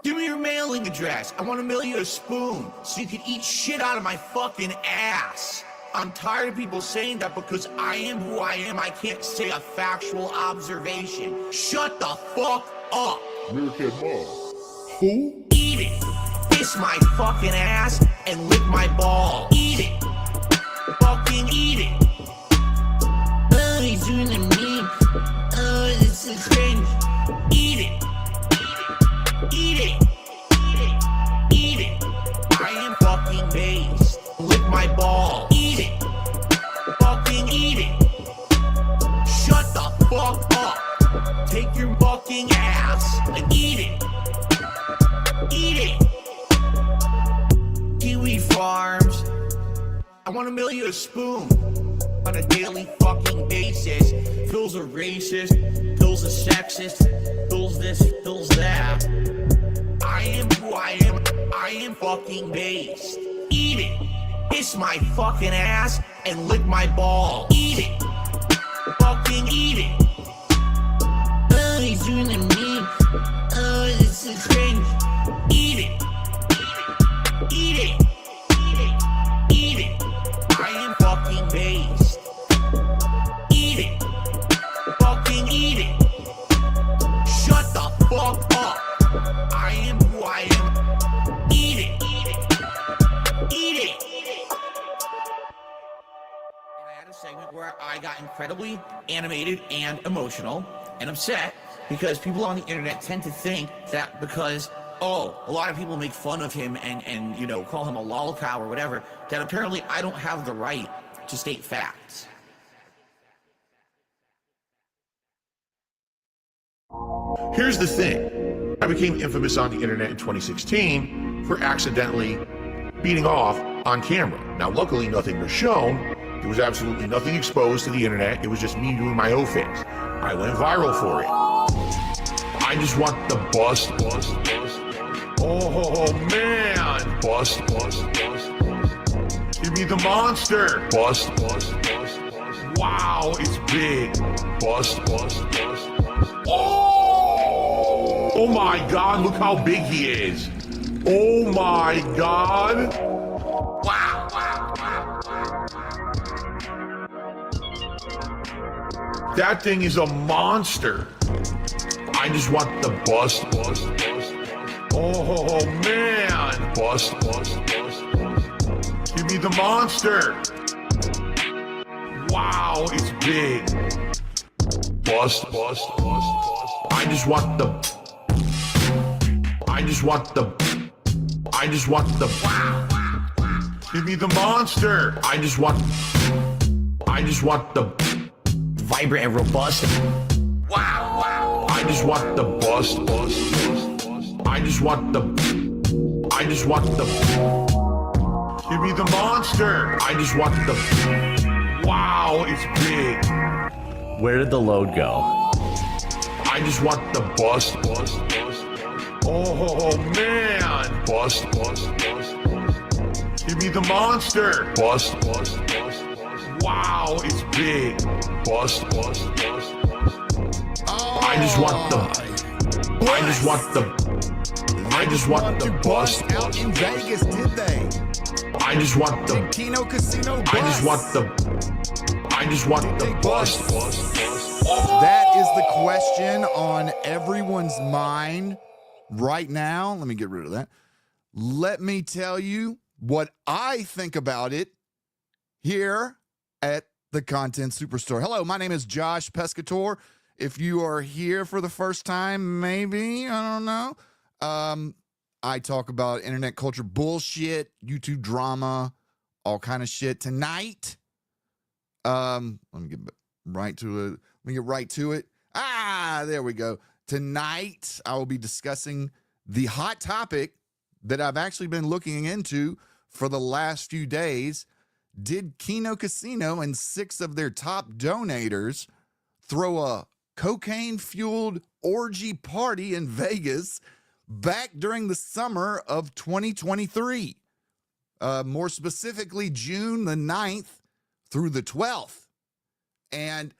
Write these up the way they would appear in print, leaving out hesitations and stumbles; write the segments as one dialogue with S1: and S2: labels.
S1: Give me your mailing address. I want to mail you a spoon so you can eat shit out of my fucking ass. I'm tired of people saying that because I am who I am, I can't say a factual observation. Shut the fuck up.
S2: Meerkat Mom. Who?
S1: Eat it. Kiss my fucking ass and lick my ball. Eat it. Fucking eat it. Oh, he's doing the meme. Oh, this is cringe. Eat it. Eat it. Eat it. I am fucking based. Lick my ball. Eat it. Fucking eat it. Shut the fuck up. Take your fucking ass and eat it. Eat it. Kiwi Farms. I want to mail you a spoon on a daily fucking basis. Phil's a racist. Phil's a sexist. Phil's this. Phil's that. I am who I am. I am fucking based. Eat it. Kiss my fucking ass and lick my ball. Eat it. Fucking eat it. Oh, he's doing the meme. Oh, this is cringe. Eat it. Eat it. Eat it. I am fucking based. Eat it. Fucking eat it. Shut the fuck up. I am who I am. Eat it. Eat it. And I had a segment where I got incredibly animated and emotional and upset because people on the internet tend to think that because, oh, a lot of people make fun of him and you know, call him a lolcow or whatever, that apparently I don't have the right to state facts.
S2: Here's the thing. I became infamous on the internet in 2016 for accidentally beating off on camera. Now, luckily, nothing was shown. There was absolutely nothing exposed to the internet. It was just me doing my own things. I went viral for it. I just want the bust. Oh, man. Bust. Give me the monster. Bust. Wow, it's big. Bust. Oh my God, look how big he is. Oh my God. Wow. That thing is a monster. I just want the bust. Oh man. Bust. Give me the monster. Wow, it's big. Bust. I just want the give me the monster. I just want the
S1: Vibrant and robust.
S2: wow. I just want the bust. I just want the give me the monster. I just want the wow, it's big.
S3: Where did the load go?
S2: I just want the bust. Oh man. Bust. Give me the monster. Bust. Wow, it's big. Bust. I just want the bust.
S4: Out in Vegas, did they?
S2: I just want the
S4: Kino Casino bus.
S2: I just want the bust.
S4: That is the question on everyone's mind right now. Let me get rid of that. Let me tell you what I think about it here at the Content Superstore. Hello, my name is Josh Pescator. If you are here for the first time, maybe, I don't know. I talk about internet culture bullshit, YouTube drama, all kind of shit. Tonight, let me get right to it. There we go. Tonight, I will be discussing the hot topic that I've actually been looking into for the last few days. Did Kino Casino and 6 of their top donators throw a cocaine-fueled orgy party in Vegas back during the summer of 2023? More specifically, June the 9th through the 12th. And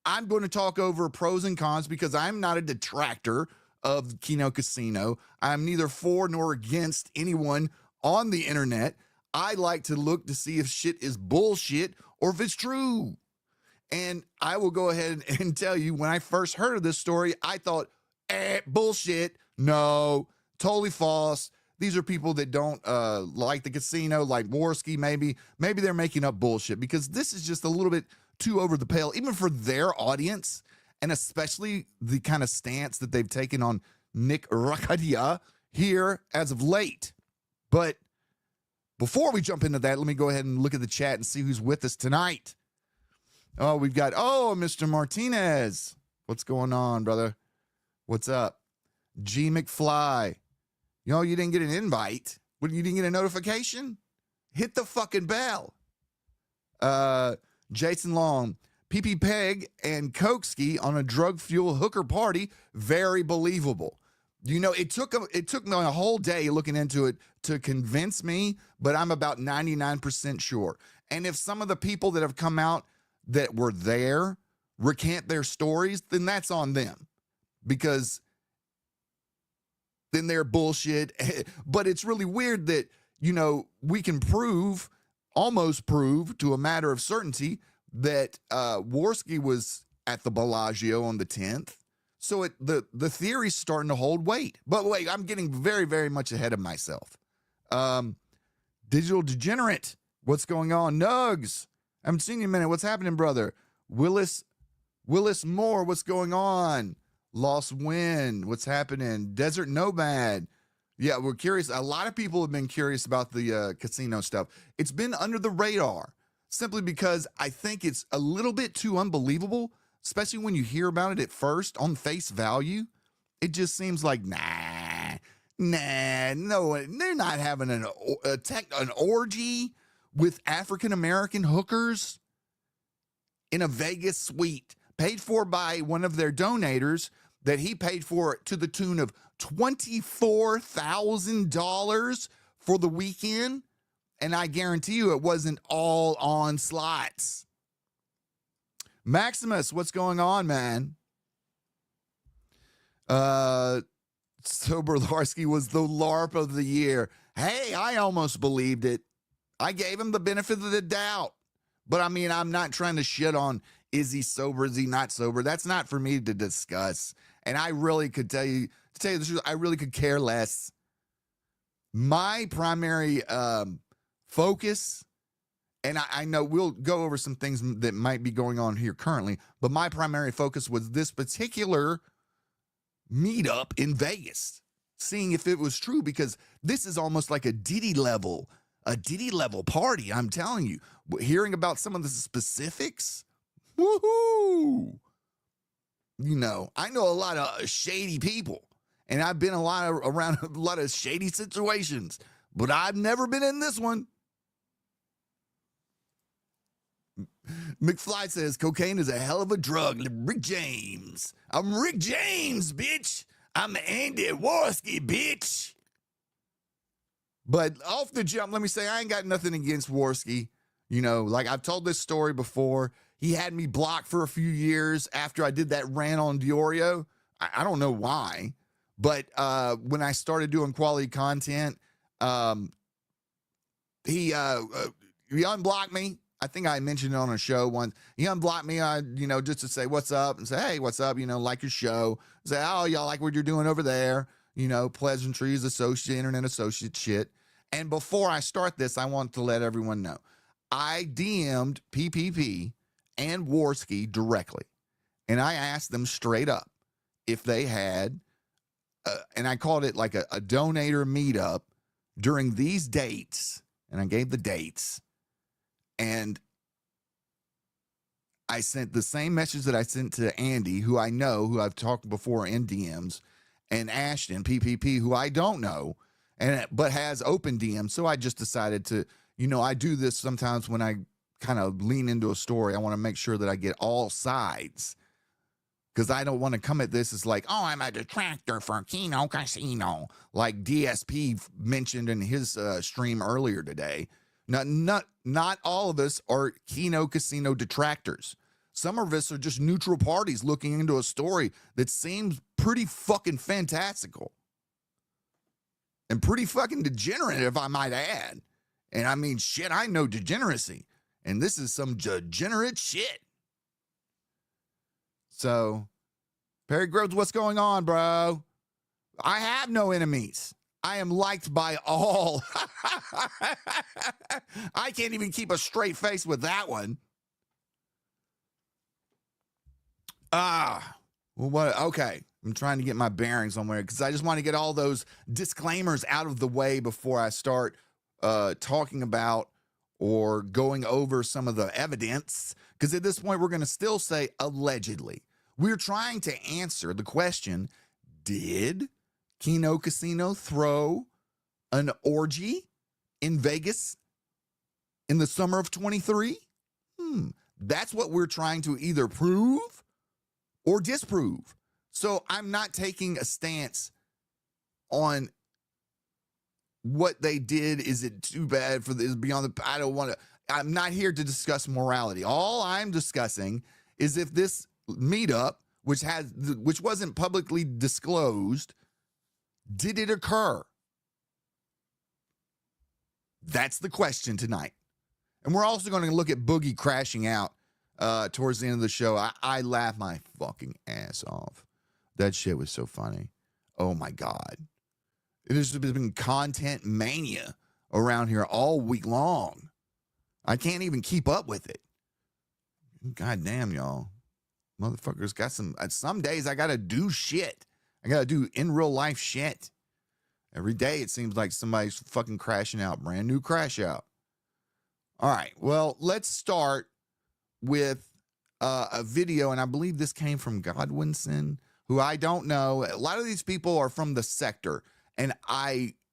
S4: I'm going to talk over pros and cons because I'm not a detractor of Kino Casino. I'm neither for nor against anyone on the internet. I like to look to see if shit is bullshit or if it's true. And I will go ahead and tell you, when I first heard of this story, I thought, bullshit. No, totally false. These are people that don't like the casino, like Worski, maybe. Maybe they're making up bullshit, because this is just a little bit too over the pale, even for their audience, and especially the kind of stance that they've taken on Nick Rakadia here as of late. But before we jump into that, let me go ahead and look at the chat and see who's with us tonight. Oh, we've got, Mr. Martinez. What's going on, brother? What's up? G McFly. You didn't get an invite. You didn't get a notification? Hit the fucking bell. Jason Long. Paypig and Koksky on a drug-fueled hooker party. Very believable. It took me a whole day looking into it to convince me, but I'm about 99% sure. And if some of the people that have come out that were there recant their stories, then that's on them, because then they're bullshit. But it's really weird that, we can almost prove to a matter of certainty that Worski was at the Bellagio on the 10th. So the theory's starting to hold weight. But wait, I'm getting very, very much ahead of myself. Digital Degenerate, what's going on? Nugs, I haven't seen you in a minute. What's happening, brother? Willis Moore, what's going on? Lost Wind, what's happening? Desert Nomad. Yeah, we're curious. A lot of people have been curious about the casino stuff. It's been under the radar simply because I think it's a little bit too unbelievable, especially when you hear about it at first on face value. It just seems like, no, they're not having an orgy with African-American hookers in a Vegas suite paid for by one of their donators that he paid for to the tune of $24,000 for the weekend. And I guarantee you it wasn't all on slots. Maximus, what's going on, man? Sober Larsky was the LARP of the year. Hey, I almost believed it. I gave him the benefit of the doubt. But I mean, I'm not trying to shit on, is he sober, is he not sober? That's not for me to discuss. And I really could tell you the truth, I really could care less. My primary focus, and I know we'll go over some things that might be going on here currently, but my primary focus was this particular meetup in Vegas, seeing if it was true, because this is almost like a Diddy level party. I'm telling you, hearing about some of the specifics, woohoo! I know a lot of shady people, and I've been around a lot of shady situations, but I've never been in this one. McFly says cocaine is a hell of a drug. Rick James. I'm Rick James, bitch. I'm Andy Worski, bitch. But off the jump, let me say I ain't got nothing against Worski. Like I've told this story before. He had me blocked for a few years after I did that rant on Diorio. I don't know why, but when I started doing quality content, he unblocked me. I think I mentioned it on a show once. He unblocked me, just to say what's up and say, hey, what's up? Like your show. Say, oh, y'all like what you're doing over there. Pleasantries, internet associate shit. And before I start this, I want to let everyone know, I DM'd PPP and Worski directly. And I asked them straight up if they had, and I called it like a donator meetup during these dates. And I gave the dates. And I sent the same message that I sent to Andy, who I know, who I've talked before in DMs, and Ashton, PPP, who I don't know, but has open DMs. So I just decided to, I do this sometimes when I kind of lean into a story. I want to make sure that I get all sides, because I don't want to come at this as like, oh, I'm a detractor for Kino Casino, like DSP mentioned in his stream earlier today. Not all of us are Kino Casino detractors. Some of us are just neutral parties looking into a story that seems pretty fucking fantastical. And pretty fucking degenerate, if I might add. And I mean, shit, I know degeneracy. And this is some degenerate shit. So, Perry Groves, what's going on, bro? I have no enemies. I am liked by all. I can't even keep a straight face with that one. Well, what? Okay. I'm trying to get my bearings somewhere because I just want to get all those disclaimers out of the way before I start talking about or going over some of the evidence. Because at this point, we're going to still say allegedly. We're trying to answer the question, did Kino Casino throw an orgy in Vegas in the summer of 23? That's what we're trying to either prove or disprove. So I'm not taking a stance on what they did. Is it too bad for this beyond the, I don't want to, I'm not here to discuss morality. All I'm discussing is if this meetup, which wasn't publicly disclosed, did it occur? That's the question tonight. And we're also going to look at Boogie crashing out towards the end of the show. I laughed my fucking ass off. That shit was so funny. Oh my God. It has been content mania around here all week long. I can't even keep up with it. God damn, y'all. Motherfuckers got some days I got to do shit. I got to do in real life shit. Every day it seems like somebody's fucking crashing out. Brand new crash out. All right. Well, let's start with a video. And I believe this came from Godwinson, who I don't know. A lot of these people are from the sector. And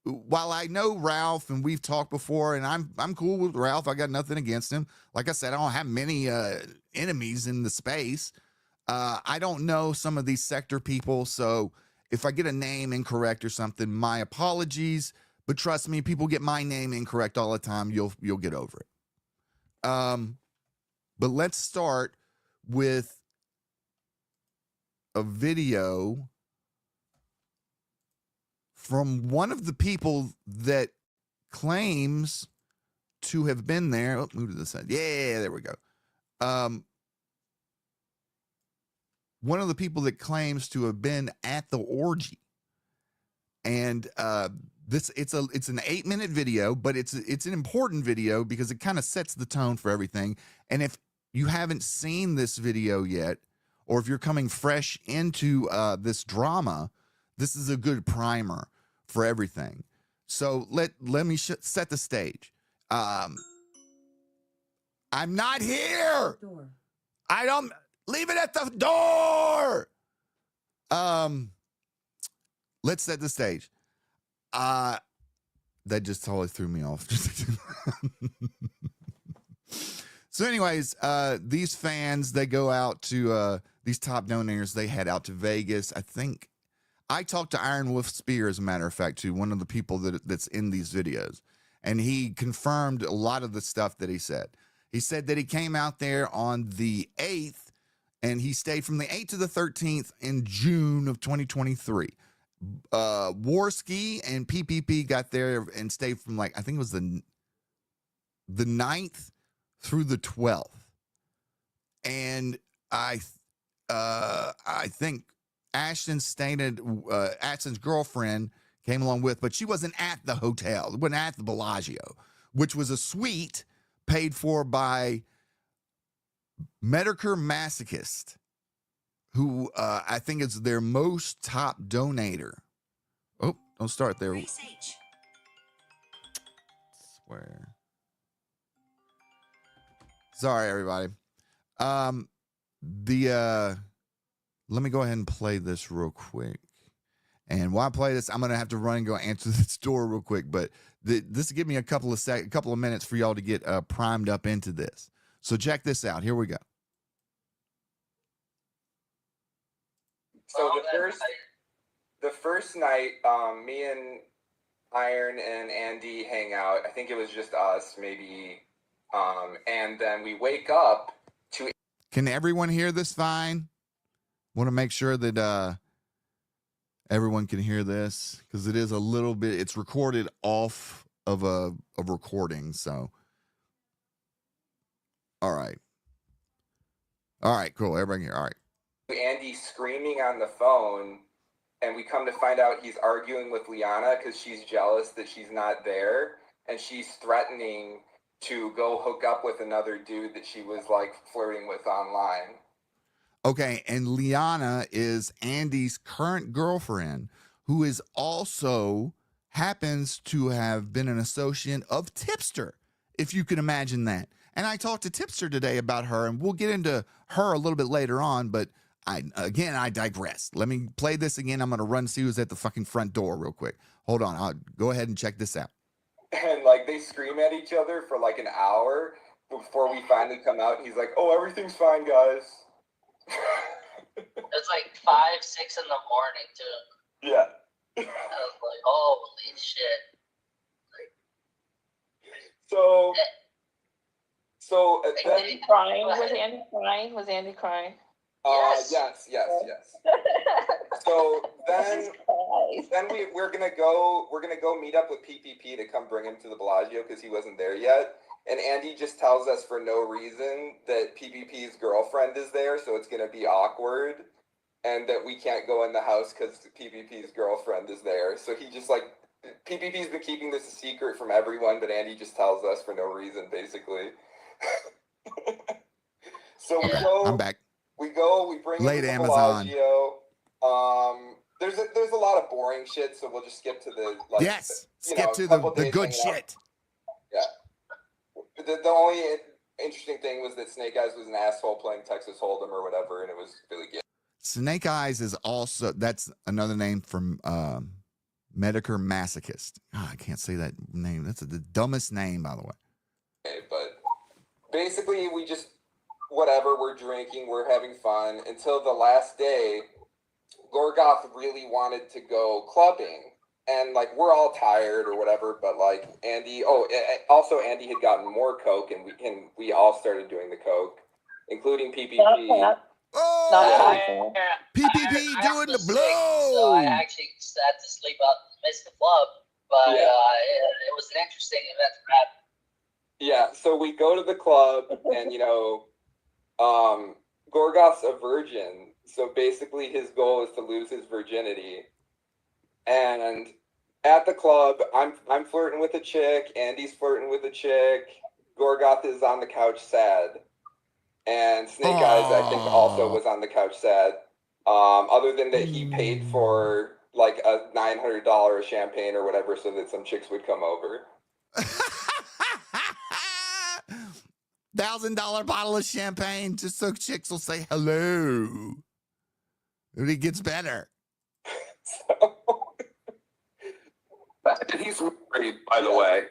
S4: while I know Ralph and we've talked before, and I'm cool with Ralph. I got nothing against him. Like I said, I don't have many enemies in the space. I don't know some of these sector people. So if I get a name incorrect or something, my apologies. But trust me, people get my name incorrect all the time. You'll get over it. But let's start with a video from one of the people that claims to have been there. Oh, move to the side. Yeah, there we go. One of the people that claims to have been at the orgy. And it's an 8-minute video, but it's an important video because it kind of sets the tone for everything. And if you haven't seen this video yet, or if you're coming fresh into this drama, this is a good primer for everything. So let me set the stage. I'm not here. Door. I don't leave it at the door. Let's set the stage. That just totally threw me off. So anyways, these fans, they go out to these top donors. They head out to Vegas. I think I talked to Iron Wolf Spear, as a matter of fact, to one of the people that's in these videos. And he confirmed a lot of the stuff that he said. He said that he came out there on the 8th, and he stayed from the 8th to the 13th in June of 2023. Warski and PPP got there and stayed from, like, I think it was the 9th through the 12th. And I think Ashton stated Ashton's girlfriend came along with, but she wasn't at the hotel, wasn't at the Bellagio, which was a suite paid for by Medicare Masochist, who I think is their most top donator. Oh, don't start there. Swear. Sorry, everybody. Let me go ahead and play this real quick. And while I play this, I'm going to have to run and go answer this door real quick. But this will give me a couple of minutes for y'all to get primed up into this. So check this out. Here we go.
S5: So the first night, me and Iron and Andy hang out. I think it was just us, maybe. And then we wake up to.
S4: Can everyone hear this fine? Want to make sure that everyone can hear this because it is a little bit. It's recorded off of a recording. So, all right, cool. Everybody here. All right.
S5: Andy's screaming on the phone, and we come to find out he's arguing with Liana because she's jealous that she's not there, and she's threatening to go hook up with another dude that she was like flirting with online.
S4: Okay, and Liana is Andy's current girlfriend, who is also happens to have been an associate of Tipster, if you can imagine that. And I talked to Tipster today about her, and we'll get into her a little bit later on, but I digress. Let me play this again. I'm going to run and see who's at the fucking front door real quick. Hold on. I'll go ahead and check this out.
S5: And like they scream at each other for like an hour before we finally come out. And he's like, "Oh, everything's fine, guys."
S6: It's like 5, 6 in the morning too.
S5: Yeah.
S6: I was like, holy shit.
S5: So
S6: Like,
S5: then,
S7: Andy crying? Was Andy crying? Was Andy crying?
S6: Yes.
S5: yes. So then
S7: Jesus Christ.
S5: we're gonna go meet up with PPP to come bring him to the Bellagio because he wasn't there yet. And Andy just tells us for no reason that PPP's girlfriend is there, so it's gonna be awkward, and that we can't go in the house because PPP's girlfriend is there. So he just like PPP's been keeping this a secret from everyone, but Andy just tells us for no reason, basically. So
S4: I'm back.
S5: We bring
S4: Late
S5: him to
S4: Amazon.
S5: Bellagio. There's a lot of boring shit, so we'll just skip to the
S4: Yes,
S5: you
S4: skip
S5: know,
S4: to
S5: couple
S4: the
S5: days
S4: good
S5: hanging out.
S4: shit.
S5: Yeah. The only interesting thing was that Snake Eyes was an asshole playing Texas Hold'em or whatever, and it was really good.
S4: Snake Eyes is also, that's another name from Medicare Masochist. Oh, I can't say that name. That's the dumbest name, by the way.
S5: Okay, but basically we just whatever, we're drinking, we're having fun until the last day. Gorgoth really wanted to go clubbing, and like we're all tired or whatever, but like Andy also Andy had gotten more coke, and we all started doing the coke, including PPP.
S7: Not
S4: Oh,
S6: Yeah.
S4: PPP
S6: I
S4: doing the
S6: was sick,
S4: blow.
S6: So I actually had to sleep out and miss the club, but
S5: Yeah.
S6: it was an interesting event to happen.
S5: Yeah, so we go to the club, and Gorgoth's a virgin, so basically his goal is to lose his virginity. And at the club, I'm flirting with a chick, Andy's flirting with a chick, Gorgoth is on the couch sad, and Snake Eyes I think also was on the couch sad. Other than that, he paid for like a $900 champagne or whatever so that some chicks would come over.
S4: $1,000 bottle of champagne just so chicks will say hello. And it gets better.
S8: He's married, by the way.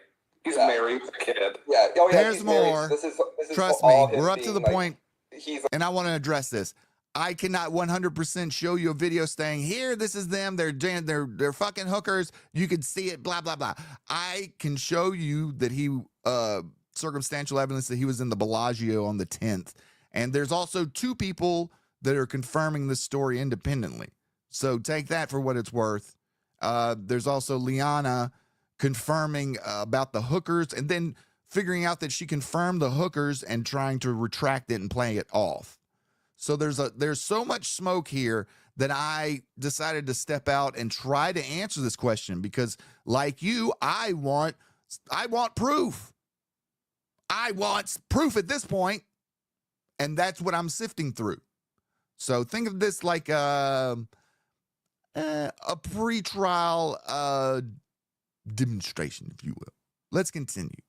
S8: He's married with a kid.
S5: Yeah. Oh, yeah.
S4: There's
S5: he's married.
S4: more.
S5: This is
S4: Trust me,
S5: all him
S4: we're up to the
S5: being, like,
S4: point,
S5: He's
S4: and I want to address this. I cannot 100% show you a video saying, here, this is them. They're fucking hookers. You can see it, blah, blah, blah. I can show you that he, circumstantial evidence that he was in the Bellagio on the 10th. And there's also 2 people that are confirming this story independently. So take that for what it's worth. There's also Liana confirming about the hookers and then figuring out that she confirmed the hookers and trying to retract it and play it off. So there's so much smoke here that I decided to step out and try to answer this question because, like you, I want proof. I want proof at this point, and that's what I'm sifting through. So think of this like a pre-trial demonstration, if you will. Let's continue.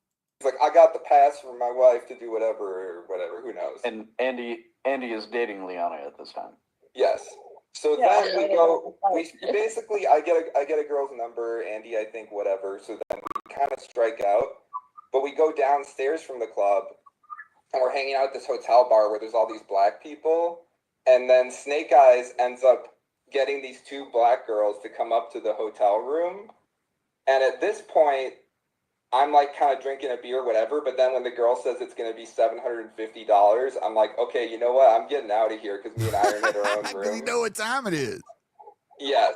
S5: like, I got the pass for my wife to do whatever or whatever. Who knows?
S8: And Andy is dating Liana at this time.
S5: Yes. So
S7: Yeah,
S5: then we go. We basically, I get a girl's number, Andy, I think, whatever. So then we kind of strike out, but we go downstairs from the club, and we're hanging out at this hotel bar where there's all these black people, and then Snake Eyes ends up getting these 2 black girls to come up to the hotel room, and at this point, I'm like kind of drinking a beer, whatever. But then when the girl says it's going to be $750, I'm like, okay, you know what? I'm getting out of here because me and Iron hit our own
S4: Because
S5: room.
S4: you know what time it is.
S5: Yeah.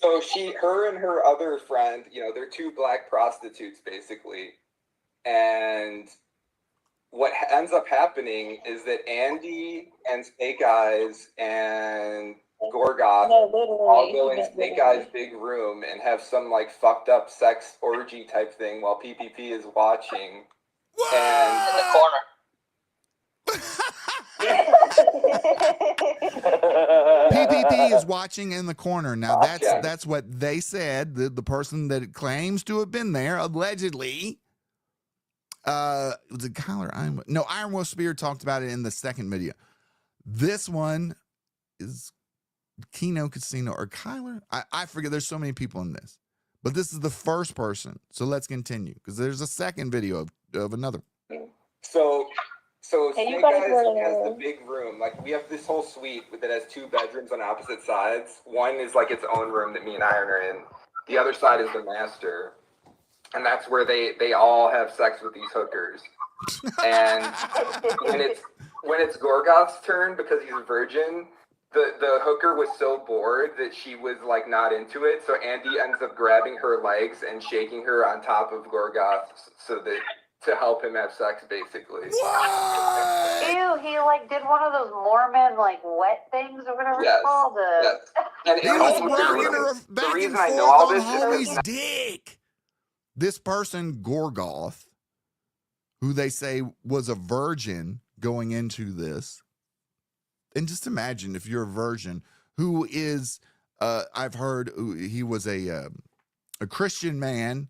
S5: So her and her other friend, they're two black prostitutes basically, and what ends up happening is that Andy and Snake Eyes and Gorgoth all go in Snake Eyes' big room and have some like fucked up sex orgy type thing while PPP is watching. And
S6: In the corner.
S4: PPP is watching in the corner. Now
S5: Yeah.
S4: that's what they said. The person that claims to have been there allegedly. Was it Kyler? No, Iron Wolf Spear talked about it in the second video. This one is Kino Casino or Kyler. I forget. There's so many people in this, but this is the first person. So let's continue because there's a second video of another.
S5: So
S7: Hey, you
S5: Snake
S7: gotta
S5: Eyes
S7: go to
S5: has
S7: the
S5: the
S7: room.
S5: big room. Like we have this whole suite that has two bedrooms on opposite sides. One is like its own room that me and Iron are in. The other side is the master, and that's where they all have sex with these hookers. And when it's Gorgoth's turn, because he's a virgin, the hooker was so bored that she was like not into it. So Andy ends up grabbing her legs and shaking her on top of Gorgoth to help him have sex, basically.
S4: What?
S9: Ew, he like did one of those Mormon like wet things or whatever
S5: Yes,
S9: it's called.
S5: yes. And
S4: He was
S5: the
S4: rocking her
S5: reason-
S4: back
S5: the reason
S4: and
S5: I
S4: forth
S5: know all
S4: on
S5: this is
S4: homie's dick. This person, Gorgoth, who they say was a virgin going into this, and just imagine if you're a virgin who is, I've heard he was a Christian man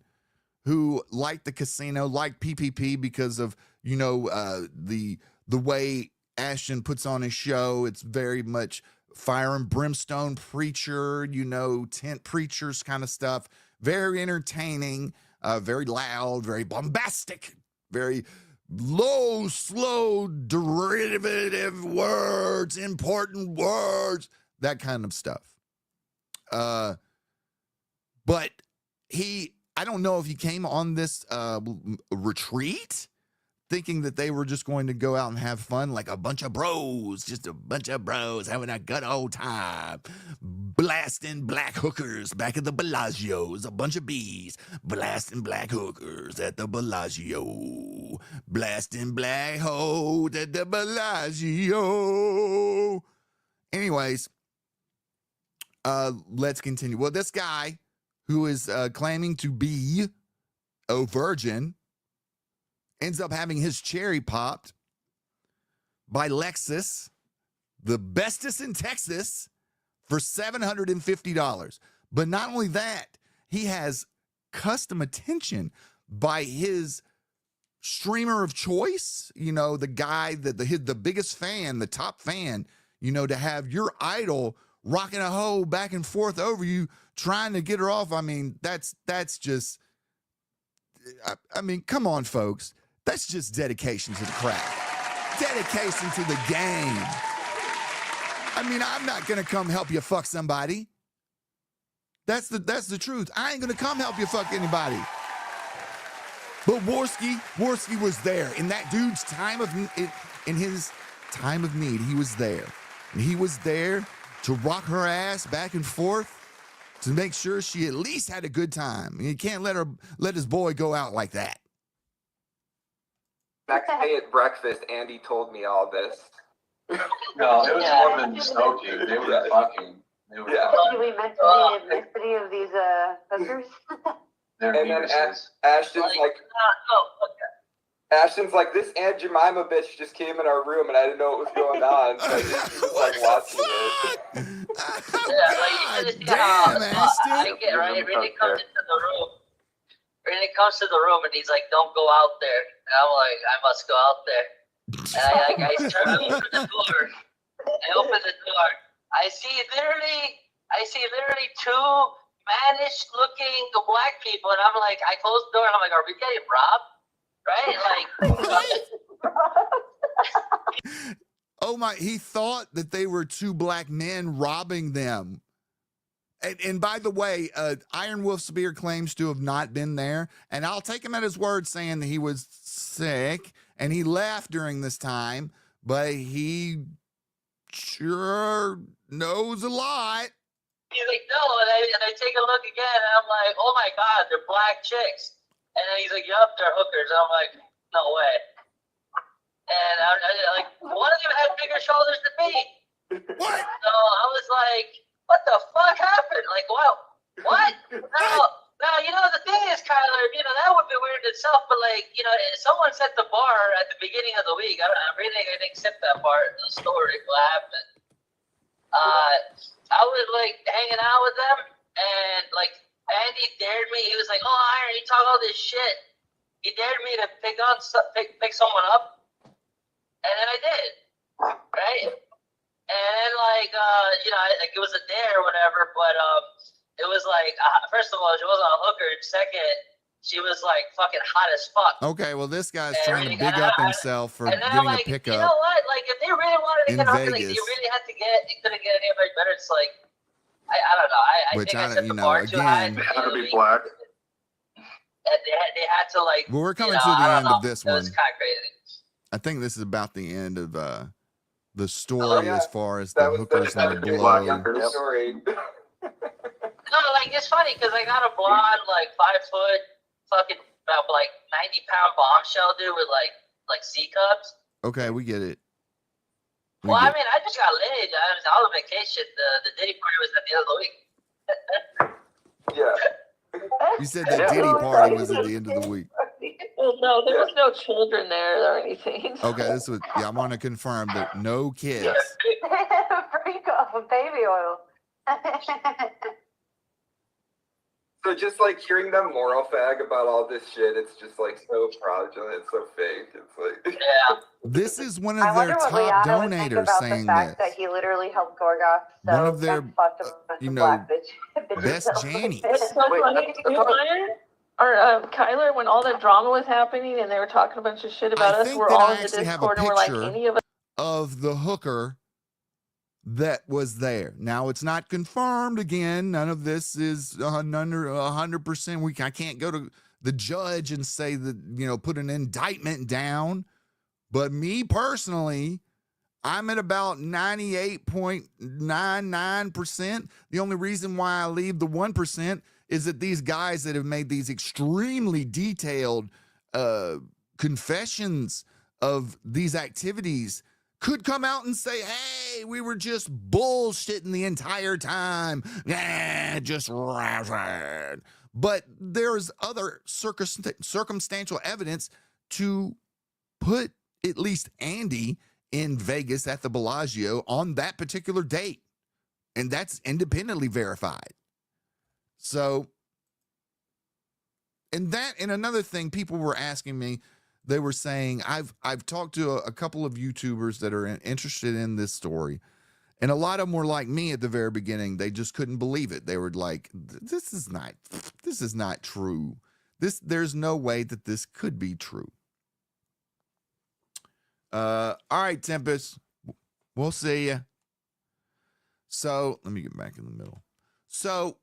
S4: who liked the casino, liked PPP because of the way Ashton puts on his show. It's very much fire and brimstone preacher, tent preachers kind of stuff. Very entertaining, very loud, very bombastic, very low, slow, derivative words, important words, that kind of stuff. But I don't know if he came on this retreat thinking that they were just going to go out and have fun like a bunch of bros, just a bunch of bros having a good old time, blasting black hookers back at the Bellagio's, a bunch of bees blasting black hookers at the Bellagio, blasting black hoes at the Bellagio. Anyways, let's continue. Well, this guy who is claiming to be a virgin ends up having his cherry popped by Lexus, the bestest in Texas, for $750. But not only that, he has custom attention by his streamer of choice, the guy that the biggest fan, the top fan, to have your idol rocking a hoe back and forth over you, trying to get her off. I mean, that's just, I mean, come on, folks. That's just dedication to the craft. Dedication to the game. I mean, I'm not going to come help you fuck somebody. That's the truth. I ain't going to come help you fuck anybody. But Worski was there in that dude's in his time of need. He was there. And he was there to rock her ass back and forth to make sure she at least had a good time. You can't let his boy go out like that.
S5: Next day at breakfast, Andy told me all this.
S8: No, it was more than smoking. They were fucking. They were
S5: Yeah.
S9: Did we mention the ethnicity of these hookers?
S8: They're
S5: And then
S8: penises.
S5: Ashton's like, this Aunt Jemima bitch just came in our room and I didn't know what was going on. So I just was like watching it.
S4: God damn, Ashton.
S6: I get right. Really comes into the room. Really comes to the room and he's like, "Don't go out there." And I'm like, "I must go out there." And I open the door. I open the door. I see literally two mannish looking black people, and I'm like, I close the door and I'm like, "Are we getting robbed?" Right? Like.
S4: Oh my, he thought that they were two black men robbing them. And by the way, Iron Wolf Spear claims to have not been there, and I'll take him at his word saying that he was sick and he left during this time, but he sure knows a lot.
S6: He's like, no, and I take a look again, and I'm like, oh my god, they're black chicks. And then he's like, yup, they're hookers. And I'm like, no way. And I like, one of them had bigger shoulders than me.
S4: What?
S6: So I was like, what the fuck happened? Like, wow, what? Now, you know, the thing is, Kyler, you know, that would be weird in itself, but like, you know, someone set the bar at the beginning of the week. I really didn't accept that part of the story, what happened. I was like hanging out with them, and like Andy dared me. He was like, "Oh, Iron, you talk all this shit." He dared me to pick someone up, and then I did, right? And then like you know, like it was a dare or whatever, but it was like first of all, she wasn't a hooker. Second, she was like fucking hot as fuck.
S4: Okay, well, this guy's
S6: And
S4: trying to big up himself for
S6: and then I'm
S4: getting
S6: like,
S4: a pickup.
S6: you know what? Like, if they really wanted to
S4: in
S6: get a hooker, like,
S4: Vegas.
S6: you really had to get, you couldn't get anybody better. It's like, I don't know. I
S4: Which
S6: think I
S4: I-
S6: set
S4: you
S6: the
S4: know,
S6: bar too high.
S4: again-
S8: It had to be black.
S6: And they had to, like,
S4: Well, we're coming
S6: you know,
S4: to the
S6: I don't
S4: end of
S6: know.
S4: this
S6: It was
S4: one.
S6: kind of crazy.
S4: I think this is about the end of the story
S5: Oh, yeah.
S4: as far as the
S5: That was
S4: hookers
S5: that
S4: and the
S8: was
S4: blow.
S8: black hookers.
S5: story.
S6: No, like, it's funny because I got a blonde, like, 5 foot, fucking, about, like, 90-pound bombshell dude with, like C cups.
S4: Okay, we get it. We
S6: Well, I
S4: get it.
S6: mean, I just got laid. I was on vacation. The Diddy party was at the end of the week.
S5: Yeah.
S4: You said the Diddy party was at the end of the week.
S7: Well, no, there was no children there or anything.
S4: Okay, this was. Yeah, I want to confirm that no kids.
S9: Freak off of baby oil.
S5: So just like hearing them moral fag about all this shit, it's just like so fraudulent, it's so fake. It's like
S6: Yeah.
S4: This is one
S9: I
S4: of their
S9: wonder what
S4: top
S9: Liana would think
S4: donators
S9: about the
S4: saying
S9: fact
S4: this.
S9: that he literally helped Gorgoth. So
S4: One of their,
S9: and fucked him with
S4: you
S9: the
S4: know,
S9: black bitch.
S4: best Jannies.
S7: It's so
S5: Wait,
S7: funny, Iron, or Kyler, when all that drama was happening and they were talking a bunch of shit about
S4: I
S7: us,
S4: think
S7: we're
S4: that
S7: all
S4: I
S7: in the
S4: actually have a
S7: Discord and we're like,
S4: picture
S7: any of us.
S4: of the hooker that was there. Now it's not confirmed again. None of this is under 100%. I can't go to the judge and say that, you know, put an indictment down. But me personally, I'm at about 98.99%. The only reason why I leave the 1% is that these guys that have made these extremely detailed confessions of these activities could come out and say, hey, we were just bullshitting the entire time. Just razzing. But there's other circumstantial evidence to put at least Andy in Vegas at the Bellagio on that particular date. And that's independently verified. So, and another thing people were asking me, they were saying, I've talked to a couple of YouTubers that are interested in this story, and a lot of them were like me at the very beginning. They just couldn't believe it. They were like, this is not true. There's no way that this could be true. All right, Tempest, we'll see ya. So let me get back in the middle. So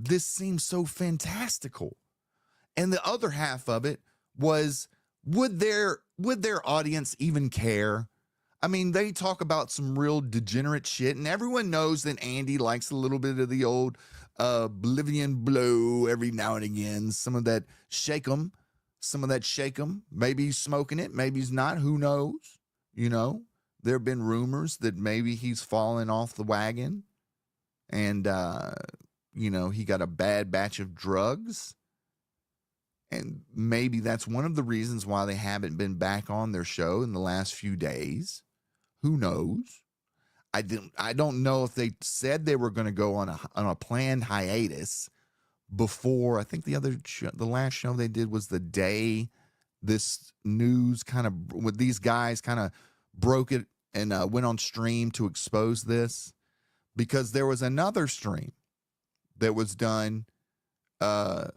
S4: this seems so fantastical. And the other half of it was, would their audience even care? I mean, they talk about some real degenerate shit, and everyone knows that Andy likes a little bit of the old Bolivian blow every now and again. Some of that shake 'em. Maybe he's smoking it, maybe he's not. Who knows? You know, there have been rumors that maybe he's fallen off the wagon, and he got a bad batch of drugs. And maybe that's one of the reasons why they haven't been back on their show in the last few days. Who knows? I don't know if they said they were going to go on a planned hiatus before. I think the last show they did was the day this news with these guys kind of broke it and went on stream to expose this, because there was another stream that was done. I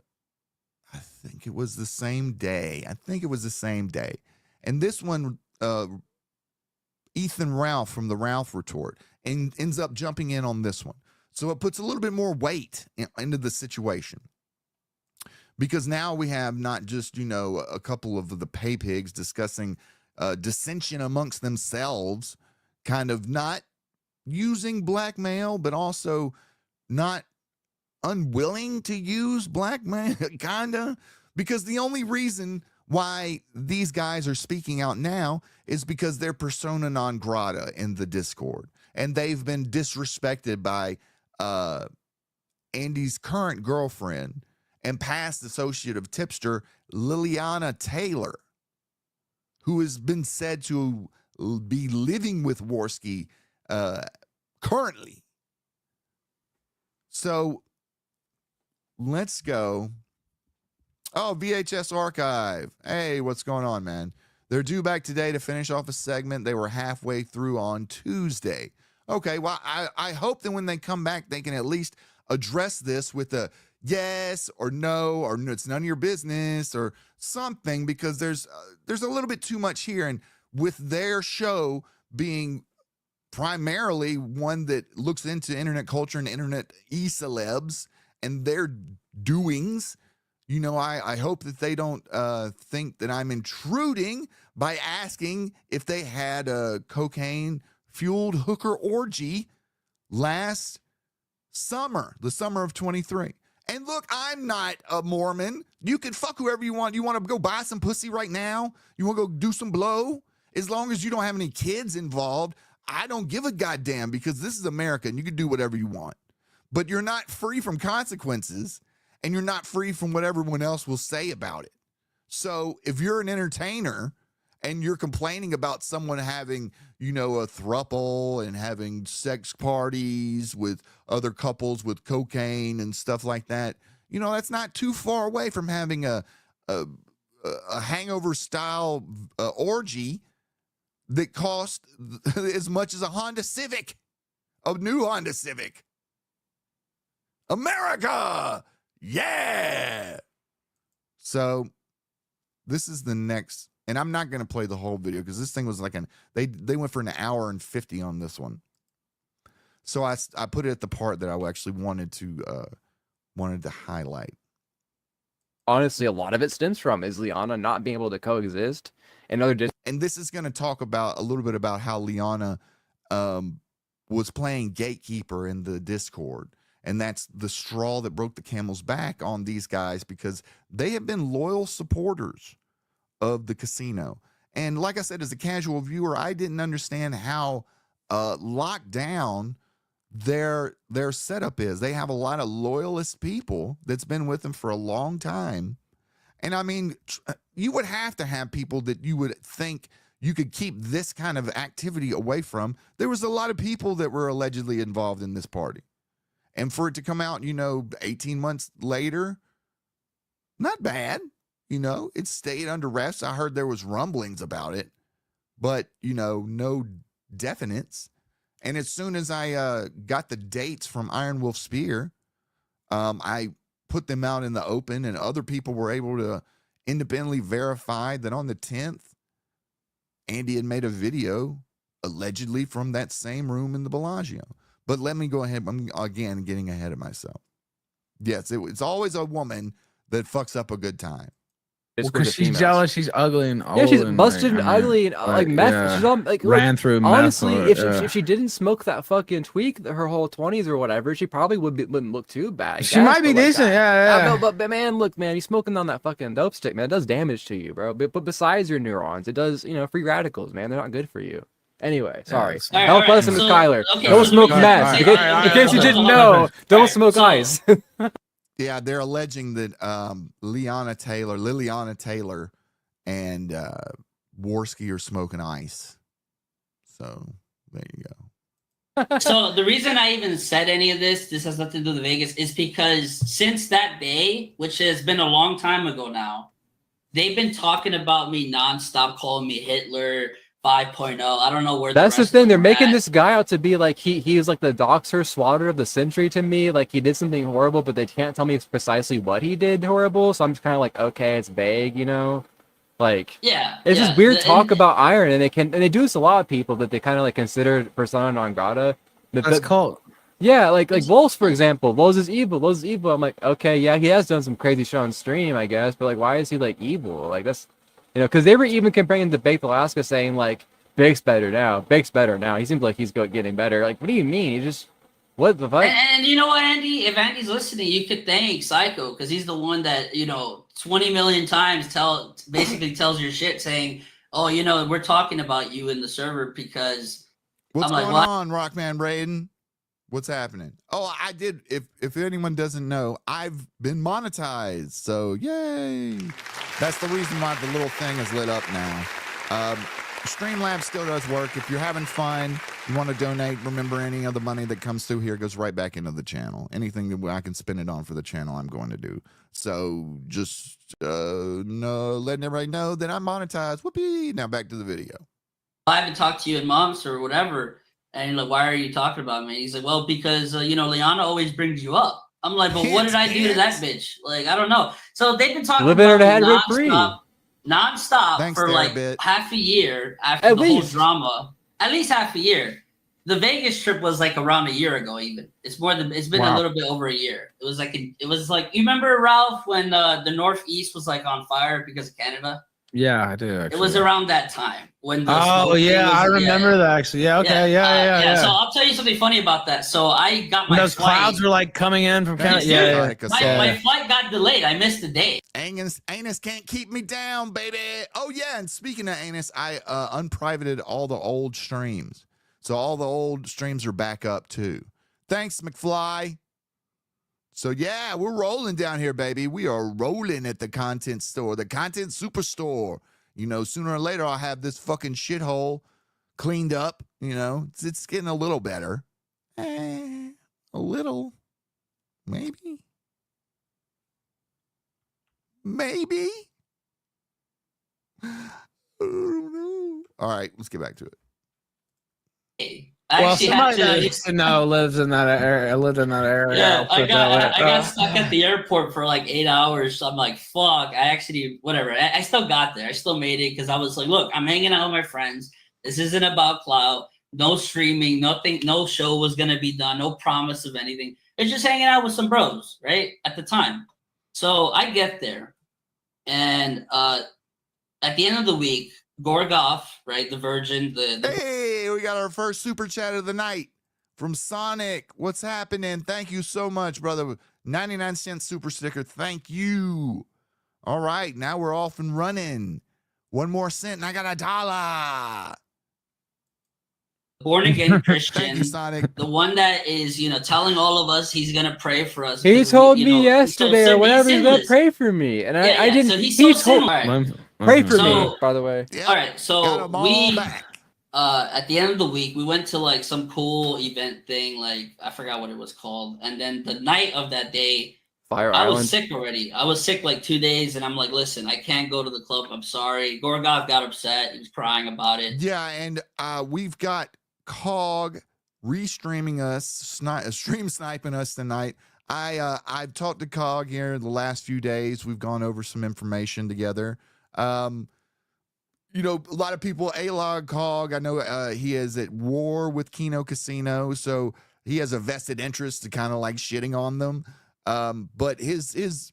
S4: think it was the same day. And this one, Ethan Ralph from the Ralph Retort ends up jumping in on this one. So it puts a little bit more weight into the situation, because now we have not just, a couple of the Paypigs discussing, dissension amongst themselves, kind of not using blackmail, but also not unwilling to use blackmail, kinda, because the only reason why these guys are speaking out now is because they're persona non grata in the Discord, and they've been disrespected by Andy's current girlfriend and past associate of tipster Liliana Taylor, who has been said to be living with Worski currently. So let's go. Oh, VHS Archive. Hey, what's going on, man? They're due back today to finish off a segment they were halfway through on Tuesday. Okay, well, I hope that when they come back, they can at least address this with a yes or no, or it's none of your business or something, because there's a little bit too much here. And with their show being primarily one that looks into internet culture and internet e-celebs and their doings, you know, I hope that they don't think that I'm intruding by asking if they had a cocaine-fueled hooker orgy last summer, the summer of 23. And look, I'm not a Mormon. You can fuck whoever you want. You want to go buy some pussy right now? You want to go do some blow? As long as you don't have any kids involved, I don't give a goddamn, because this is America and you can do whatever you want. But you're not free from consequences, and you're not free from what everyone else will say about it. So if you're an entertainer and you're complaining about someone having, you know, a throuple and having sex parties with other couples with cocaine and stuff like that, you know, that's not too far away from having a hangover style orgy that cost as much as a Honda Civic, a new Honda Civic. America! Yeah! So this is the next, and I'm not going to play the whole video because this thing was like they went for an hour and 50 on this one. So I put it at the part that I actually wanted to highlight.
S10: Honestly, a lot of it stems from is Liana not being able to coexist and other.
S4: And this is going to talk about a little bit about how Liana was playing gatekeeper in the Discord. And that's the straw that broke the camel's back on these guys, because they have been loyal supporters of the casino. And like I said, as a casual viewer, I didn't understand how locked down their setup is. They have a lot of loyalist people that's been with them for a long time. And I mean, you would have to have people that you would think you could keep this kind of activity away from. There was a lot of people that were allegedly involved in this party. And for it to come out, you know, 18 months later, not bad. You know, it stayed under wraps. I heard there was rumblings about it, but, you know, no definites. And as soon as I got the dates from Iron Wolf Spear, I put them out in the open, and other people were able to independently verify that on the 10th, Andy had made a video allegedly from that same room in the Bellagio. But let me go ahead. I'm, again, getting ahead of myself. Yes, it's always a woman that fucks up a good time.
S11: Because she's jealous, she's ugly and old.
S10: Yeah, she's busted and ugly and like meth.
S11: Yeah.
S10: She's on like
S11: ran through meth.
S10: Honestly, if she didn't smoke that fucking tweak her whole 20s or whatever, she probably wouldn't look too bad.
S11: She might be decent, yeah.
S10: No, but man, look, man, you smoking on that fucking dope stick, man. It does damage to you, bro. But besides your neurons, it does, you know, free radicals, man. They're not good for you. Anyway, sorry. Health lesson, Miss Kyler. Don't smoke meth. In case you didn't know, don't smoke ice.
S4: Yeah, they're alleging that Liliana Taylor, and Worski are smoking ice. So there you go.
S12: So the reason I even said any of this has nothing to do with Vegas, is because since that day, which has been a long time ago now, they've been talking about me nonstop, calling me Hitler 5.0. I don't know where.
S10: That's the thing. They're making this guy out to be like he was like the doxer swatter of the century to me. Like he did something horrible, but they can't tell me precisely what he did horrible. So I'm just kind of like, okay, it's vague, you know. Like it's just weird talk about Iron, and they do this a lot of people that they kind of like consider persona non grata.
S11: That's cult.
S10: Yeah, like Vols, for example. Vols is evil. I'm like, okay, yeah, he has done some crazy shit on stream, I guess, but like, why is he like evil? Like that's You know, because they were even comparing him to Baked Alaska, saying like Bake's better now. Bake's better now. He seems like he's getting better. Like, what do you mean? He just what the fuck?
S12: And you know what, Andy? If Andy's listening, you could thank Psycho because he's the one that 20 million times basically tells your shit, saying, "Oh, we're talking about you in the server because."
S4: What's
S12: I'm like,
S4: going
S12: what?
S4: on, Rockman Raiden? What's happening? Oh, I did. If anyone doesn't know, I've been monetized. So yay! That's the reason why the little thing is lit up now. Streamlabs still does work. If you're having fun, you want to donate, remember any of the money that comes through here goes right back into the channel. Anything that I can spend it on for the channel, I'm going to do. So just letting everybody know that I'm monetized. Whoopee! Now back to the video.
S12: I haven't talked to you in months or whatever. And you're like, why are you talking about me? He's like, well, because, Liana always brings you up. I'm like, but what did I do to that bitch? Like, I don't know. So they've been talking
S10: Living
S12: about
S10: her
S12: me
S10: head free.
S12: nonstop
S4: Thanks,
S12: for like half a year after
S10: At
S12: the
S10: least.
S12: whole drama. At least half a year. The Vegas trip was like around a year ago even. It's been a little bit over a year. It was like you remember, Ralph, when the Northeast was like on fire because of Canada?
S11: Yeah, I do. Actually.
S12: It was around that time when the
S11: Oh yeah, I remember that actually. Yeah, okay, yeah.
S12: So I'll tell you something funny about that. So I got my
S11: When those
S12: flight.
S11: clouds were like coming in from Canada. Yeah.
S12: My flight got delayed. I missed the day.
S4: Anus can't keep me down, baby. Oh yeah, and speaking of Anus, I unprivated all the old streams, so all the old streams are back up too. Thanks, McFly. So yeah, we're rolling down here, baby. We are rolling at the content store, the content superstore. Sooner or later I'll have this fucking shithole cleaned up. It's getting a little better. A little, maybe. I don't know. All right, let's get back to it.
S11: Well, somebody that I used to know lives in that area.
S12: Yeah, I got stuck at the airport for like 8 hours. So I'm like, fuck. Whatever. I still got there. I still made it because I was like, look, I'm hanging out with my friends. This isn't about clout. No streaming. Nothing. No show was gonna be done. No promise of anything. It's just hanging out with some bros, right? At the time. So I get there, and at the end of the week, Gorgoff, right, the Virgin,
S4: Hey, we got our first super chat of the night from Sonic. What's happening? Thank you so much, brother. 99-cent super sticker. Thank you. All right, now we're off and running. One more cent, and I got $1.
S12: born again Christian,
S4: Thank you, Sonic.
S12: the one that is, telling all of us he's gonna pray for us.
S10: He told me
S12: he's so
S10: yesterday or whatever he's gonna
S12: sinless.
S10: pray for me, and I didn't.
S12: So he's
S10: he
S12: so
S10: told
S12: sinless.
S10: pray for me, by the way.
S12: All right, so we at the end of the week we went to like some cool event thing, like I forgot what it was called, and then the night of that day,
S10: Fire
S12: I
S10: Island.
S12: was sick already. I was sick like 2 days, and I'm like, listen, I can't go to the club. I'm sorry. Gorgov got upset. He was crying about it.
S4: Yeah, and we've got Cog restreaming us, stream sniping us tonight. I've talked to Cog here the last few days. We've gone over some information together. A lot of people, A-Log Cog, I know he is at war with Kino Casino, so he has a vested interest to kind of like shitting on them. But his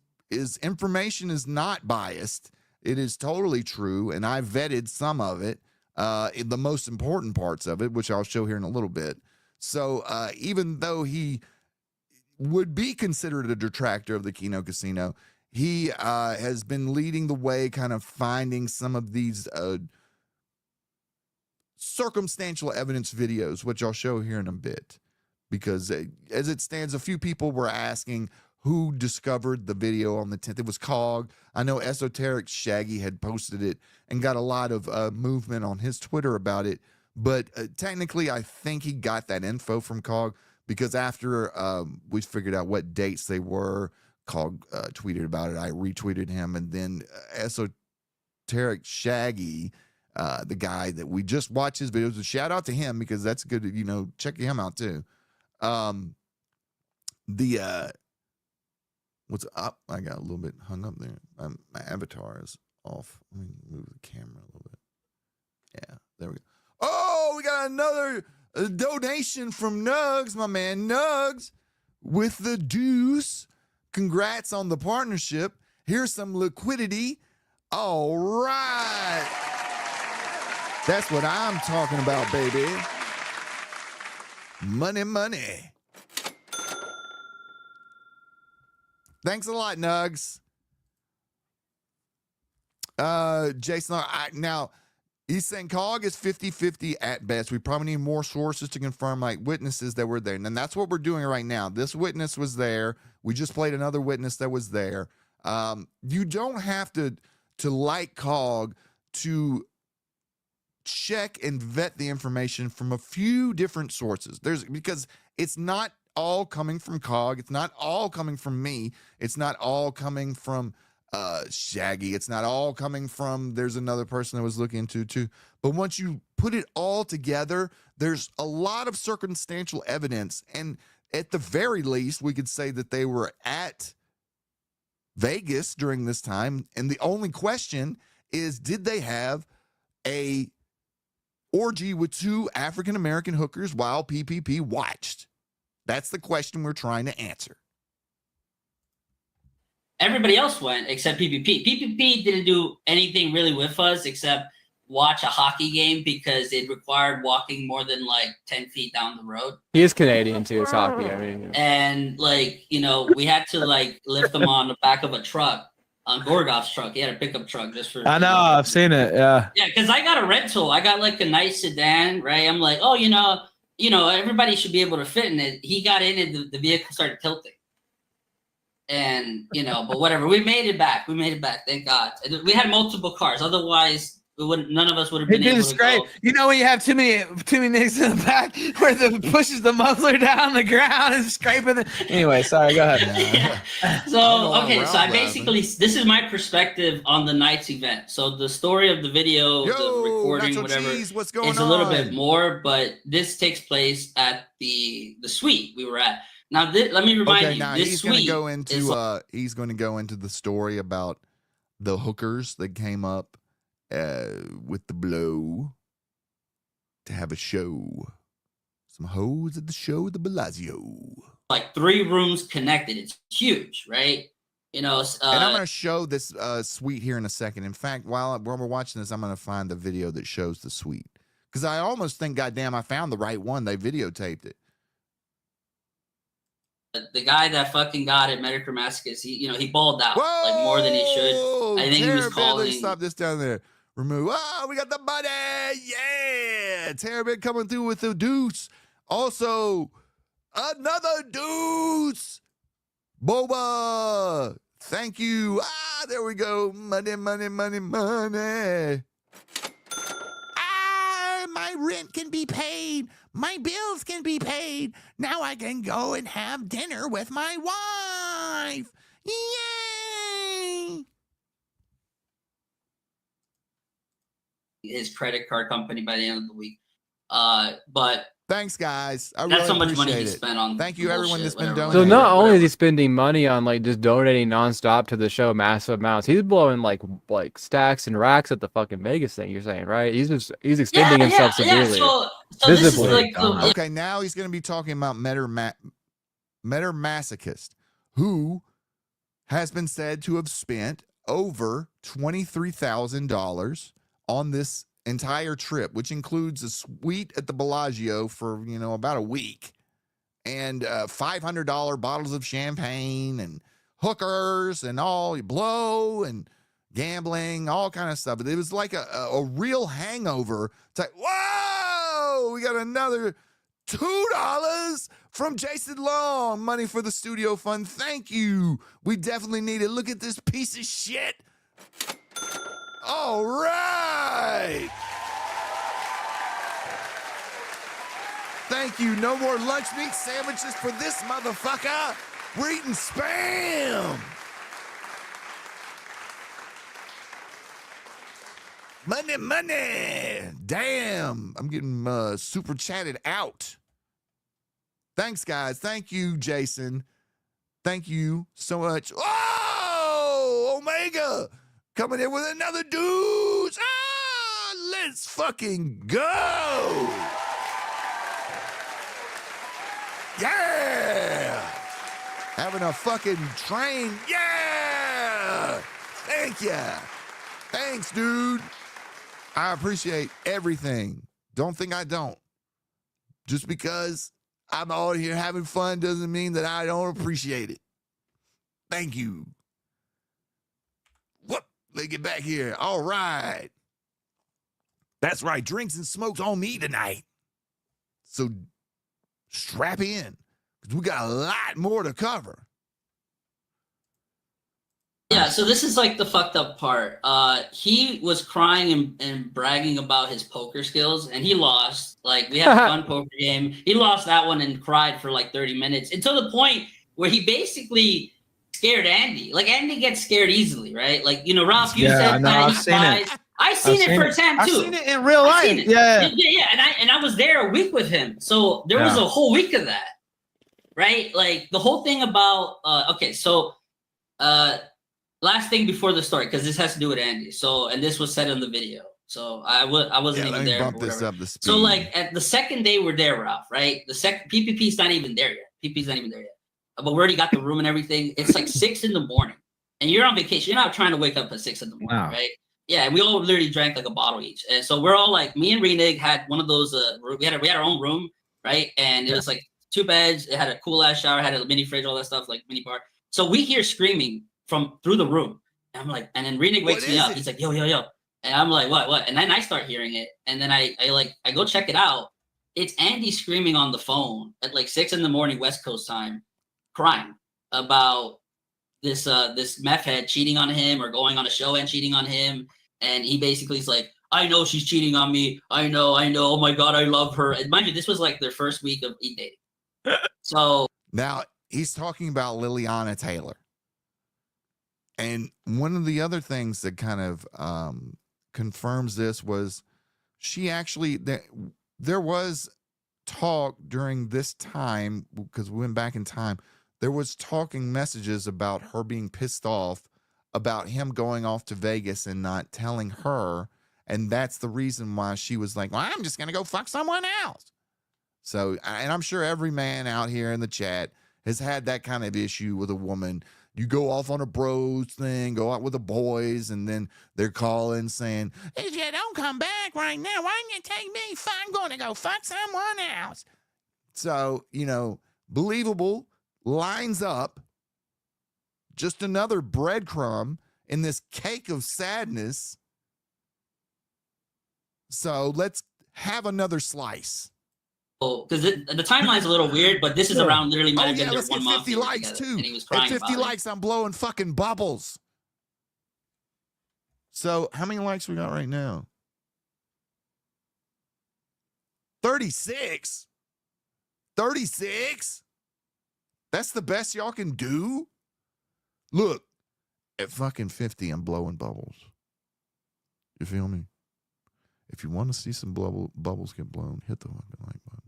S4: information is not biased. It is totally true, and I vetted some of it, the most important parts of it, which I'll show here in a little bit. So even though he would be considered a detractor of the Kino Casino, he has been leading the way, kind of finding some of these circumstantial evidence videos, which I'll show here in a bit. Because as it stands, a few people were asking who discovered the video on the 10th. It was Cog. I know Esoteric Shaggy had posted it and got a lot of movement on his Twitter about it. But technically, I think he got that info from Cog because after we figured out what dates they were, Cog tweeted about it. I retweeted him. And then Esoteric Shaggy, the guy that we just watched his videos, a shout out to him because that's good. Check him out too. What's up? I got a little bit hung up there. My avatar is off. Let me move the camera a little bit. Yeah, there we go. Oh, we got another donation from Nugs, my man Nugs, with the deuce. Congrats on the partnership. Here's some liquidity. All right. That's what I'm talking about, baby. Money, money. Thanks a lot, Nugs. Jason, now he's saying COG is 50-50 at best. We probably need more sources to confirm, like witnesses that were there. And that's what we're doing right now. This witness was there. We just played another witness that was there. You don't have to like COG to check and vet the information from a few different sources. Because it's not all coming from COG. It's not all coming from me. It's not all coming from Shaggy. It's not all coming from, there's another person that was looking into too. But once you put it all together, there's a lot of circumstantial evidence. And at the very least, we could say that they were at Vegas during this time. And the only question is, did they have a orgy with 2 African-American hookers while PPP watched? That's the question we're trying to answer.
S12: Everybody else went except PPP. PPP didn't do anything really with us except watch a hockey game because it required walking more than like 10 feet down the road.
S10: He is Canadian too. It's hockey. I mean,
S12: And like, you know, we had to like lift them on the back of a truck, on Gorgov's truck. He had a pickup truck just for.
S11: I know, I've seen it. Yeah.
S12: Yeah, because I got a rental. I got like a nice sedan, right? I'm like, oh, you know, everybody should be able to fit in it. He got in and the vehicle started tilting. And, you know, but whatever. We made it back. Thank God. We had multiple cars. Otherwise, none of us would have been able to
S11: great.
S12: go.
S11: You know when you have too many niggas in the back where the pushes the muffler down the ground and scraping the. Anyway, sorry. Go ahead.
S12: So okay, so I basically this is my perspective on the night's event. So the story of the video, the recording, whatever,
S4: what's going
S12: is a little bit more, but this takes place at the suite we were at. Now, let me remind you,
S4: now
S12: this
S4: he's going to
S12: suite
S4: go into he's going to go into the story about the hookers that came up with the blow to have a show. Some hoes at the show at the Bellagio.
S12: Like 3 rooms connected. It's huge, right? You know,
S4: and I'm going to show this suite here in a second. In fact, while we're watching this, I'm going to find the video that shows the suite because I almost think, goddamn, I found the right one. They videotaped it.
S12: The guy that fucking got it, Medicare Masochist, he balled out like more than he should. I think he was calling.
S4: Stop this down there. Remove. Oh, we got the money. Yeah. Terrabit coming through with the deuce. Also, another deuce. Boba. Thank you. There we go. Money, money, money, money. My rent can be paid. My bills can be paid. Now I can go and have dinner with my wife. Yay!
S12: His credit card company by the end of the week. But
S4: thanks, guys.
S12: That's
S4: really
S12: how much money he
S4: appreciate it.
S12: spent on.
S4: Thank you, everyone that's been donating.
S10: so not only is he spending money on like just donating nonstop to the show, massive amounts, he's blowing like stacks and racks at the fucking Vegas thing. You're saying, right? He's extending himself severely.
S12: So this is like
S4: okay, now he's going to be talking about Masochist, who has been said to have spent over $23,000 on this entire trip, which includes a suite at the Bellagio for, about a week, and $500 bottles of champagne and hookers and all blow and gambling, all kind of stuff. It was like a real hangover. It's like, whoa, we got another $2 from Jason Long. Money for the studio fund. Thank you. We definitely need it. Look at this piece of shit. All right. Thank you. No more lunch meat sandwiches for this motherfucker. We're eating Spam. Money, money. Damn. I'm getting super chatted out. Thanks, guys. Thank you, Jason. Thank you so much. Oh, Omega. Coming in with another dude. Let's fucking go. Yeah. Having a fucking train. Yeah. Thank you. Thanks, dude. I appreciate everything. Don't think I don't. Just because I'm out here having fun doesn't mean that I don't appreciate it. Thank you. Whoop, let me get back here. All right. That's right. Drinks and smokes on me tonight. So strap in, because we got a lot more to cover.
S12: Yeah, so this is like the fucked up part. He was crying and bragging about his poker skills, and he lost. Like, we had a fun poker game. He lost that one and cried for like 30 minutes until the point where he basically scared Andy. Like, Andy gets scared easily, right? Like, you know, Ralph, you said that
S11: I've
S12: he
S11: seen
S12: cries.
S11: it.
S12: I've seen it firsthand too.
S11: I've seen it in real life. Yeah.
S12: And I was there a week with him, so there was a whole week of that, right? Like the whole thing about last thing before the story, because this has to do with Andy. So, and this was said in the video. So I wasn't even there.
S4: Bump this up the speed.
S12: So like at the second day we're there, Ralph, right? The second PPP's not even there yet. PPP's not even there yet. But we already got the room and everything. It's like 6 a.m, and you're on vacation. You're not trying to wake up at 6 a.m, right? Yeah, and we all literally drank like a bottle each. And so we're all like, me and Renig had one of those. We had our own room, right? And it was like 2 beds. It had a cool ass shower, had a mini fridge, all that stuff, like mini bar. So we hear screaming from through the room. And I'm like, and then Renig wakes me up. He's like, yo, yo, yo. And I'm like, what? And then I start hearing it. And then I go check it out. It's Andy screaming on the phone at like 6 a.m. West Coast time, crying about this meth head cheating on him or going on a show and cheating on him. And he basically is like, I know she's cheating on me. I know. Oh my God, I love her. And mind you, this was like their first week of dating. So
S4: now he's talking about Liliana Taylor. And one of the other things that kind of confirms this was she actually, there was talk during this time, because we went back in time, there was talking messages about her being pissed off about him going off to Vegas and not telling her. And that's the reason why she was like, well, I'm just going to go fuck someone else. So, and I'm sure every man out here in the chat has had that kind of issue with a woman. You go off on a bros thing, go out with the boys, and then they're calling saying, if you don't come back right now, why didn't you take me? I'm going to go fuck someone else. So, you know, believable, lines up. Just another breadcrumb in this cake of sadness. So let's have another slice.
S12: Because the timeline's a little weird, but this is around literally might have been there
S4: let's
S12: 1
S4: get
S12: month.
S4: 50 likes too.
S12: And he was crying
S4: At 50
S12: about
S4: likes, I'm blowing fucking bubbles. So how many likes we got right now? 36. 36? That's the best y'all can do? Look, at fucking 50, I'm blowing bubbles. You feel me? If you want to see some bubbles get blown, hit the fucking like button.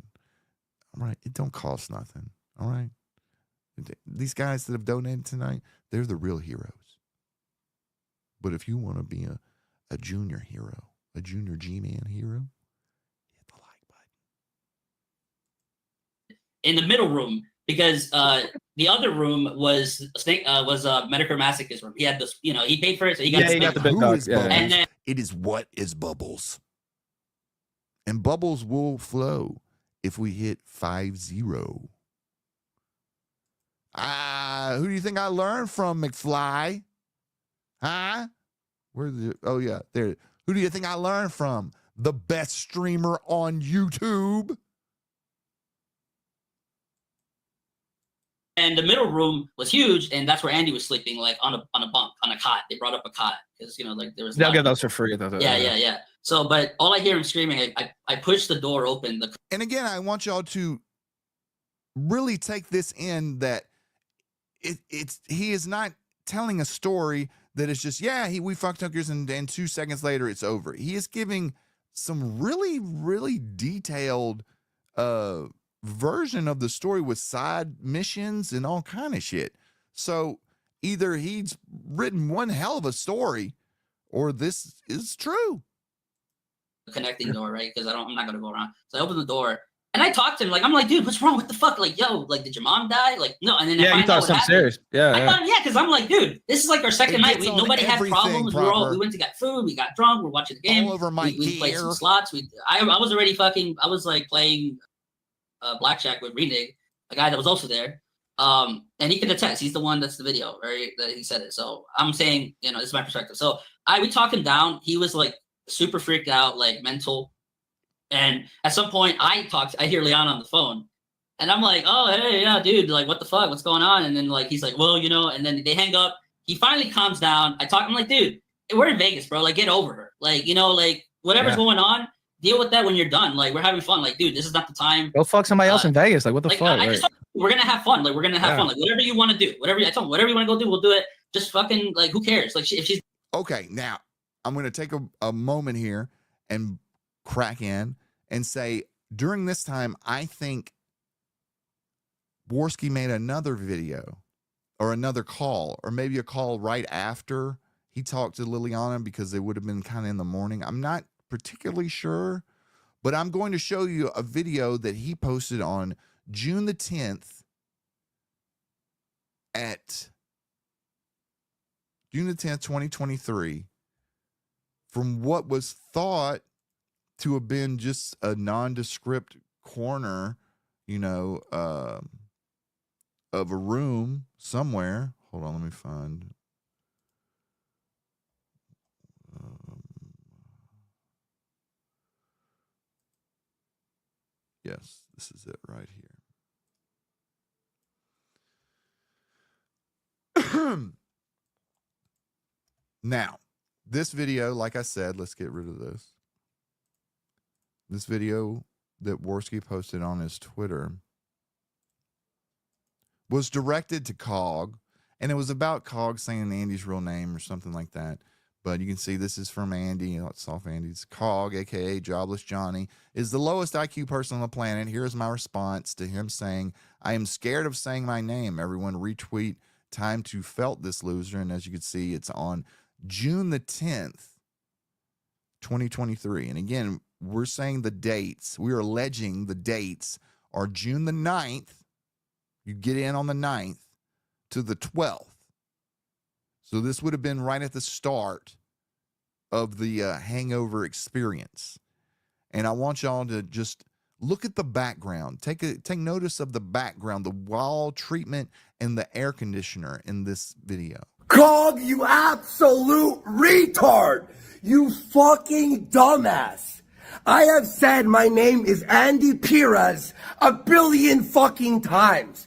S4: All right, it don't cost nothing. All right? These guys that have donated tonight, they're the real heroes. But if you want to be a junior hero, a junior G-Man hero, hit the like button.
S12: In the middle room, because the other room was Medicare Masochist room. He had this, you know, he paid for it, so he got
S11: the big dog. Yeah.
S12: And then
S4: it is what is bubbles. And bubbles will flow if we hit 50. Who do you think I learned from, McFly? Huh? Oh yeah, there. Who do you think I learned from? The best streamer on YouTube.
S12: And the middle room was huge, and that's where Andy was sleeping, like on a bunk, on a cot. They brought up a cot because, you know, like there was.
S11: They'll get those for free.
S12: Yeah. So, but all I hear him screaming, I push the door open.
S4: And again, I want y'all to really take this in that he is not telling a story that is just, we fucked hookers and 2 seconds later it's over. He is giving some really, really detailed version of the story with side missions and all kind of shit. So either he's written one hell of a story or this is true.
S12: Connecting door, right? Because I'm not gonna go around. So I open the door And I talked to him, like, I'm like, dude, what's wrong? What the fuck? Like, yo, like, did your mom die? Like, no. And then I
S11: Yeah, you
S12: find
S11: thought
S12: out what
S11: something
S12: happened.
S11: serious. Yeah,
S12: I thought, yeah, because I'm like, dude, this is like our second
S4: It
S12: night.
S4: gets on
S12: Nobody had
S4: everything
S12: problems.
S4: proper.
S12: We went to get food. We got drunk. We're watching the game.
S4: All over my
S12: we played some
S4: gear.
S12: slots. I was already fucking. I was like playing blackjack with Renig, a guy that was also there. And he can attest. He's the one that's the video, right? That he said it. So I'm saying, you know, this is my perspective. So we talked him down. He was like super freaked out, like mental. And at some point, I hear Leon on the phone, and I'm like, oh, hey, yeah, dude, like, what the fuck? What's going on? And then, like, he's like, well, you know, and then they hang up. He finally calms down. I'm like, dude, we're in Vegas, bro. Like, get over her. Like, you know, like, whatever's going on, deal with that when you're done. Like, we're having fun. Like, dude, this is not the time.
S11: Go fuck somebody else in Vegas. Like, what the fuck?
S12: We're going to have fun. Like, we're going to have fun. Like, whatever you want to do. I told him, whatever you want to go do, we'll do it. Just fucking, like, who cares? Like, if she's.
S4: Okay, now, I'm going to take a moment here and crack in and say, during this time, I think Worski made another video or another call, or maybe a call right after he talked to Liliana, because they would have been kind of in the morning. I'm not particularly sure, but I'm going to show you a video that he posted on June the 10th June the 10th, 2023, from what was thought to have been just a nondescript corner, you know, of a room somewhere. Hold on, let me find. Yes, this is it right here. Now, this video, like I said, let's get rid of this. This video that Worski posted on his Twitter was directed to Cog, and it was about Cog saying Andy's real name or something like that. But you can see this is from Andy. It's off Andy's. Cog, a.k.a. Jobless Johnny, is the lowest IQ person on the planet. Here's my response to him saying, I am scared of saying my name. Everyone retweet time to felt this loser. And as you can see, it's on June the 10th, 2023. And again, we're saying the dates. We are alleging the dates are June the 9th. You get in on the 9th to the 12th. So this would have been right at the start of the hangover experience. And I want y'all to just look at the background. Take notice of the background, the wall treatment, and the air conditioner in this video.
S13: Cog, you absolute retard! You fucking dumbass! I have said my name is Andy Perez a billion fucking times.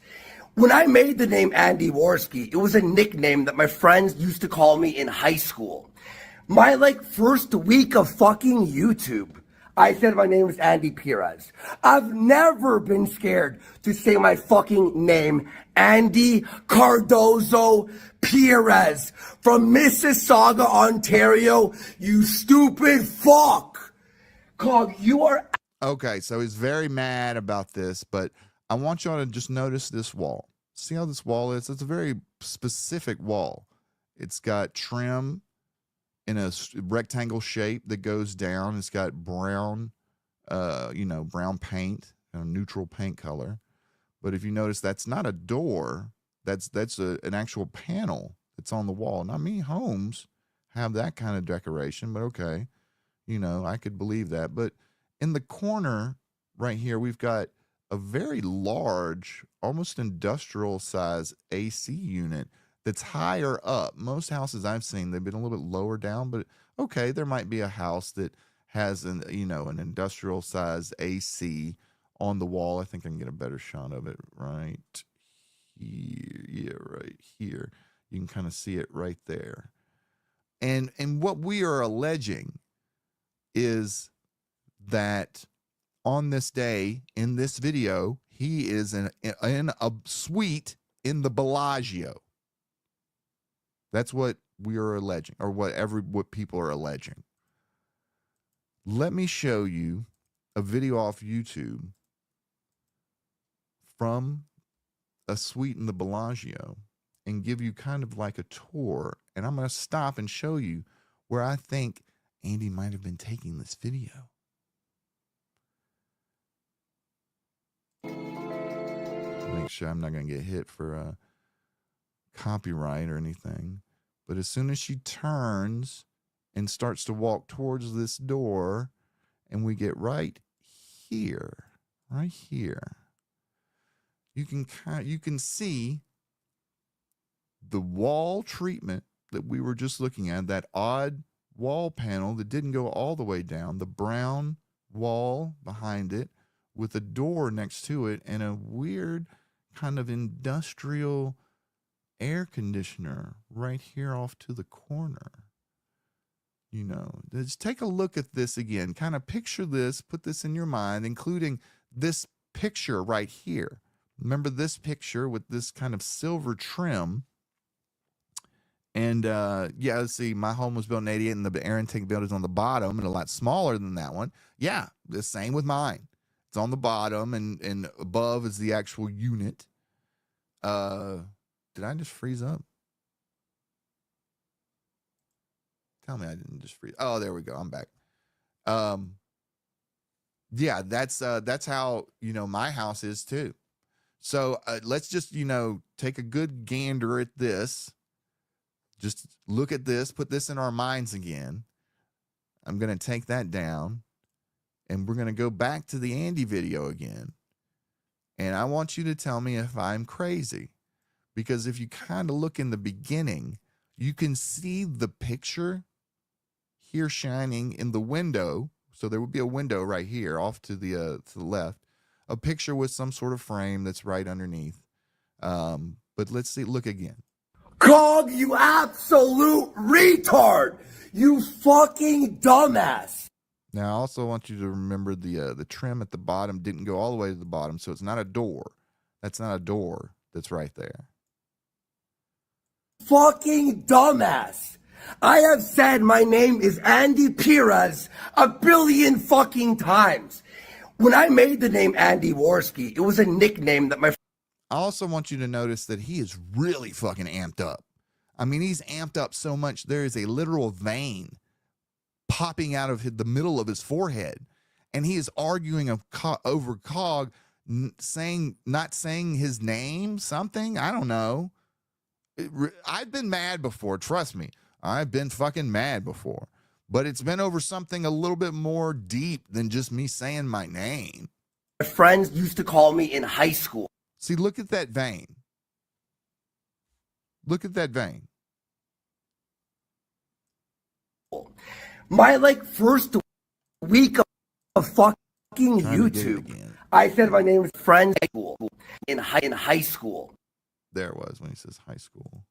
S13: When I made the name Andy Worski, it was a nickname that my friends used to call me in high school. My first week of fucking YouTube, I said my name was Andy Perez. I've never been scared to say my fucking name, Andy Cardozo Perez from Mississauga, Ontario, you stupid fuck. Cog, you are...
S4: Okay, so he's very mad about this, but I want y'all to just notice this wall. See how this wall is? It's a very specific wall. It's got trim in a rectangle shape that goes down. It's got brown, brown paint, neutral paint color. But if you notice, that's not a door. That's an actual panel that's on the wall. Not many homes have that kind of decoration, but okay. I could believe that. But in the corner right here, we've got a very large, almost industrial size AC unit that's higher up. Most houses I've seen, they've been a little bit lower down, but okay, there might be a house that has an industrial size AC on the wall. I think I can get a better shot of it right here. Yeah, right here. You can kind of see it right there. And what we are alleging is that on this day, in this video, he is in a suite in the Bellagio. That's what we are alleging, or what people are alleging. Let me show you a video off YouTube from a suite in the Bellagio and give you kind of like a tour. And I'm going to stop and show you where I think Andy might have been taking this video. Make sure I'm not going to get hit for copyright or anything. But as soon as she turns and starts to walk towards this door, and we get right here, you can see the wall treatment that we were just looking at, that odd wall panel that didn't go all the way down, the brown wall behind it with a door next to it and a weird kind of industrial air conditioner right here off to the corner. You know, just take a look at this again. Kind of picture this, put this in your mind, including this picture right here. Remember this picture with this kind of silver trim. And yeah, let's see, my home was built in 88 and the air intake building's on the bottom and a lot smaller than that one. Yeah, the same with mine. It's on the bottom and above is the actual unit. Did I just freeze up? Tell me I didn't just freeze. Oh, there we go. I'm back. Yeah, that's how, you know, my house is too. So let's just, you know, take a good gander at this. Just look at this, put this in our minds again. I'm going to take that down and we're going to go back to the Andy video again. And I want you to tell me if I'm crazy, because if you kind of look in the beginning, you can see the picture here shining in the window. So there would be a window right here off to the left, a picture with some sort of frame that's right underneath. But let's see, look again.
S13: Cog, you absolute retard! You fucking dumbass!
S4: Now, I also want you to remember the trim at the bottom didn't go all the way to the bottom, so it's not a door. That's not a door that's right there.
S13: Fucking dumbass! I have said my name is Andy Perez a billion fucking times. When I made the name Andy Worski, it was a nickname that my...
S4: I also want you to notice that he is really fucking amped up. I mean, he's amped up so much, there is a literal vein popping out of the middle of his forehead. And he is arguing over Cog, not saying his name, something. I don't know. I've been mad before. Trust me. I've been fucking mad before. But it's been over something a little bit more deep than just me saying my name.
S13: My friends used to call me in high school.
S4: See, look at that vein. Look at that vein.
S13: My first week of fucking YouTube, I said my name was friends in high school.
S4: There it was when he says high school.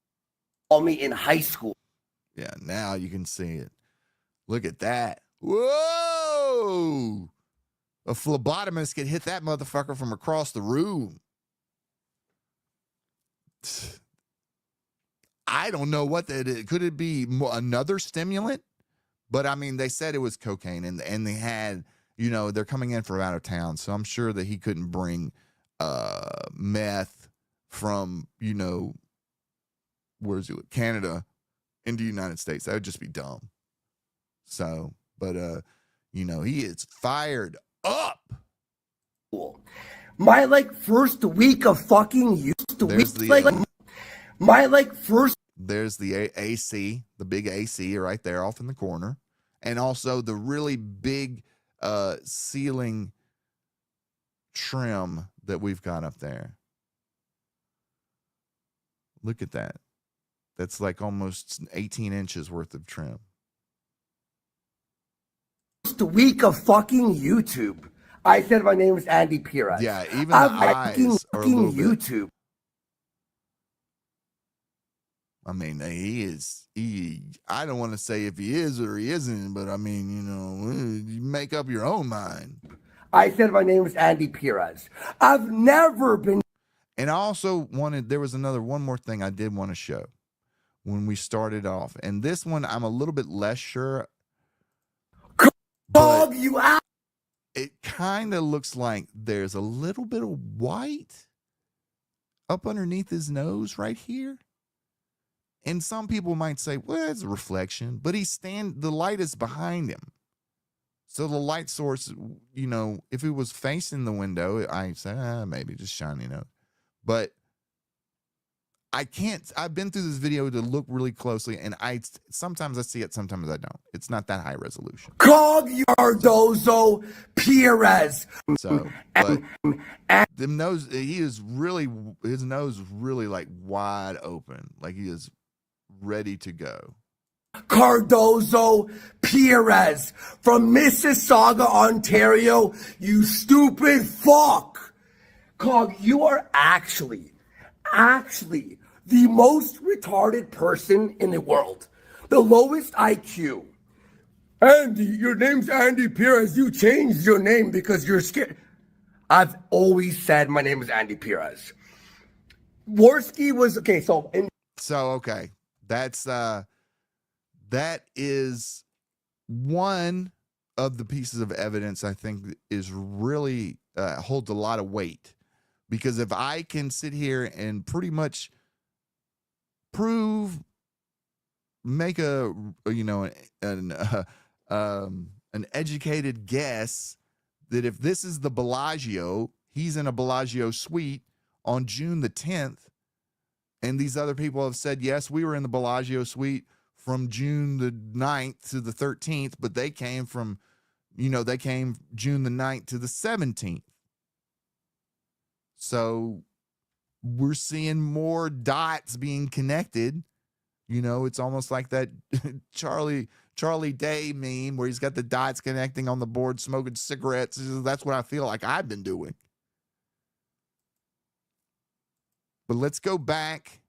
S13: Call me in high school.
S4: Yeah, now you can see it. Look at that. Whoa! A phlebotomist could hit that motherfucker from across the room. I don't know what that is. Could it be another stimulant? But I mean, they said it was cocaine, and they had, you know, they're coming in from out of town, so I'm sure that he couldn't bring meth from, you know, where's it, Canada into the United States. That would just be dumb. So, but you know, he is fired up.
S13: My first week of fucking
S4: There's the AC, the big AC right there off in the corner. And also the really big ceiling trim that we've got up there. Look at that. That's like almost 18 inches worth of trim.
S13: First week of fucking YouTube, I said my name was Andy Perez.
S4: Yeah, even the eyes are a little
S13: YouTube.
S4: I mean, I don't want to say if he is or he isn't, but I mean, you know, you make up your own mind.
S13: I said my name was Andy Perez. I've never been.
S4: And I also there was one more thing I did want to show when we started off. And this one, I'm a little bit less sure.
S13: Dog, you out.
S4: It kind of looks like there's a little bit of white up underneath his nose right here. And some people might say, well, it's a reflection, but the light is behind him. So the light source, you know, if it was facing the window, I say, maybe just shining up. but I've been through this video to look really closely, and sometimes I see it, sometimes I don't. It's not that high resolution.
S13: Cardozo Perez.
S4: So, but his nose is really like wide open, like he is ready to go.
S13: Cardozo Perez from Mississauga, Ontario. You stupid fuck. Cog, you are actually the most retarded person in the world. The lowest IQ. Andy, your name's Andy Perez. You changed your name because you're scared. I've always said my name is Andy Perez. Worski was okay. So
S4: okay, that is one of the pieces of evidence I think is really holds a lot of weight, because if I can sit here and pretty much make an educated guess that if this is the Bellagio, he's in a Bellagio suite on June the 10th, and these other people have said, yes, we were in the Bellagio suite from June the 9th to the 13th, but they came June the 9th to the 17th. So we're seeing more dots being connected. It's almost like that Charlie Day meme where he's got the dots connecting on the board, smoking cigarettes. That's what I feel like I've been doing. But let's go back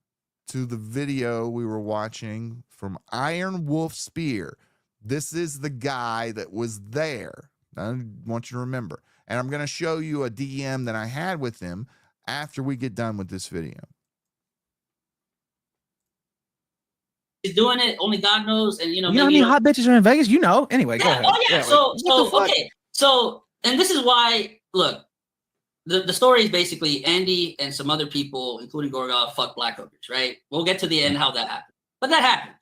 S4: to the video we were watching from Iron Wolf Spear. This is the guy that was there. I want you to remember. And I'm going to show you a DM that I had with him after we get done with this video.
S12: He's doing it. Only God knows. And,
S11: you know how many hot bitches are in Vegas? Anyway, go ahead.
S12: Oh, yeah. Okay. So, and this is why, look, the story is basically Andy and some other people, including Gorgov, fuck black hookers, right? We'll get to the end how that happened. But that happened.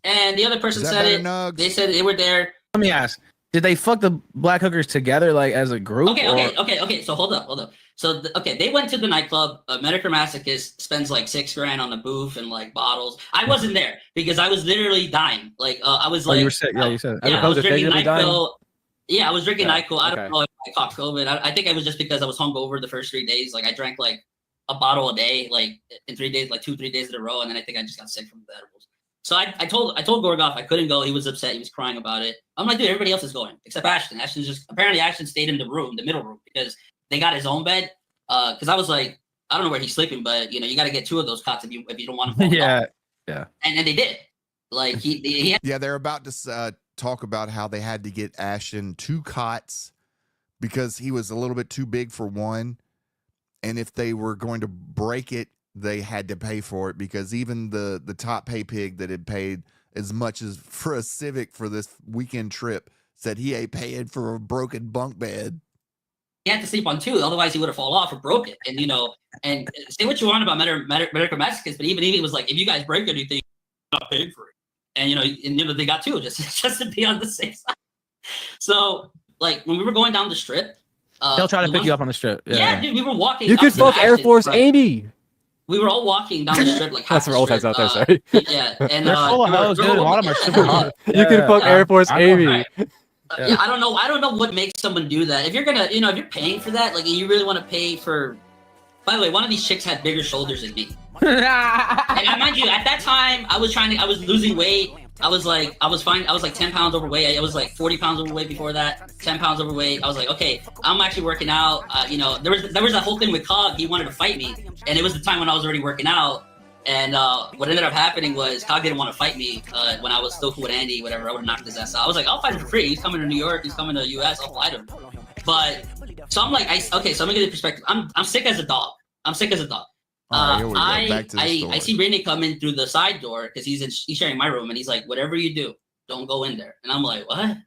S12: And the other person said it. Nugs? They said they were there.
S11: Let me ask. Did they fuck the black hookers together, like, as a group?
S12: Okay. So hold up. So, they went to the nightclub. Medicare Masochist spends like $6,000 on the booth and like bottles. I wasn't there because I was literally dying. Like, I was like,
S11: you were sick. Yeah, you said.
S12: I was drinking NyQuil. Yeah, I was drinking NyQuil. I don't know if I caught COVID. I think it was just because I was hungover the first 3 days. Like, I drank like a bottle a day, like in 3 days, like 2-3 days in a row, and then I think I just got sick from the edibles. So I told Gorgov I couldn't go. He was upset. He was crying about it. I'm like, dude, everybody else is going except Ashton. Apparently Ashton stayed in the middle room, because they got his own bed. Because I was like, I don't know where he's sleeping, but you got to get 2 of those cots if you don't want to.
S11: Yeah.
S12: And they did. Like he had.
S4: Yeah, they're about to talk about how they had to get Ashton 2 cots because he was a little bit too big for one, and if they were going to break it, they had to pay for it, because even the top Paypig that had paid as much as for a Civic for this weekend trip said he ain't paying for a broken bunk bed.
S12: He had to sleep on 2, otherwise he would have fallen off or broke it. And and say what you want about medical masochists, but even he was like, if you guys break anything, I'm not paying for it. And they got 2 just to be on the safe side. So like when we were going down the strip,
S11: they'll try to pick you up on the strip.
S12: Yeah, dude, we were walking.
S10: You could fuck Air Force Amy.
S12: We were all walking down the strip like
S10: that's for old heads out there. Sorry.
S12: Yeah, and
S11: they're full of hoes, dude. A lot of them are super hot.
S10: You could fuck Air Force Amy.
S12: Yeah, I don't know what makes someone do that. If you're gonna, if you're paying for that, like you really want to pay for. By the way, one of these chicks had bigger shoulders than me. And mind you, at that time, I was losing weight. I was like 10 pounds overweight. I was like 40 pounds overweight before that, 10 pounds overweight. I was like, okay, I'm actually working out. There was that whole thing with Cog. He wanted to fight me, and it was the time when I was already working out. And what ended up happening was Cog didn't want to fight me when I was still cool with Andy, whatever. I would have knocked his ass out. I was like, I'll fight him for free. He's coming to New York. He's coming to the U.S. I'll fight him. But so I'm like, so I'm gonna get the perspective. I'm sick as a dog. I see Rainey come in through the side door because he's sharing my room, and he's like, whatever you do, don't go in there. And I'm like, what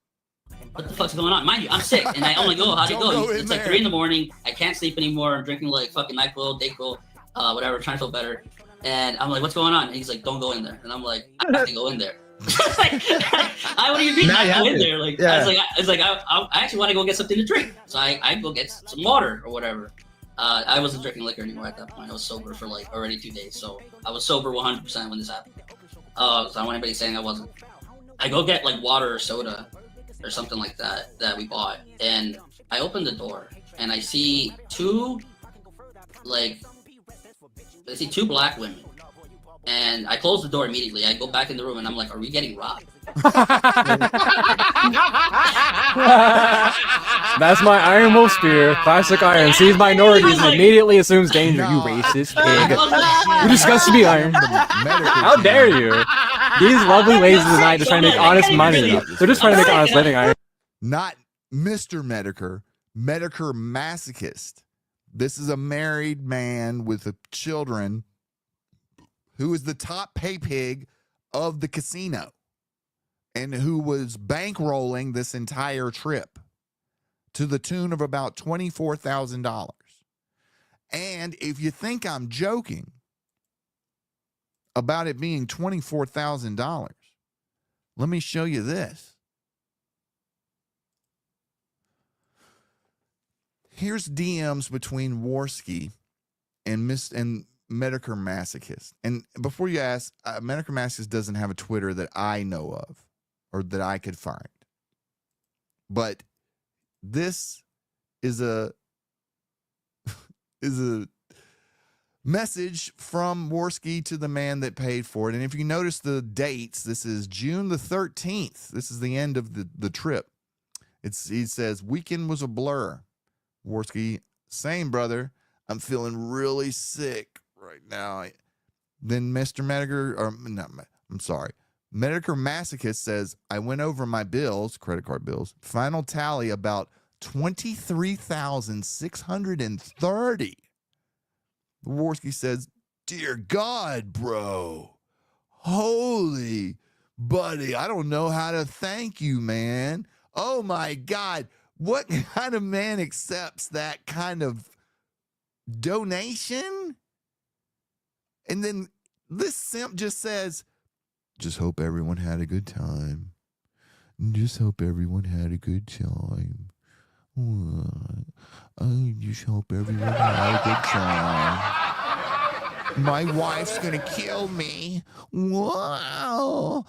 S12: the fuck's going on? Mind you, I'm sick, and I'm like, oh, how'd it go? It's like 3 a.m. I can't sleep anymore. I'm drinking like fucking NyQuil, Dayquil, whatever, trying to feel better. And I'm like, what's going on? And he's like, don't go in there. And I'm like, I have to go in there. Like, I wouldn't even go in there. Like, yeah. I was like, I actually want to go get something to drink. So I go get some water or whatever. I wasn't drinking liquor anymore at that point. I was sober for like already 2 days, so I was sober 100% when this happened. So I don't want anybody saying I wasn't. I go get like water or soda or something like that we bought, and I open the door and I see two black women, and I close the door immediately. I go back in the room and I'm like, are we getting robbed?
S10: That's my Iron Wolf spear. Classic Iron. Sees minorities and immediately assumes danger. You racist pig. You disgust me, Iron. How dare you? These lovely ladies of the night just trying to make honest money. They're just trying to make honest living, Iron.
S4: Not Mr. Medicare. Medicare masochist. This is a married man with children who is the top Paypig of the casino and who was bankrolling this entire trip to the tune of about $24,000. And if you think I'm joking about it being $24,000, let me show you this. Here's DMs between Warski and Medicare Masochist. And before you ask, Medicare Masochist doesn't have a Twitter that I know of or that I could find. But this is a message from Warski to the man that paid for it. And if you notice the dates, this is June the 13th. This is the end of the trip. He says, weekend was a blur. Warski, same brother. I'm feeling really sick right now. Then Mr. Medicare, or no, I'm sorry. Medicare Masochist says, I went over my bills, credit card bills, final tally about $23,630. Warski says, dear God, bro. Holy buddy, I don't know how to thank you, man. Oh my God. What kind of man accepts that kind of donation? And then this simp just says, just hope everyone had a good time. Just hope everyone had a good time. I just hope everyone had a good time. My wife's gonna kill me. Wow.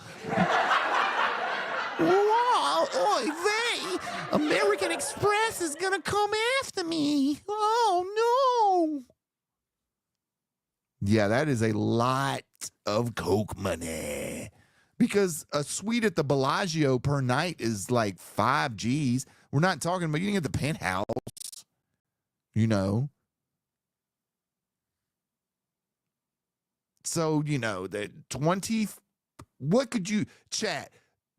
S4: Wow. Oy vey. American Express is gonna come after me. Oh no. Yeah, that is a lot of coke money. Because a suite at the Bellagio per night is like 5 G's. We're not talking about, you didn't get the penthouse, you know. So, you know, that what could you, chat,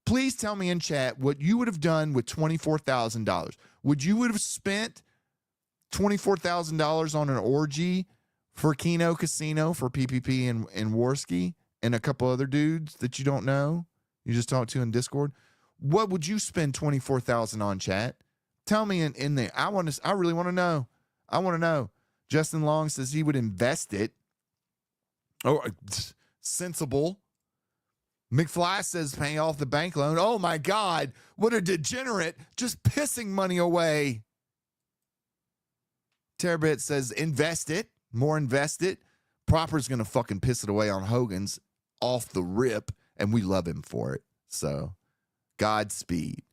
S4: please tell me in chat what you would have done with $24,000. Would you have spent $24,000 on an orgy for Kino Casino for PPP and Warski and a couple other dudes that you don't know, you just talked to in Discord? What would you spend $24,000 on, chat? Tell me in there. I really want to know. I want to know. Justin Long says he would invest it. Oh, sensible. McFly says paying off the bank loan. Oh my God, what a degenerate, just pissing money away. Terabit says invest it, more invest it. Proper's going to fucking piss it away on Hogan's off the rip, and we love him for it. So, Godspeed.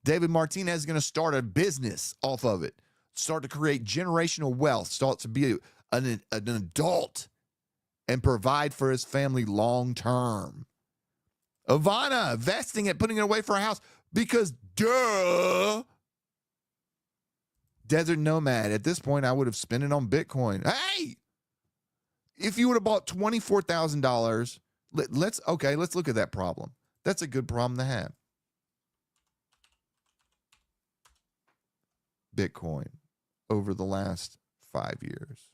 S4: David Martinez is going to start a business off of it, start to create generational wealth, start to be an adult and provide for his family long term. Ivana, investing it, putting it away for a house because duh. Desert Nomad, at this point, I would have spent it on Bitcoin. Hey, if you would have bought $24,000, let's look at that problem. That's a good problem to have. Bitcoin over the last 5 years.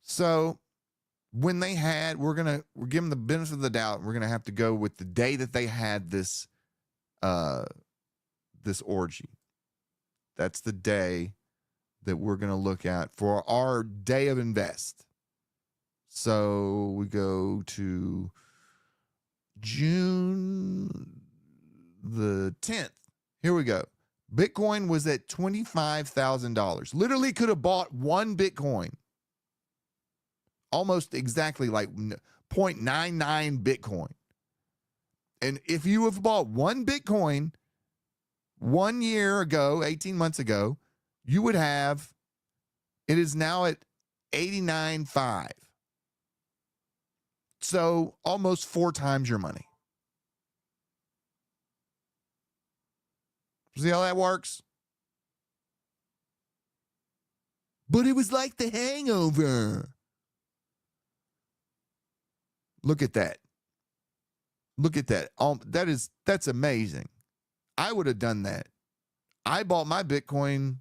S4: So when they had, we're giving the benefit of the doubt. We're going to have to go with the day that they had this orgy. That's the day that we're going to look at for our day of invest. So we go to June the 10th. Here we go. Bitcoin was at $25,000. Literally could have bought one Bitcoin. Almost exactly like 0.99 Bitcoin. And if you have bought one Bitcoin 1 year ago, 18 months ago, you would have, it is now at 89.5. So almost 4 times your money. See how that works? But it was like The Hangover. Look at that. Look at that. That's amazing. I would have done that. I bought my Bitcoin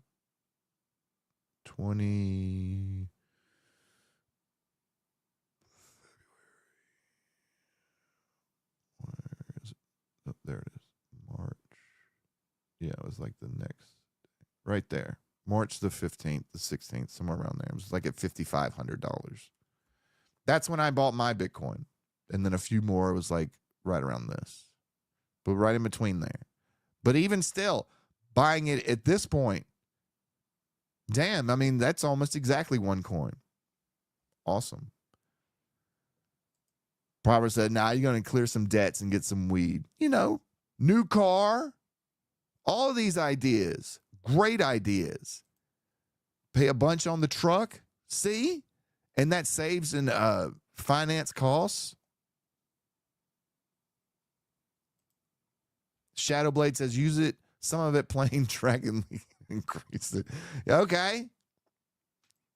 S4: 20 Where is it? Oh, there it is. March. Yeah, it was like the next right there. March the 15th, the 16th, somewhere around there. It was like at $5,500. That's when I bought my Bitcoin. And then a few more was like right around this. But right in between there. But even still, buying it at this point, damn, I mean, that's almost exactly one coin. Awesome. Robert said, nah, you're going to clear some debts and get some weed. You know, new car. All of these ideas, great ideas. Pay a bunch on the truck, see? And that saves in finance costs. Shadowblade says, use it, some of it plain Dragon League, increase it. Okay.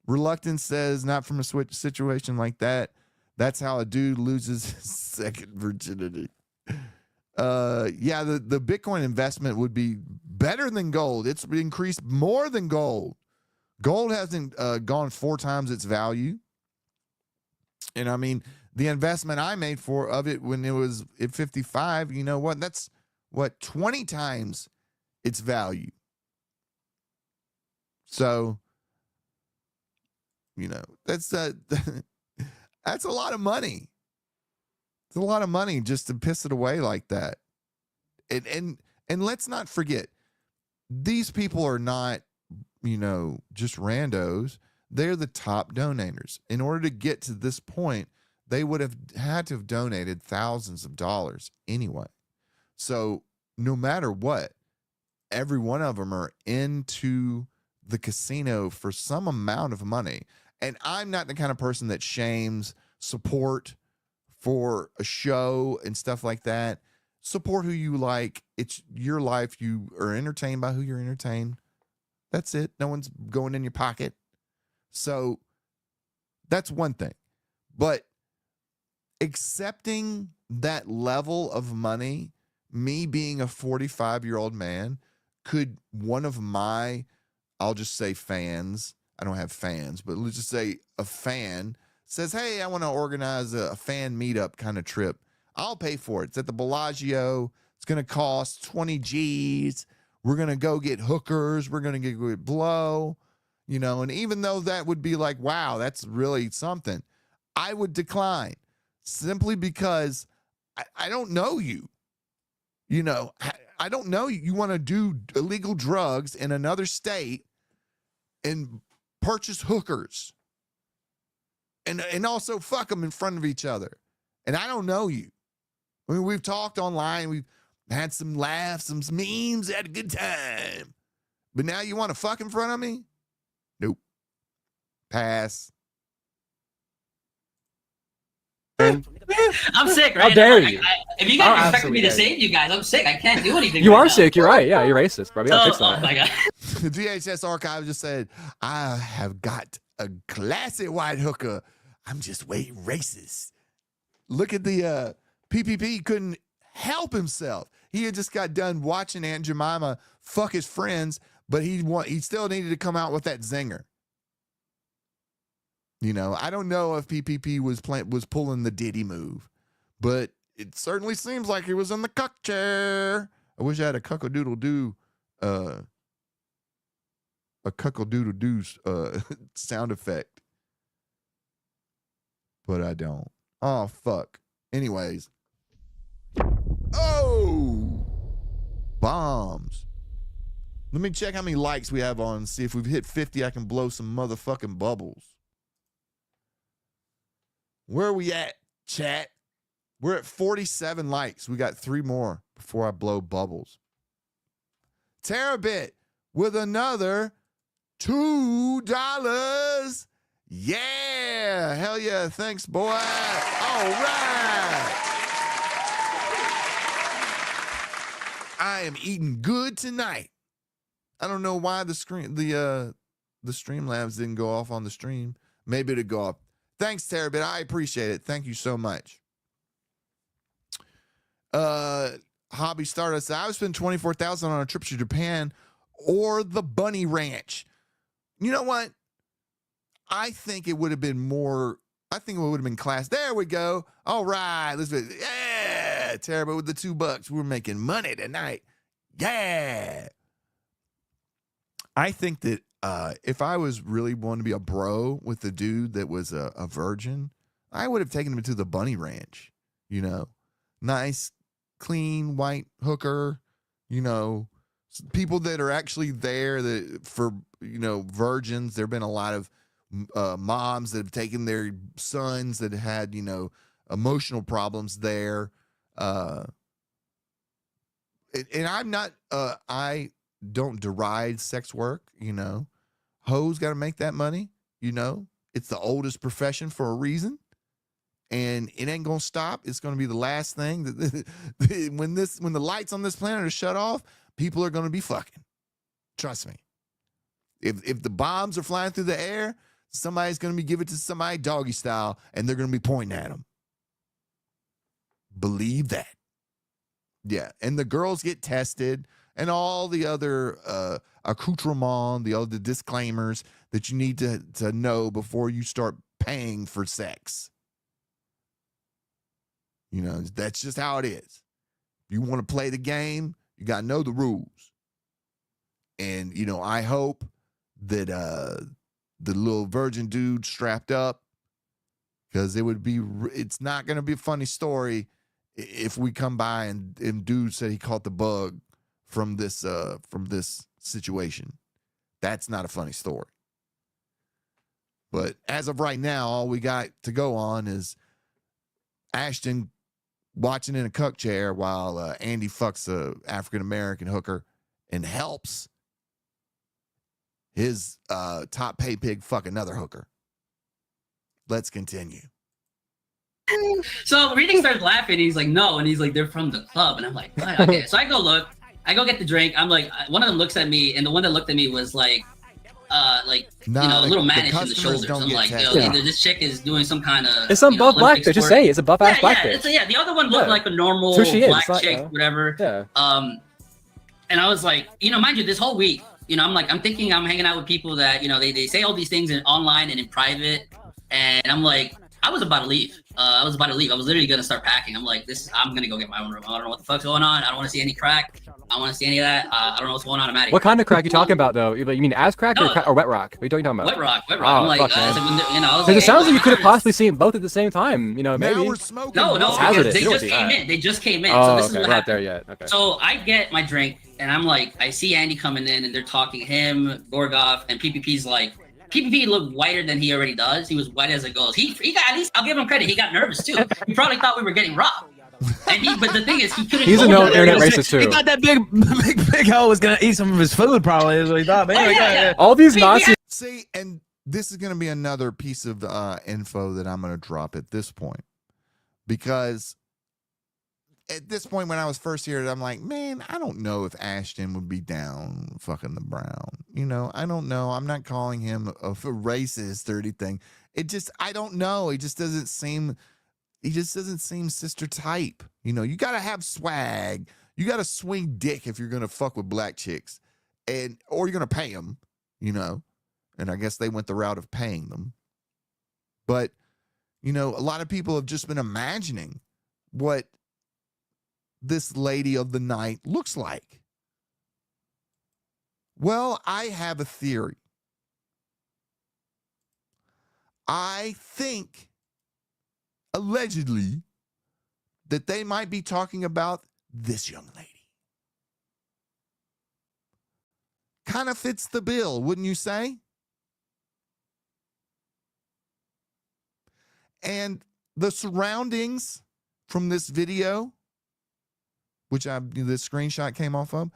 S4: Reluctance says, not from a situation like that. That's how a dude loses his second virginity. Yeah, the Bitcoin investment would be better than gold. It's increased more than gold. Gold hasn't gone 4 times its value. And I mean, the investment I made of it when it was at 55, you know what? That's 20 times its value. So, you know, that's that's a lot of money. It's a lot of money just to piss it away like that. And let's not forget, these people are not, you know, just randos. They're the top donators. In order to get to this point, they would have had to have donated thousands of dollars anyway. So no matter what, every one of them are into the casino for some amount of money. And I'm not the kind of person that shames support for a show and stuff like that. Support who you like. It's your life. You are entertained by who you're entertained. That's it. No one's going in your pocket. So that's one thing. But accepting that level of money, me being a 45-year-old man, could one of my, I'll just say fans, I don't have fans, but let's just say a fan says, hey, I want to organize a fan meetup kind of trip. I'll pay for it. It's at the Bellagio. It's going to cost 20 G's. We're going to go get hookers. We're going to get blow, you know, and even though that would be like, wow, that's really something, I would decline simply because I don't know you. You know, I don't know you. You want to do illegal drugs in another state and purchase hookers and also fuck them in front of each other. And I don't know you. I mean, we've talked online. We've had some laughs, some memes, had a good time. But now you want to fuck in front of me? Nope. Pass.
S12: I'm sick, right?
S10: How dare you?
S12: If you guys expect me to save you guys, I'm sick. I can't do anything.
S10: You
S12: right
S10: are
S12: now.
S10: sick. You're right. Yeah, you're racist, bro. We gotta fix that.
S12: Oh my god.
S4: The DHS archive just said, I have got a classy white hooker. I'm just way racist. Look at the PPP couldn't help himself. He had just got done watching Aunt Jemima fuck his friends, but he still needed to come out with that zinger. You know, I don't know if PPP was pulling the Diddy move, but it certainly seems like he was in the cuck chair. I wish I had a cuckle-doodle-doo sound effect, but I don't. Oh, fuck. Anyways. Oh! Bombs. Let me check how many likes we have on. See if we've hit 50. I can blow some motherfucking bubbles. Where are we at, chat? We're at 47 likes. We got 3 more before I blow bubbles. Terabit with another $2. Yeah. Hell yeah. Thanks, boy. All right. I am eating good tonight. I don't know why the Streamlabs didn't go off on the stream. Maybe it'll go off. Thanks, Terabit. I appreciate it. Thank you so much. Hobby Stardust. I would spend $24,000 on a trip to Japan or the Bunny Ranch. You know what? I think it would have been more. I think it would have been class. There we go. All right, let's be. Yeah, Terabit with the $2. We're making money tonight. Yeah. I think that if I was really wanting to be a bro with the dude that was a virgin, I would have taken him to the Bunny Ranch. You know, nice, clean, white hooker. You know, people that are actually there that for, you know, virgins. There have been a lot of moms that have taken their sons that had, you know, emotional problems there. And I'm not, I don't deride sex work, you know. Hoes got to make that money, you know. It's the oldest profession for a reason. And it ain't going to stop. It's going to be the last thing. When the lights on this planet are shut off, people are going to be fucking. Trust me. If the bombs are flying through the air, somebody's going to be giving it to somebody doggy style, and they're going to be pointing at them. Believe that. Yeah, and the girls get tested, and all the other accoutrements, the other disclaimers that you need to know before you start paying for sex. You know, that's just how it is. If you want to play the game, you got to know the rules. And, you know, I hope that the little virgin dude strapped up, because it's not going to be a funny story if we come by and dude said he caught the bug from this situation. That's not a funny story. But as of right now, all we got to go on is Ashton watching in a cuck chair while Andy fucks a African-American hooker and helps his top Paypig fuck another hooker. Let's continue.
S12: So Reading starts laughing. He's like, no. And he's like, they're from the club. And I'm like, what? Okay. So I go look. I go get the drink. I'm like, one of them looks at me, and the one that looked at me was like, a little mannish in the shoulders. I'm like, yo, either this chick is doing some kind of.
S10: It's some buff black bitch. Just say it's a buff ass black bitch.
S12: Yeah, the other one looked like a normal black chick, whatever.
S10: Yeah.
S12: And I was like, you know, mind you, this whole week, you know, I'm thinking I'm hanging out with people that, you know, they say all these things online and in private, and I'm like, I was about to leave. I was literally gonna start packing. I'm like, I'm gonna go get my own room. I don't know what the fuck's going on. I don't want to see any crack. I don't want to see any of that. I don't know what's going on. I'm out of here.
S10: What kind of crack you talking about though? You mean ass crack or wet rock? What are you talking about?
S12: Wet rock.
S10: Oh,
S12: I'm like,
S10: fuck,
S12: you know,
S10: because it sounds like you could have possibly seen both at the same time. You know, maybe.
S4: Now we're smoking.
S12: No,
S10: hazardous.
S12: They just came in.
S10: Oh,
S12: So this is
S10: okay.
S12: what
S10: We're not
S12: happened.
S10: there yet. Okay.
S12: So I get my drink, and I'm like, I see Andy coming in, and they're talking him, Gorgoff, and PPP's like, PPP looked whiter than he already does. He was white as it goes. He got, at least I'll give him credit. He got nervous too. He probably thought we were getting robbed. But the thing is, he couldn't.
S10: He's a known internet racist too.
S11: He thought that big hoe was gonna eat some of his food. Probably is what he thought. But anyway,
S10: all these Nazis.
S4: See, and this is going to be another piece of info that I'm going to drop at this point, because at this point when I was first here, I'm like, man, I don't know if Ashton would be down fucking the Brown. You know, I don't know. I'm not calling him a racist or anything. I don't know. He just doesn't seem sister type. You know, you got to have swag. You got to swing dick if you're going to fuck with black chicks, or you're going to pay them, you know. And I guess they went the route of paying them. But, you know, a lot of people have just been imagining what this lady of the night looks like. Well, I have a theory. I think, allegedly, that they might be talking about this young lady. kind of fits the bill, wouldn't you say? And the surroundings from this video, which this screenshot came off of,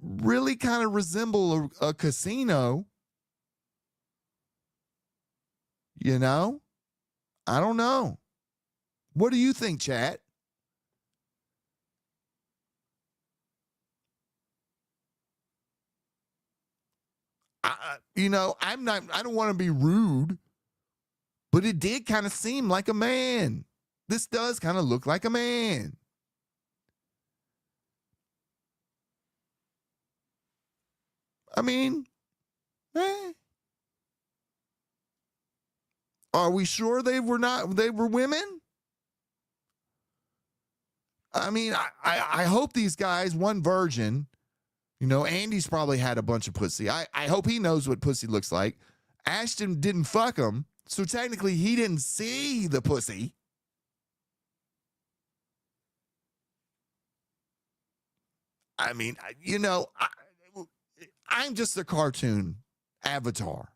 S4: really kind of resemble a casino. You know? I don't know. What do you think, chat? I don't want to be rude, but it did kind of seem like a man. This does kind of look like a man. I mean, are we sure they were women? I mean, I hope these guys, one virgin, Andy's probably had a bunch of pussy. I hope he knows what pussy looks like. Ashton didn't fuck him, so technically he didn't see the pussy. I mean, I'm just a cartoon avatar,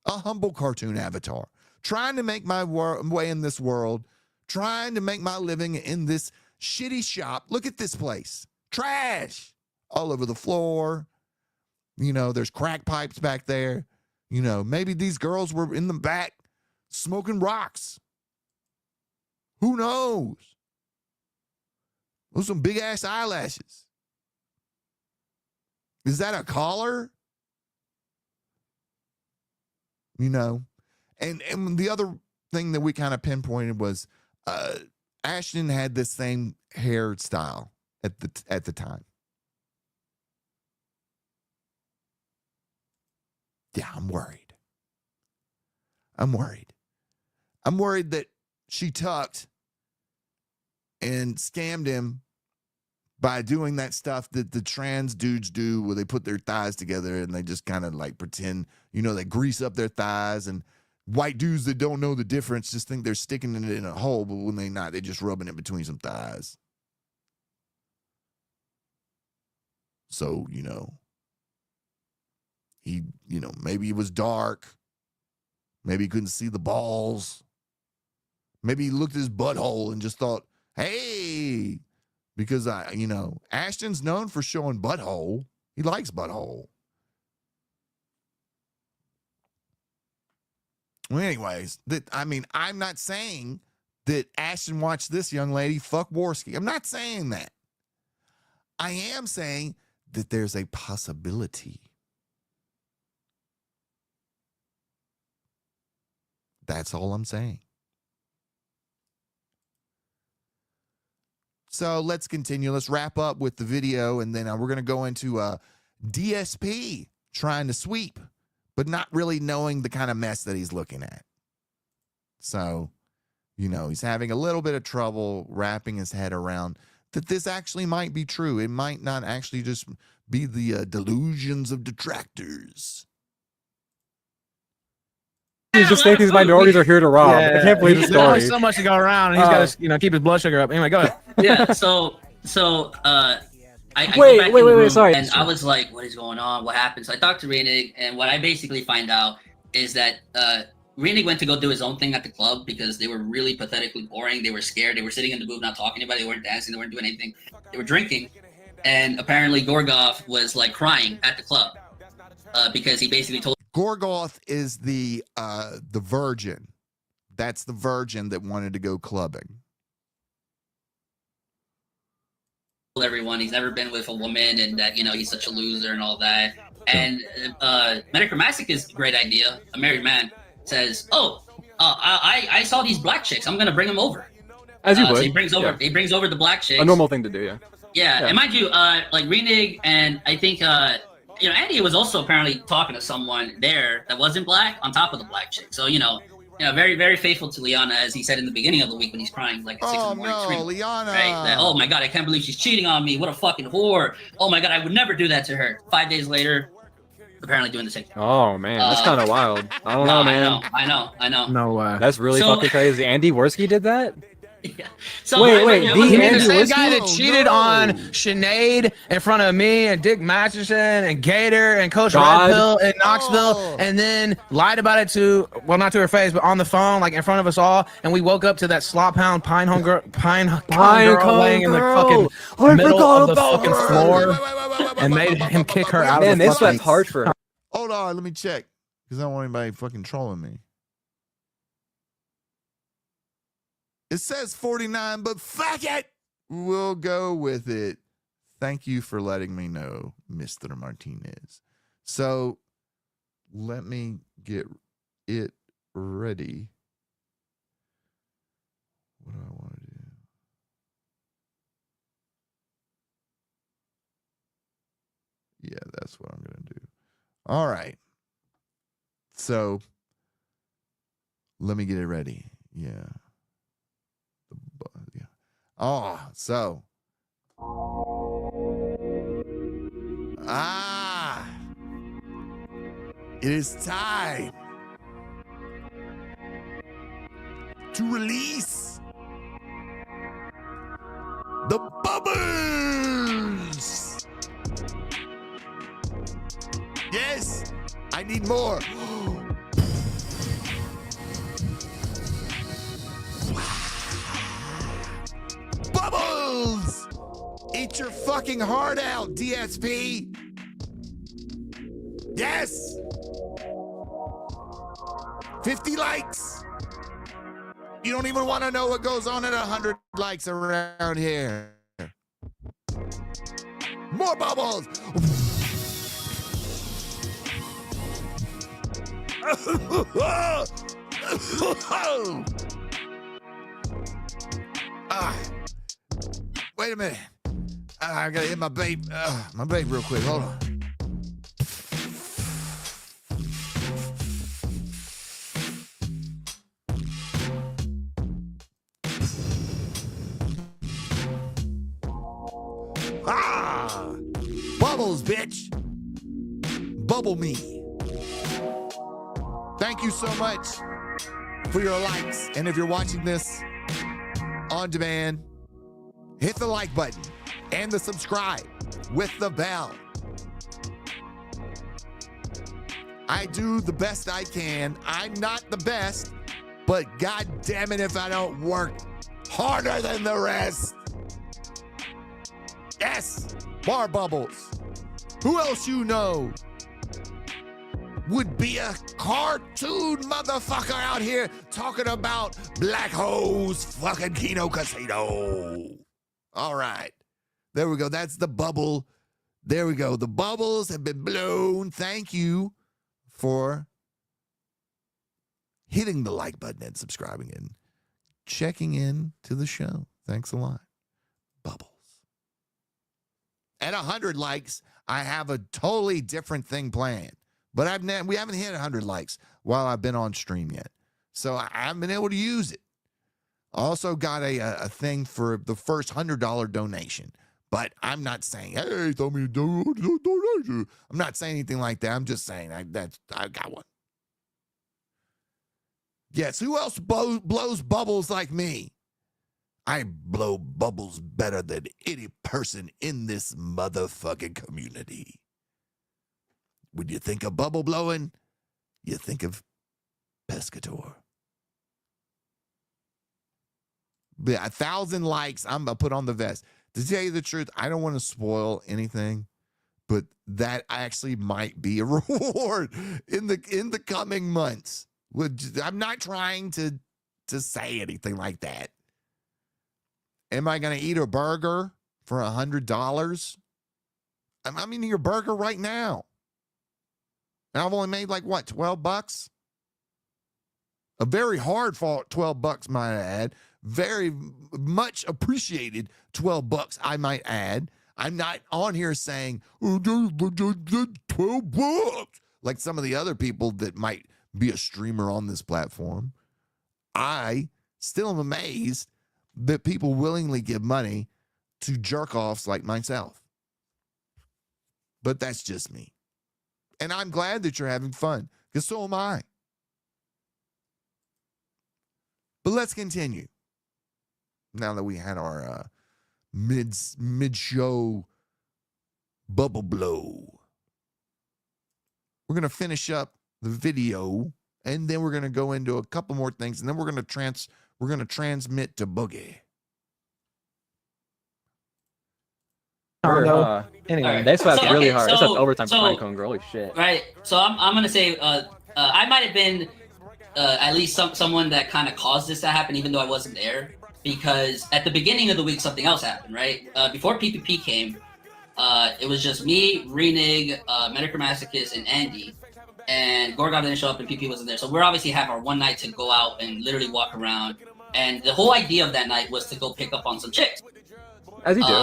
S4: a humble cartoon avatar, trying to make my way in this world, trying to make my living in this shitty shop. Look at this place. Trash all over the floor. There's crack pipes back there. Maybe these girls were in the back smoking rocks. Who knows? Those some big ass eyelashes. Is that a collar? And the other thing that we kind of pinpointed was Ashton had this same hairstyle at the time. Yeah, I'm worried. I'm worried that she tucked and scammed him by doing that stuff that the trans dudes do where they put their thighs together and they just kind of like pretend, they grease up their thighs, and white dudes that don't know the difference just think they're sticking it in a hole, but when they're not, they're just rubbing it between some thighs. So, he, maybe it was dark. Maybe he couldn't see the balls. Maybe he looked at his butthole and just thought, hey, because Ashton's known for showing butthole. He likes butthole. Well, anyways, I'm not saying that Ashton watched this young lady fuck Worski. I'm not saying that. I am saying that there's a possibility. That's all I'm saying. So let's continue. Let's wrap up with the video, and then we're going to go into DSP trying to sweep, but not really knowing the kind of mess that he's looking at. So, he's having a little bit of trouble wrapping his head around that this actually might be true. It might not actually just be the delusions of detractors.
S10: You just think these minorities are here to rob. I can't believe the story.
S11: There's so much to go around, and he's got to, keep his blood sugar up. Anyway, go ahead.
S12: Yeah. So, I
S10: Wait,
S12: go back in the room,
S10: sorry.
S12: And I was like, "What is going on? What happened?" So I talked to Reinig, and what I basically find out is that Reinig went to go do his own thing at the club because they were really pathetically boring. They were scared. They were sitting in the booth, not talking to anybody. They weren't dancing. They weren't doing anything. They were drinking, and apparently Gorgov was like crying at the club because he basically told.
S4: Gorgoth is the virgin. That's the virgin that wanted to go clubbing.
S12: Everyone he's never been with a woman, and that he's such a loser and all that. And Metachromatic is a great idea. A married man says, I saw these black chicks. I'm gonna bring them over.
S10: As you would.
S12: So he brings over the black chicks.
S10: A normal thing to do, yeah.
S12: Yeah, and mind you, like Reinig and I think Andy was also apparently talking to someone there that wasn't black on top of the black chick. So very, very faithful to Liana, as he said in the beginning of the week when he's crying like at 6 in the morning. Screaming,
S4: Liana!
S12: Right? That, oh my god, I can't believe she's cheating on me. What a fucking whore. Oh my god, I would never do that to her. 5 days later, apparently doing the same thing.
S10: Oh man, that's kind of wild. I don't know, man.
S12: I know.
S11: No way.
S10: That's really fucking crazy. Andy Worski did that?
S12: So
S10: Wait,
S11: You mean the
S10: Andy
S11: same
S10: Whiskey?
S11: guy that
S4: Oh,
S11: cheated
S4: no.
S11: on Sinead in front of me and Dick Masterson and Gator and Coach
S10: God.
S11: Red Pill in Knoxville,
S4: Oh.
S11: and then lied about it to, well, not to her face, but on the phone, like in front of us all, and we woke up to that slop hound pine cone girl laying in the fucking middle of the fucking floor and made him kick her out of
S10: Man,
S11: the
S10: they
S11: fucking...
S10: slept hard for her.
S4: Hold on, let me check. Because I don't want anybody fucking trolling me. It says 49, but fuck it. We'll go with it. Thank you for letting me know, Mr. Martinez. So let me get it ready. What do I want to do? Yeah, that's what I'm going to do. All right. So let me get it ready. Yeah. Yeah. Oh, so. It is time to release the bubbles. Yes, I need more. Bubbles! Eat your fucking heart out, DSP. Yes! 50 likes. You don't even want to know what goes on at 100 likes around here. More bubbles. Wait a minute. I gotta hit my vape. My vape real quick. Hold on. Bubbles, bitch. Bubble me. Thank you so much for your likes. And if you're watching this on demand, hit the like button and the subscribe with the bell. I do the best I can. I'm not the best, but God damn it if I don't work harder than the rest. Yes, bar bubbles. Who else you know would be a cartoon motherfucker out here talking about black hoes fucking Kino Casino? All right. There we go. That's the bubble. There we go. The bubbles have been blown. Thank you for hitting the like button and subscribing and checking in to the show. Thanks a lot. Bubbles. At 100 likes, I have a totally different thing planned. But we haven't hit 100 likes while I've been on stream yet. So I haven't been able to use it. Also got a thing for the first $100 donation. But I'm not saying, hey, throw me a donation. I'm not saying anything like that. I'm just saying I got one. Yes, who else blows bubbles like me? I blow bubbles better than any person in this motherfucking community. When you think of bubble blowing, you think of Pescator. But 1,000 likes, I'm going to put on the vest. To tell you the truth, I don't want to spoil anything, but that actually might be a reward in the coming months. I'm not trying to say anything like that. Am I going to eat a burger for $100? I'm eating a burger right now. And I've only made like, what, 12 bucks? A very hard fought 12 bucks, might I add. Very much appreciated 12 bucks, I might add. I'm not on here saying, oh, 12 bucks, like some of the other people that might be a streamer on this platform. I still am amazed that people willingly give money to jerk-offs like myself. But that's just me. And I'm glad that you're having fun, because so am I. But let's continue. now that we had our mid-show bubble blow, we're gonna finish up the video, and then we're gonna go into a couple more things, and then we're gonna transmit to Boogie.
S10: Anyway, they swept really hard. They swept overtime for Pinecone Girl. Holy shit.
S12: Right. So I'm gonna say I might have been at least someone that kind of caused this to happen, even though I wasn't there. Because at the beginning of the week, something else happened. Right. Before PPP came, it was just me, Renig, Medicare Masochist, and Andy. And Gorgov didn't show up, and PP wasn't there. So we're obviously have our one night to go out and literally walk around. And the whole idea of that night was to go pick up on some chicks.
S10: As you do.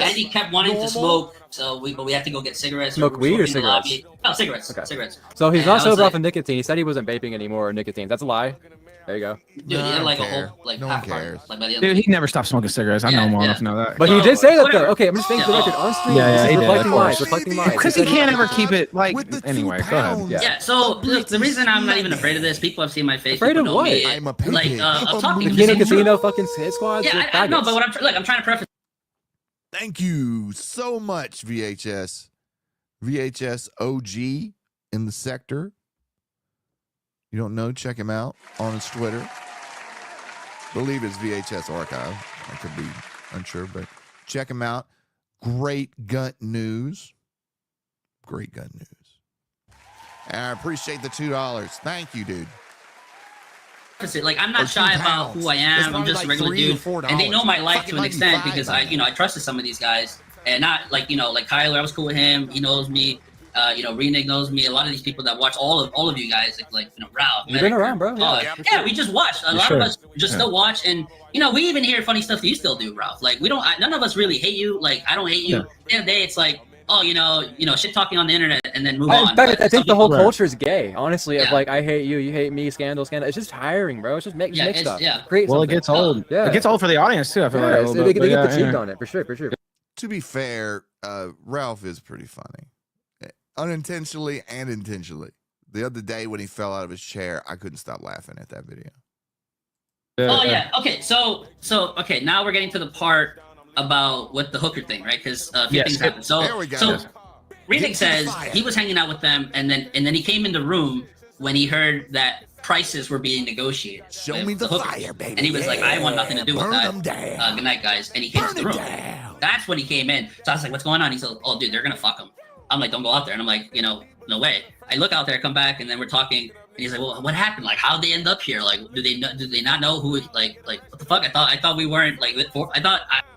S12: Andy kept wanting to smoke, but we had to go get cigarettes.
S10: Smoke weed or cigarettes?
S12: No, cigarettes.
S10: Okay.
S12: Cigarettes.
S10: So he's not sober off of nicotine. He said he wasn't vaping anymore or nicotine. That's a lie. There you go.
S12: Dude, he had like a whole half part. Like by the end
S11: Dude, he never stopped smoking cigarettes. I know him well enough to know that.
S10: But he did say that though. Okay, I'm just saying for the record on stream.
S11: Yeah, he did.
S10: Reflecting lies.
S11: Because he can't ever keep it like. Anyway, go ahead.
S12: Yeah. So look, the reason I'm not even afraid of this, people have seen my face.
S10: Afraid of what?
S12: I'm talking.
S10: The Kino Casino fucking hit squads.
S12: Yeah, I know, but what I'm trying to preface.
S4: Thank you so much, VHS OG in the sector. You don't know? Check him out on his Twitter. Believe it's VHS Archive. I could be unsure, but check him out. Great gun news. Great gun news. And I appreciate the $2. Thank you, dude.
S12: Like, I'm not shy about who I am. I'm just a regular dude, and they know my life to an extent because I trusted some of these guys, and not like Kyler. I was cool with him. He knows me. Renig knows me. A lot of these people that watch all of you guys, Ralph.
S10: You've been around, bro.
S12: Yeah, we just watch. A lot of us just still watch, and we even hear funny stuff that you still do, Ralph. Like, we don't. None of us really hate you. Like, I don't hate you. At the end of the day, it's like, shit talking on the internet and then move on.
S10: In fact, I think the whole culture is gay. Honestly, of like, I hate you, you hate me, scandal. It's just tiring, bro. It's just make stuff.
S12: Yeah.
S10: Create
S11: well,
S10: something.
S11: it gets old. Yeah. It gets old for the audience too. I feel like
S10: they get fatigued on it for sure.
S4: To be fair, Ralph is pretty funny, unintentionally and intentionally. The other day when he fell out of his chair, I couldn't stop laughing at that video.
S12: Oh yeah. Okay. So okay. Now we're getting to the part about what the hooker thing, right? Because a few things happened. So
S4: there we go.
S12: So Renig says he was hanging out with them, and then he came in the room when he heard that prices were being negotiated.
S4: Show me the fire, baby.
S12: And he was like, I want nothing to do with that.
S4: Burn them down.
S12: Good night, guys. And he came to the room. That's when he came in. So I was like, what's going on? He said, oh, dude, they're gonna fuck him. I'm like, don't go out there. And I'm like, no way. I look out there, come back, and then we're talking. And he's like, well, what happened? Like, how'd they end up here? Like, do they not know who? Like, what the fuck? I thought we weren't like.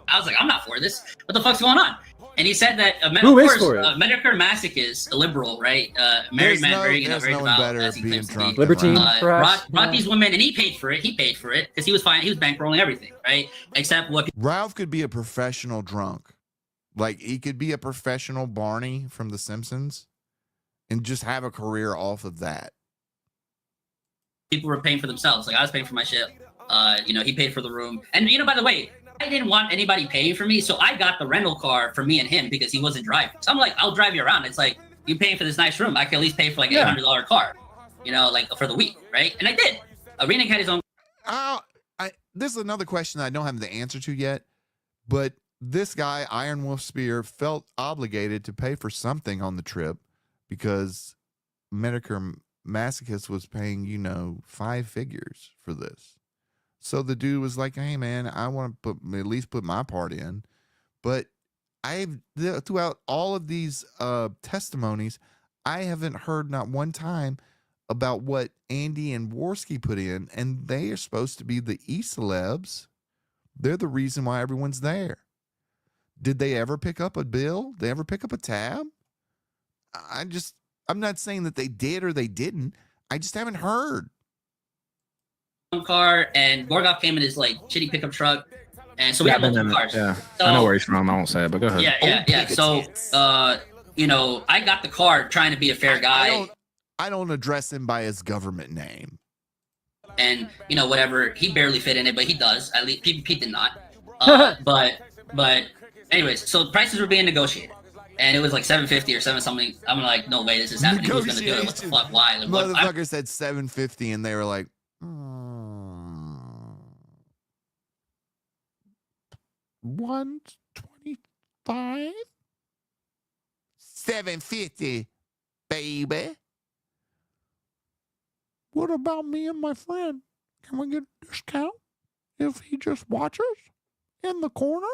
S12: I was like, I'm not for this. What the fuck's going on? And he said that, Medicare Masochist, a liberal, right? Married man, very devout, as he claims to be.
S10: Libertine,
S12: brought these women, and he paid for it. He paid for it because he was fine. He was bankrolling everything, right? Except what
S4: Ralph could be a professional drunk. Like, he could be a professional Barney from The Simpsons and just have a career off of that.
S12: people were paying for themselves. Like, I was paying for my shit. He paid for the room. And, by the way, I didn't want anybody paying for me, so I got the rental car for me and him because he wasn't driving. So I'm like, I'll drive you around. It's like, you paying for this nice room. I can at least pay for like $800 car, for the week, right? And I did. Renig had his own.
S4: This is another question I don't have the answer to yet, but this guy, Iron Wolf Spear, felt obligated to pay for something on the trip because Medicare Masochist was paying, 5 figures for this. So the dude was like, hey, man, I want to at least put my part in. But throughout all of these testimonies, I haven't heard not one time about what Andy and Worski put in, and they are supposed to be the E-celebs. They're the reason why everyone's there. Did they ever pick up a bill? They ever pick up a tab? I'm not saying that they did or they didn't. I just haven't heard.
S12: Car, and Gorgov came in his like shitty pickup truck, and so we had multiple cars.
S11: Yeah,
S12: so,
S11: I know where he's from. I won't say it, but go ahead.
S12: Yeah. So, I got the car trying to be a fair guy.
S4: I don't address him by his government name.
S12: And whatever, he barely fit in it, but he does. At least Pete did not. But anyways, so prices were being negotiated, and it was like $750 or $7 something. I'm like, no way, this is happening. Who's gonna do it? What the fuck? Why? Like,
S4: motherfucker said $750, and they were like, $125? $750, baby. What about me and my friend? Can we get a discount if he just watches in the corner?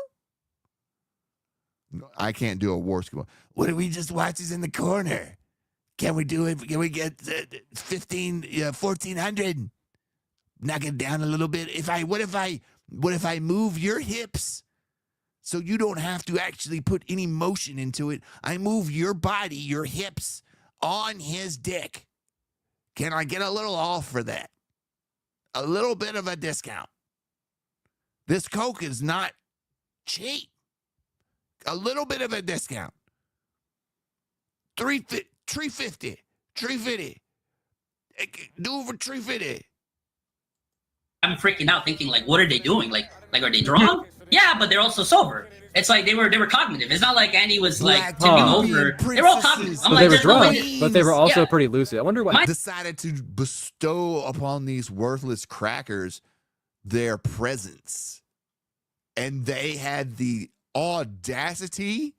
S4: No, I can't do a war school. What if we just watches in the corner? Can we do it? Can we get 1,400? Knock it down a little bit. What if I move your hips so you don't have to actually put any motion into it? I move your body, your hips on his dick. Can I get a little off for that? A little bit of a discount. This Coke is not cheap. A little bit of a discount. $350. Do it for $350.
S12: I'm freaking out, thinking like, what are they doing? Like are they drunk? Yeah, but they're also sober. It's like they were cognitive. It's not like Andy was like tipping over. They were all cognitive.
S10: But they were drunk, but they were also pretty lucid. I wonder what
S4: decided to bestow upon these worthless crackers their presence, and they had the audacity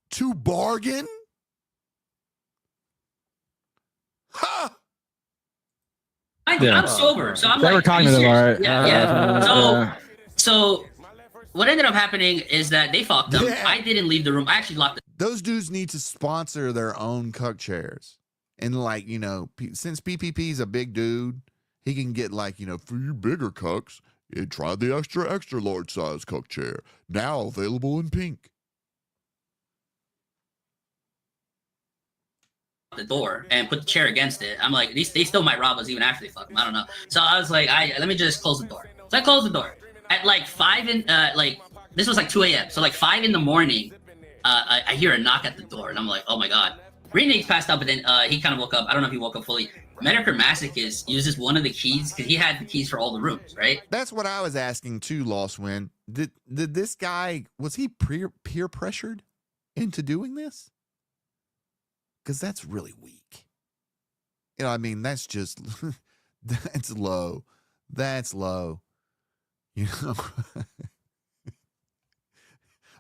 S4: to bargain. Ha!
S12: I'm sober, so I'm
S11: they
S12: like,
S11: were cognitive, all right.
S12: Yeah. So what ended up happening is that they fucked them. I didn't leave the room. I actually locked it.
S4: Those dudes need to sponsor their own cuck chairs. And like, since PPP's a big dude, he can get like, for you bigger cucks, try the extra large size cuck chair. Now available in pink.
S12: The door and put the chair against it. I'm like, they still might rob us even after they fuck them. I don't know. So I was like, let me just close the door. So I closed the door at like 5 in this was like 2 a.m. So like 5 in the morning, I hear a knock at the door and I'm like, oh my god. Renee's passed out, but then he kind of woke up. I don't know if he woke up fully. Medicare Masochist uses one of the keys because he had the keys for all the rooms, right?
S4: That's what I was asking too, Lost Win. Did this guy, was he peer pressured into doing this? Because that's really weak. That's just, that's low. That's low.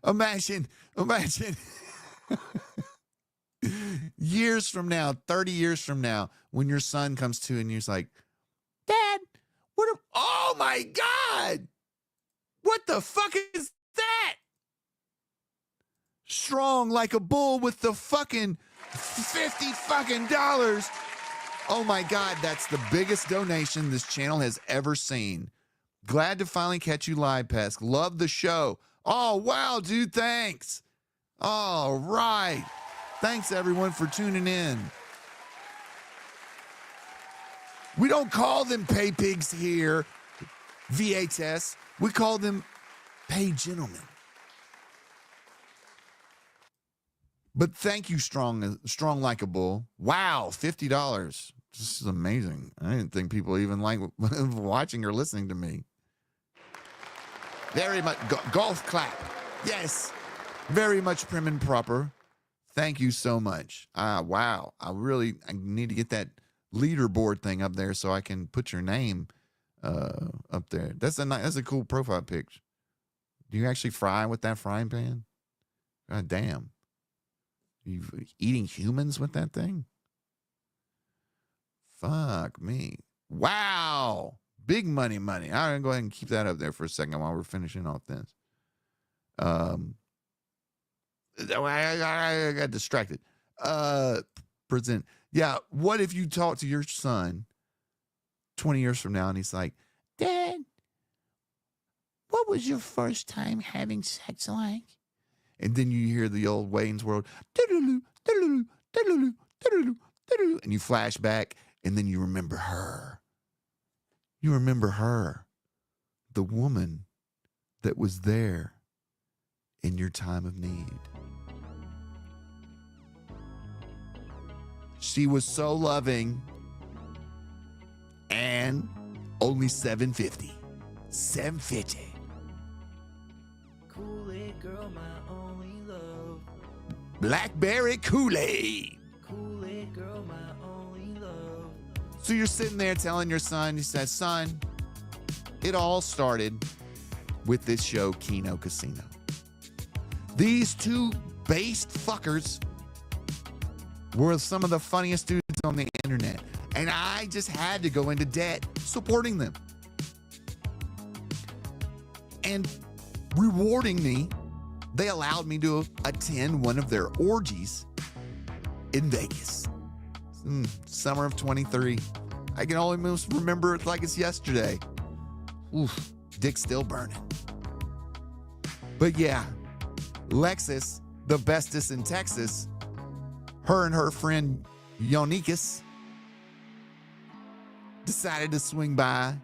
S4: Imagine years from now, 30 years from now, when your son comes to and you're like, Dad, oh my God, what the fuck is that? Strong like a bull with the fucking $50. Oh my God, that's the biggest donation this channel has ever seen. Glad to finally catch you live, Pesk. Love the show. Oh, wow, dude, thanks. All right. Thanks, everyone, for tuning in. We don't call them pay pigs here, VHS. We call them pay gentlemen. But thank you, strong like a bull. Wow, $50. This is amazing. I didn't think people even like watching or listening to me. Very much golf clap. Yes, very much prim and proper. Thank you so much. Wow, I need to get that leaderboard thing up there so I can put your name up there. That's a cool profile picture. Do you actually fry with that frying pan? God damn. You eating humans with that thing? Fuck me. Wow. Big money. I'm going to go ahead and keep that up there for a second while we're finishing off this. I got distracted. Present. Yeah. What if you talk to your son 20 years from now and he's like, Dad, what was your first time having sex like? And then you hear the old Wayne's World, and you flash back, and then you remember her. You remember her, the woman that was there in your time of need. She was so loving, and only $750. $750.
S14: Kool-Aid girl, my only love.
S4: Blackberry Kool-Aid.
S14: Kool-Aid girl, my only love.
S4: So you're sitting there telling your son, he says, son, it all started with this show, Kino Casino. These two based fuckers were some of the funniest dudes on the internet, and I just had to go into debt supporting them. And rewarding me, they allowed me to attend one of their orgies in Vegas. Summer of 23. I can almost remember it like it's yesterday. Oof, dick's still burning. But yeah, Lexus, the bestest in Texas, her and her friend Yonikis decided to swing by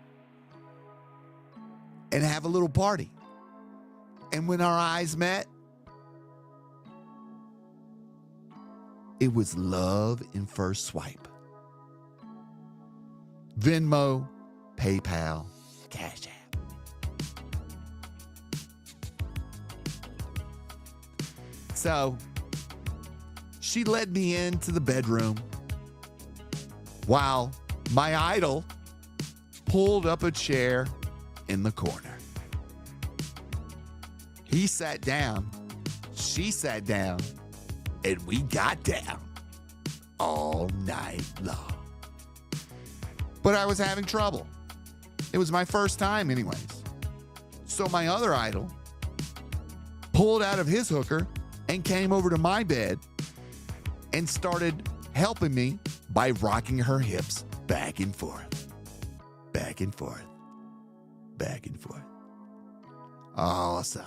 S4: and have a little party. And when our eyes met, it was love in first swipe. Venmo, PayPal, Cash App. So, she led me into the bedroom while my idol pulled up a chair in the corner. He sat down, she sat down, and we got down all night long. But I was having trouble. It was my first time anyways. So my other idol pulled out of his hooker and came over to my bed and started helping me by rocking her hips back and forth, back and forth, back and forth. Oh, son.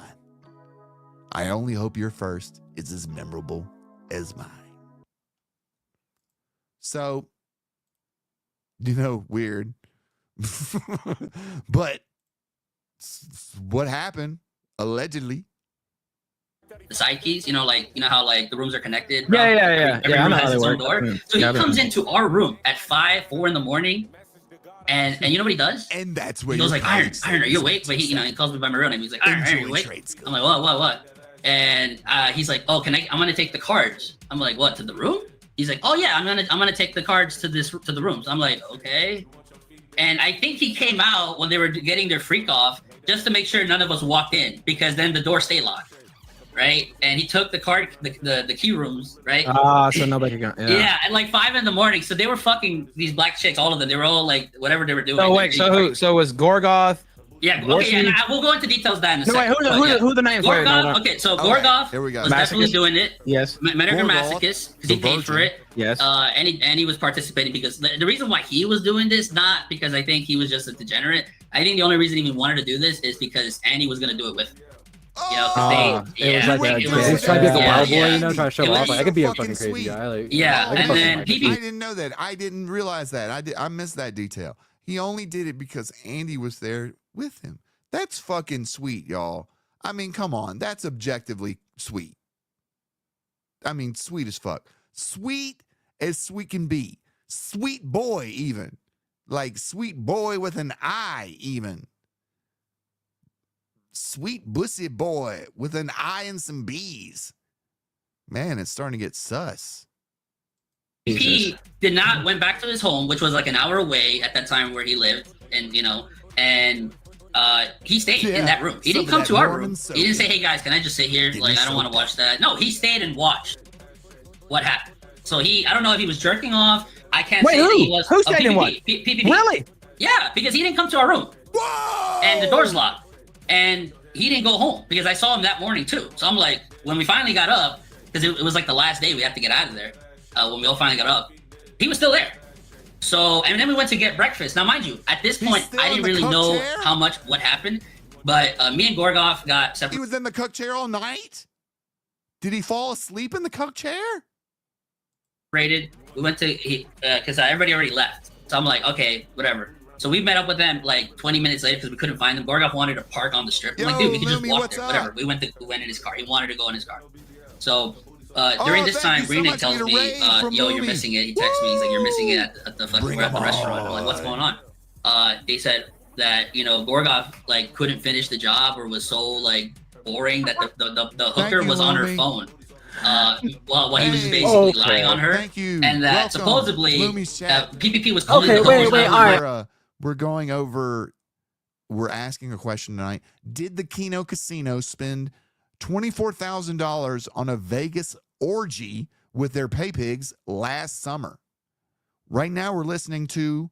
S4: I only hope your first is as memorable as mine. So, weird. But what happened, allegedly.
S12: The side keys, how the rooms are connected.
S11: Yeah.
S12: Every
S11: I
S12: room
S11: know
S12: has
S11: how they
S12: its own
S11: work.
S12: door. So he comes into our room at 4 in the morning, and you know what he does?
S4: And that's where
S12: he goes like, Iron, are you awake? But he calls me by my real name. He's like, Iron, are you awake? I'm like, what? And he's like, oh, I'm gonna take the cards. I'm like, what, to the room? He's like, oh yeah, I'm gonna take the cards to the rooms. I'm like, okay. And I think he came out when they were getting their freak off just to make sure none of us walked in, because then the door stayed locked, right? And he took the key rooms, right?
S11: So nobody can go.
S12: Yeah, at like 5 in the morning. So they were fucking these black chicks, all of them. They were all like whatever they were doing.
S11: So wait, so was Gorgoth?
S12: Yeah, okay, yeah, we'll go into details that in a
S11: No,
S12: second.
S11: wait, who the names?
S12: Gorgoth, okay, so Gorgoth
S4: here we go.
S12: was definitely doing it.
S11: Yes.
S12: Menager Masochist, because he paid for it.
S11: Yes.
S12: And he was participating because the reason why he was doing this, not because I think he was just a degenerate. I think the only reason he even wanted to do this is because Andy was going to do it with him.
S10: It was like he's trying to be the wild boy, trying to show off. Like, I could be a fucking crazy guy.
S12: And then
S4: I didn't know that. I didn't realize that. I missed that detail. He only did it because Andy was there with him. That's fucking sweet, y'all. I mean, come on. That's objectively sweet. I mean, sweet as fuck. Sweet as sweet can be. Sweet boy, even. Like, sweet boy with an I, even. Sweet bussy boy with an I and some B's. Man, it's starting to get sus.
S12: He went back to his home, which was like an hour away at that time where he lived, and he stayed in that room. He didn't come to our room. He didn't say, hey guys, can I just sit here? Like, I don't want to watch that. No, he stayed and watched what happened. So I don't know if he was jerking off. I can't say that he was.
S11: Who stayed and what? Really?
S12: Yeah, because he didn't come to our room.
S4: Whoa!
S12: And the door's locked. And he didn't go home because I saw him that morning too. So I'm like, when we finally got up, because it was like the last day we had to get out of there, when we all finally got up, he was still there. So, and then we went to get breakfast. Now, mind you, at this point, I didn't really know what happened, but me and Gorgoth got separated.
S4: He was in the cook chair all night? Did he fall asleep in the cook chair?
S12: We went to, because everybody already left. So I'm like, okay, whatever. So we met up with them like 20 minutes later because we couldn't find them. Gorgoth wanted to park on the strip. I'm like, dude, we could just walk there, whatever. We went in his car. He wanted to go in his car. So during this time, Rena tells me, yo, you're missing it. He texts me. He's like, you're missing it at the fucking restaurant. I'm like, what's going on? They said that, Gorgoth like couldn't finish the job or was so like boring that the hooker was on her phone. While he was basically lying on her. And that supposedly PPP was calling the hooker's
S4: we're going over we're asking a question tonight. Did the Kino Casino spend $24,000 on a Vegas orgy with their Paypigs last summer? Right now, we're listening to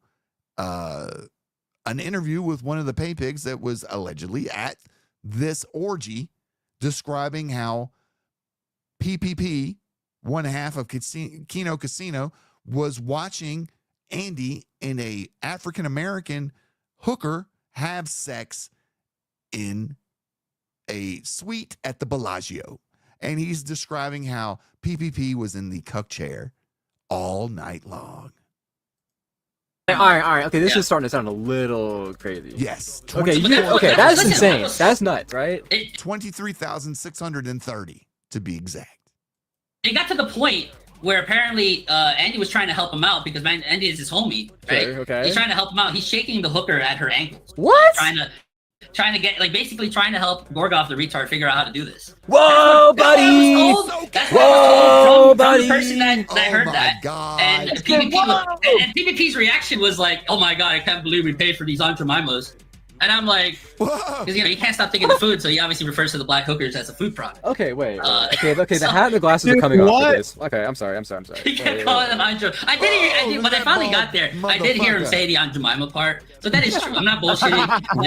S4: an interview with one of the Paypigs that was allegedly at this orgy, describing how PPP, one half of Kino Casino, was watching Andy and a African-American hooker have sex in a suite at the Bellagio. And he's describing how PPP was in the cuck chair all night long.
S10: All right. Okay, this is starting to sound a little crazy.
S4: Yes.
S10: Okay, that's insane. That's nuts, right?
S4: 23,630 to be exact.
S12: It got to the point where apparently Andy was trying to help him out because Andy is his homie, right?
S10: Okay.
S12: He's trying to help him out. He's shaking the hooker at her ankles.
S10: What?
S12: Trying to get, like, basically trying to help Gorgoth the retard figure out how to do this.
S10: Whoa, buddy!
S12: That's what I was told from the person that
S4: Oh
S12: heard
S4: my
S12: that.
S4: God.
S12: And PvP's reaction was like, "Oh my God, I can't believe we paid for these Aunt Jemimas." And I'm like, because he can't stop thinking of food, so he obviously refers to the black hookers as a food product.
S10: Okay, wait. Okay, the hat and the glasses are coming off for this. Okay, I'm sorry.
S12: He kept calling them Aunt Jemima. I did, when I finally got there, I did hear him say the Aunt Jemima part. So that is true. I'm not bullshitting. I'm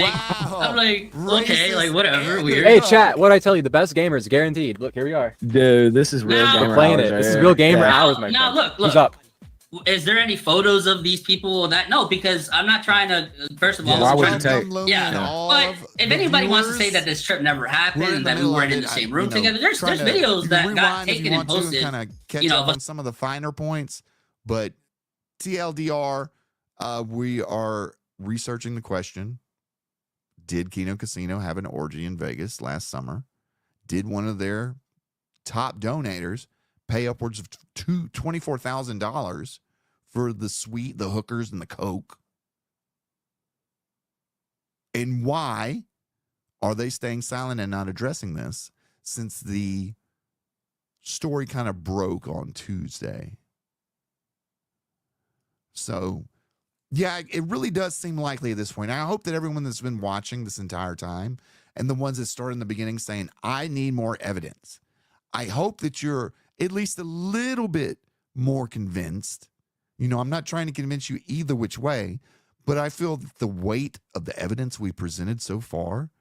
S12: like, okay, like, whatever, weird.
S10: Hey, chat, what'd I tell you? The best gamers, guaranteed. Look, here we are.
S11: Dude, this is real gamer
S10: We're playing
S11: hours
S10: it.
S11: right
S10: This is
S11: here.
S10: real gamer
S11: Yeah.
S10: hours, my friend.
S12: Now, look.
S10: Who's up?
S12: Is there any photos of these people? No, because I'm not trying to. First of all,
S11: Why would you take?
S12: Yeah, but if anybody wants to say that this trip never happened, that we weren't in the same room together, there's videos that got taken and posted.
S4: Kind of catch up on some of the finer points, but TLDR, we are researching the question: did Kino Casino have an orgy in Vegas last summer? Did one of their top donators pay upwards of $24,000 for the suite, the hookers, and the coke? And why are they staying silent and not addressing this since the story kind of broke on Tuesday? So, yeah, it really does seem likely at this point. I hope that everyone that's been watching this entire time and the ones that started in the beginning saying, I need more evidence, I hope that you're at least a little bit more convinced. You know, I'm not trying to convince you either which way, but I feel that the weight of the evidence we presented so far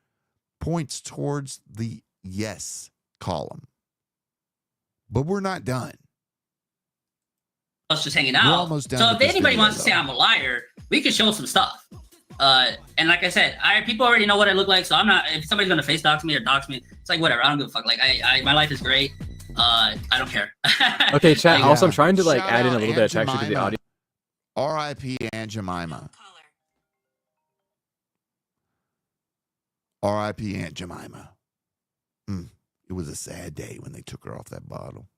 S4: points towards the yes column. But we're not done.
S12: Us just hanging
S4: We're
S12: out.
S4: almost done
S12: So
S4: with
S12: if
S4: this
S12: anybody
S4: video,
S12: wants to say
S4: though.
S12: I'm a liar, we can show some stuff. And like I said, people already know what I look like, so I'm not. If somebody's gonna face dox me or dox me, it's like whatever. I don't give a fuck. Like my life is great. I don't care.
S10: Okay, chat. Also, I'm trying to
S4: Shout
S10: add in a
S4: out
S10: little bit of
S4: Aunt
S10: texture to the
S4: Jemima.
S10: audio.
S4: R.I.P. Aunt Jemima. R.I.P. Aunt Jemima. It was a sad day when they took her off that bottle.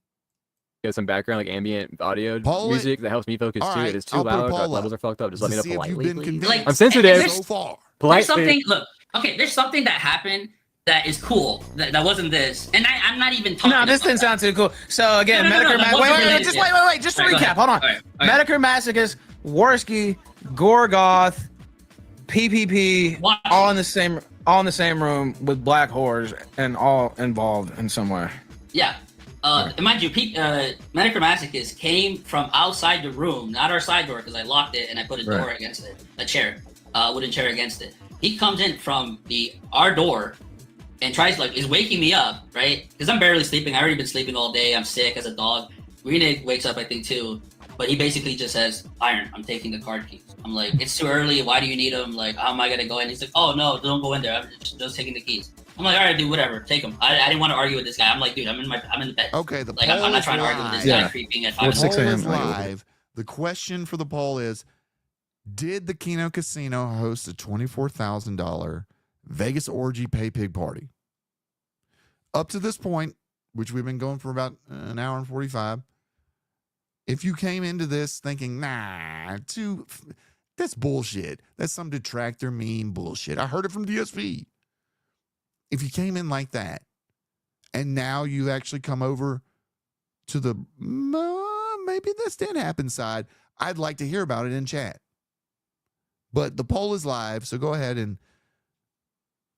S10: Get some background, like ambient audio
S4: Poll it.
S10: music that helps me focus
S4: All
S10: too.
S4: right,
S10: It is too
S4: I'll put a
S10: loud.
S4: poll
S10: Levels
S4: up
S10: are fucked up. Just let
S4: to
S10: me know
S4: see if you've
S10: politely.
S4: been
S10: please.
S4: convinced.
S10: I'm sensitive.
S4: So far.
S12: There's something. Look, okay. There's something that happened that is cool. That wasn't this, and I'm not even talking.
S11: No, this
S12: about
S11: didn't sound too cool. So again,
S12: No,
S11: Medicare
S12: that
S11: wait,
S12: wasn't
S11: wait,
S12: related,
S11: just
S12: yeah.
S11: wait. Just to
S12: All right, go
S11: recap.
S12: ahead.
S11: Hold on.
S12: All right.
S11: Medicare Masochist, Worski, Gorgoth, PPP, all in the same room with black whores and all involved in some way.
S12: Yeah. And mind you, Medicare Masochist came from outside the room, not our side door, because I locked it and I put a door against it, a chair, wooden chair against it. He comes in from our door and is waking me up, right? Because I'm barely sleeping. I already been sleeping all day. I'm sick as a dog. Reneg wakes up, I think, too. But he basically just says, Iron, I'm taking the card keys. I'm like, it's too early. Why do you need them? Like, how am I going to go in? He's like, oh, no, don't go in there. I'm just taking the keys. I'm like, all right, dude, whatever. Take them. I didn't want to argue with this guy. I'm like, dude, I'm in the bed.
S4: Okay, the
S12: like,
S4: poll
S12: I'm not
S4: is
S12: trying to argue with this
S4: live.
S12: guy creeping at
S4: The
S12: 5
S4: poll is live. The question for the poll is, did the Kino Casino host a $24,000 Vegas orgy Paypig party? Up to this point, which we've been going for about an hour and 45, if you came into this thinking, that's bullshit. That's some detractor meme bullshit. I heard it from DSP. If you came in like that, and now you actually come over to the maybe this didn't happen side, I'd like to hear about it in chat. But the poll is live, so go ahead and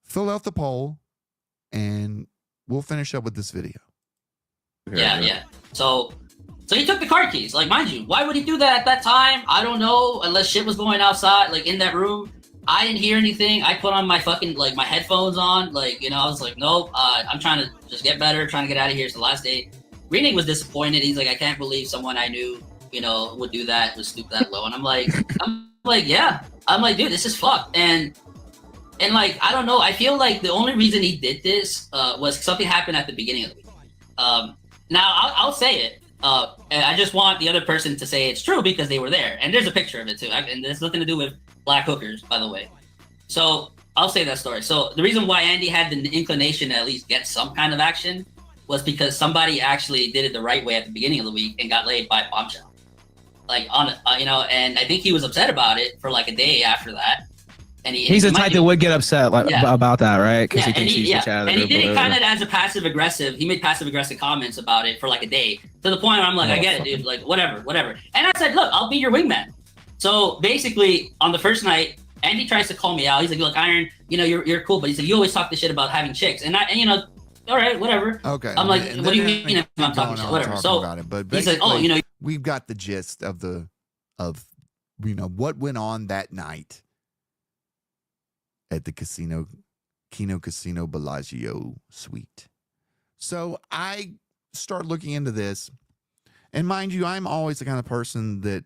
S4: fill out the poll, and we'll finish up with this video.
S12: Yeah. So he took the car keys. Like, mind you, why would he do that at that time? I don't know, unless shit was going outside, like in that room. I didn't hear anything. I put on my fucking, like, my headphones on. Like, you know, I was like, nope, I'm trying to just get better, trying to get out of here. It's the last day. Greening was disappointed. He's like, I can't believe someone I knew, you know, would do that, would stoop that low. And I'm like, yeah. I'm like, dude, this is fucked. And like, I don't know. I feel like the only reason he did this was something happened at the beginning of the week. Now, I'll say it. And I just want the other person to say it's true because they were there. And there's a picture of it, too. And there's nothing to do with black hookers, by the way. So I'll say that story. So the reason why Andy had the inclination to at least get some kind of action was because somebody actually did it the right way at the beginning of the week and got laid by a bombshell. Like, on, you know, and I think he was upset about it for like a day after that. And
S11: he's the type that would get upset about that, right? Because
S12: Yeah,
S11: he thinks she's the chat.
S12: and he did it kind of as a passive aggressive. He made passive aggressive comments about it for like a day, to the point where I'm like, I get it, dude. Like, whatever. And I said, look, I'll be your wingman. So basically, on the first night, Andy tries to call me out. He's like, look, Iron, you know, you're cool, but he's like, you always talk the shit about having chicks, and you know, all right, whatever.
S4: Okay.
S12: I'm like, what do you mean if I'm talking shit? Whatever. So
S4: about it, but
S12: he's like, oh, you know,
S4: we've got the gist of you know, what went on that night at the Kino Casino Bellagio suite. So I start looking into this, and mind you, I'm always the kind of person that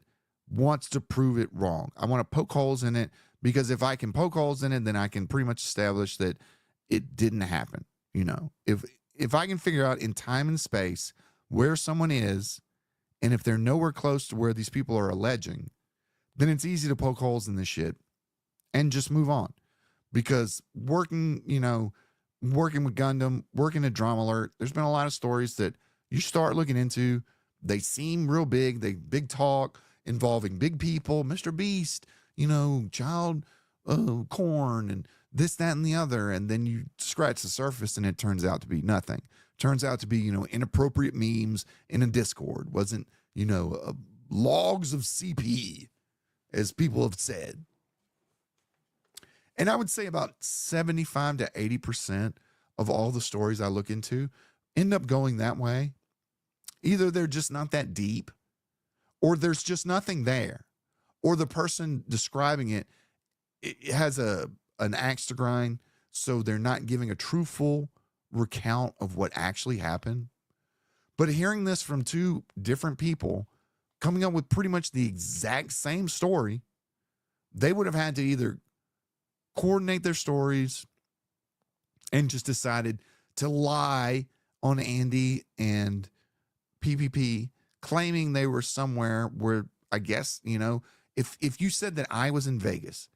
S4: wants to prove it wrong. I want to poke holes in it, because if I can poke holes in it, then I can pretty much establish that it didn't happen. You know, if I can figure out in time and space where someone is, and if they're nowhere close to where these people are alleging, then it's easy to poke holes in this shit and just move on. Because working with Gundam, working at Drama Alert, there's been a lot of stories that you start looking into. They seem real big. They big talk involving big people, Mr. Beast, you know, Child Corn, and this, that, and the other. And then you scratch the surface, and it turns out to be nothing. Turns out to be, you know, inappropriate memes in a Discord. Wasn't, you know, logs of CP, as people have said. And I would say about 75 to 80% of all the stories I look into end up going that way. Either they're just not that deep, or there's just nothing there, or the person describing it has an axe to grind, so they're not giving a truthful recount of what actually happened. But hearing this from two different people coming up with pretty much the exact same story, they would have had to either coordinate their stories and just decided to lie on Andy and PPP, claiming they were somewhere where, I guess, you know, if you said that I was in Vegas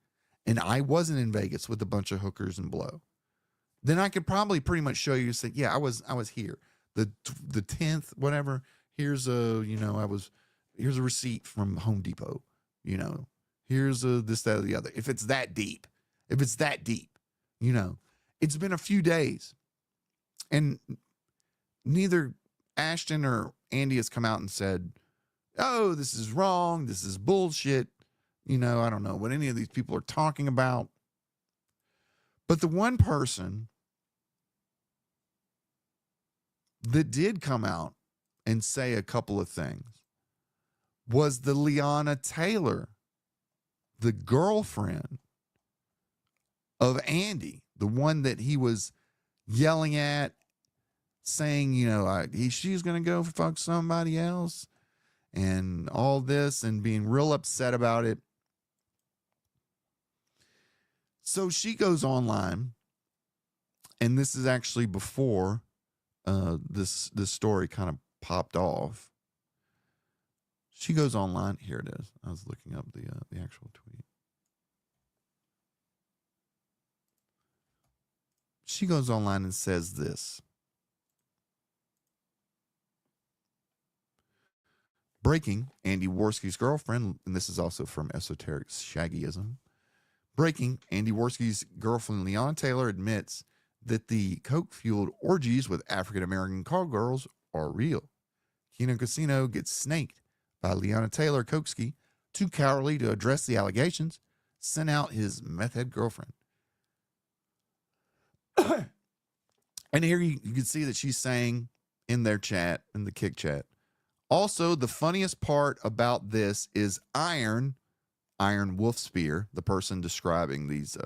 S4: and I wasn't in Vegas with a bunch of hookers and blow, then I could probably pretty much show you, say, yeah, I was here the 10th, whatever. Here's a, you know, here's a receipt from Home Depot, you know, here's a this, that, or the other. If it's that deep, you know, it's been a few days, and neither Ashton or Andy has come out and said, oh, this is wrong, this is bullshit. You know, I don't know what any of these people are talking about. But the one person that did come out and say a couple of things was the Liana Taylor, the girlfriend of Andy, the one that he was yelling at, saying, you know, she's going to go fuck somebody else and all this, and being real upset about it. So she goes online, and this is actually before this story kind of popped off. She goes online. Here it is. I was looking up the actual tweet. She goes online and says this. Breaking, Andy Worski's girlfriend, and this is also from Esoteric Shaggyism. Breaking, Andy Worski's girlfriend, Liana Taylor, admits that the coke-fueled orgies with African-American call girls are real. Kino Casino gets snaked by Liana Taylor Koksky, too cowardly to address the allegations, sent out his meth head girlfriend. And here you can see that she's saying in their chat, in the kick chat. Also, the funniest part about this is Iron Wolfspear, the person describing these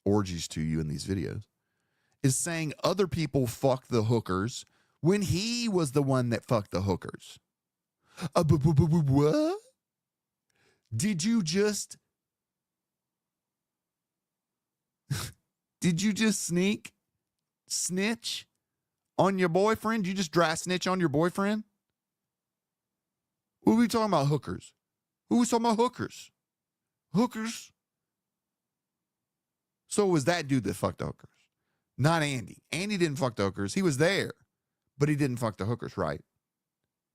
S4: orgies to you in these videos, is saying other people fuck the hookers when he was the one that fucked the hookers. What? Did you just snitch on your boyfriend? You just dry snitch on your boyfriend? What are we talking about, hookers? Who was talking about hookers? Hookers? So it was that dude that fucked the hookers, not Andy. Andy didn't fuck the hookers. He was there, but he didn't fuck the hookers, right?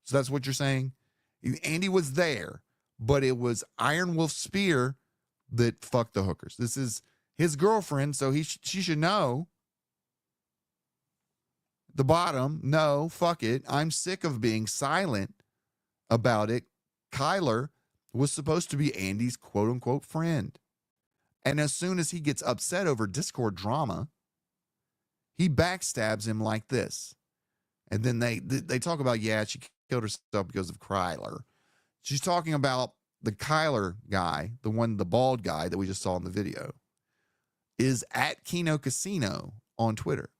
S4: So that's what you're saying? Andy was there, but it was Iron Wolf Spear that fucked the hookers. This is his girlfriend, so she should know. The bottom, no, fuck it. I'm sick of being silent about it. Kyler was supposed to be Andy's quote-unquote friend. And as soon as he gets upset over Discord drama, he backstabs him like this. And then they talk about, yeah, she killed herself because of Kyler. She's talking about the Kyler guy, the bald guy that we just saw in the video, is at Kino Casino on Twitter.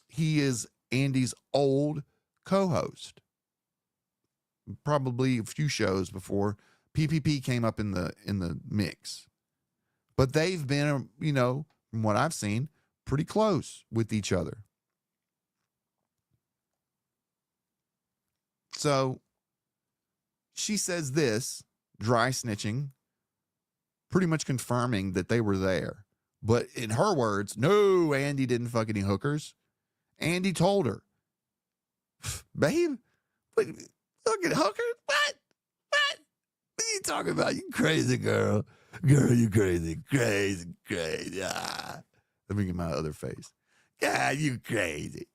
S4: He is Andy's old co-host. Probably a few shows before PPP came up in the mix. But they've been, from what I've seen, pretty close with each other. So she says this, dry snitching, pretty much confirming that they were there. But in her words, no, Andy didn't fuck any hookers. Andy told her, babe, look at hookers? What? What are you talking about? You crazy girl. Girl, you crazy. Crazy. Ah. Let me get my other face. God, you crazy.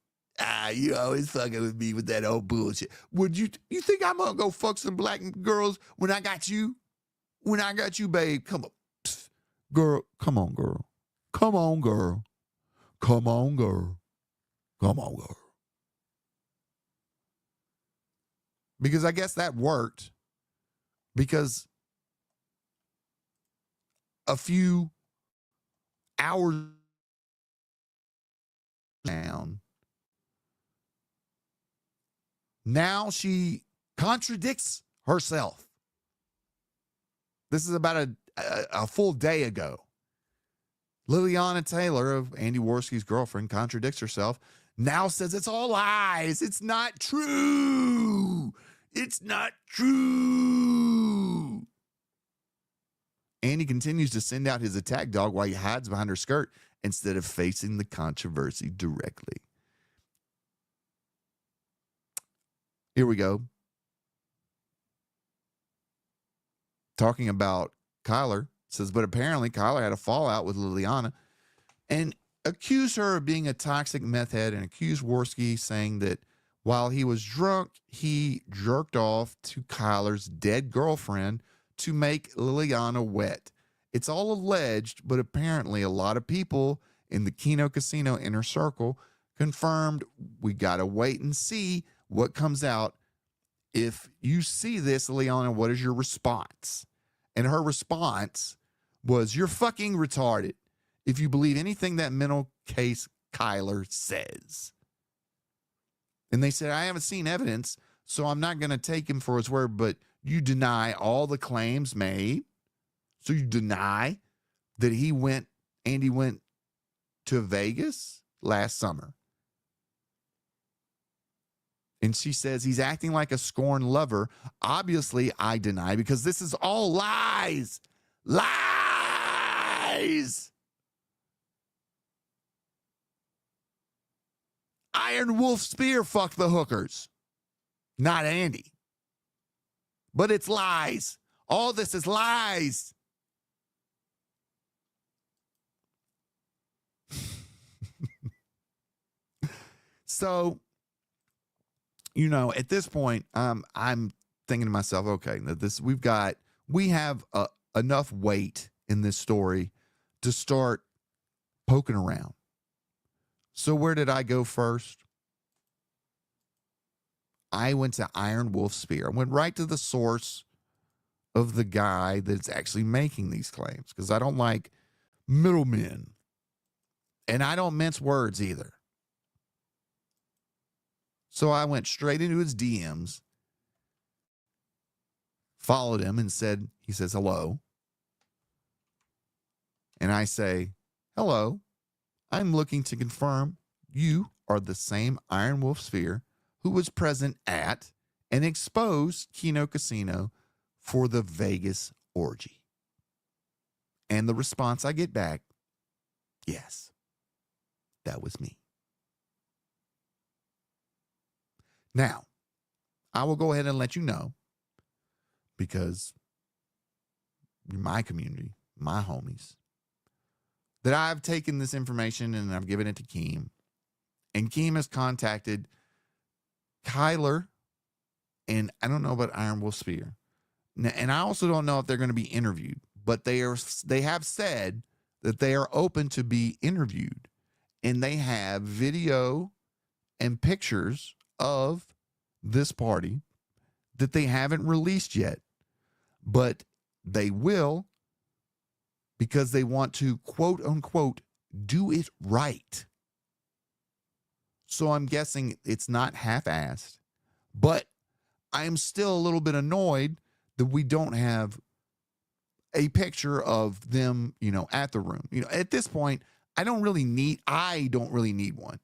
S4: You always fucking with me with that old bullshit. Would you think I'm gonna go fuck some black girls when I got you? When I got you, babe. Come on. Psst. Girl, come on, girl. Come on, girl. Come on, girl. Come on, girl. Because I guess that worked. Because a few hours down, now she contradicts herself. This is about a full day ago. Liliana Taylor, of Andy Worski's girlfriend, contradicts herself. Now says it's all lies. It's not true. It's not true. Andy continues to send out his attack dog while he hides behind her skirt instead of facing the controversy directly. Here we go. Talking about Kyler, says, but apparently Kyler had a fallout with Liliana and accused her of being a toxic meth head and accused Worski, saying that while he was drunk, he jerked off to Kyler's dead girlfriend to make Liliana wet. It's all alleged, but apparently a lot of people in the Kino Casino inner circle confirmed. We got to wait and see what comes out. If you see this, Liliana, what is your response? And her response was, you're fucking retarded if you believe anything that mental case Kyler says. And they said, I haven't seen evidence, so I'm not going to take him for his word, but you deny all the claims made. So you deny that Andy went to Vegas last summer. And she says he's acting like a scorned lover. Obviously, I deny, because this is all lies. Lies. Iron Wolf Spear fucked the hookers, not Andy. But it's lies. All this is lies. So, at this point, I'm thinking to myself, okay, we have enough weight in this story to start poking around. So where did I go first? I went to Iron Wolf Spear. I went right to the source of the guy that's actually making these claims because I don't like middlemen. And I don't mince words either. So I went straight into his DMs, followed him and he says, hello. And I say, hello, I'm looking to confirm you are the same Iron Wolf Sphere who was present at and exposed Kino Casino for the Vegas orgy. And the response I get back, yes, that was me. Now, I will go ahead and let you know, because you're my community, my homies, that I've taken this information and I've given it to Keem. And Keem has contacted Kyler, and I don't know about Iron Wolf Spear. And I also don't know if they're going to be interviewed, but they have said that they are open to be interviewed. And they have video and pictures of this party that they haven't released yet, but they will, because they want to, quote unquote, do it right. So I'm guessing it's not half-assed, but I'm still a little bit annoyed that we don't have a picture of them, at the room. At this point, I don't really need one.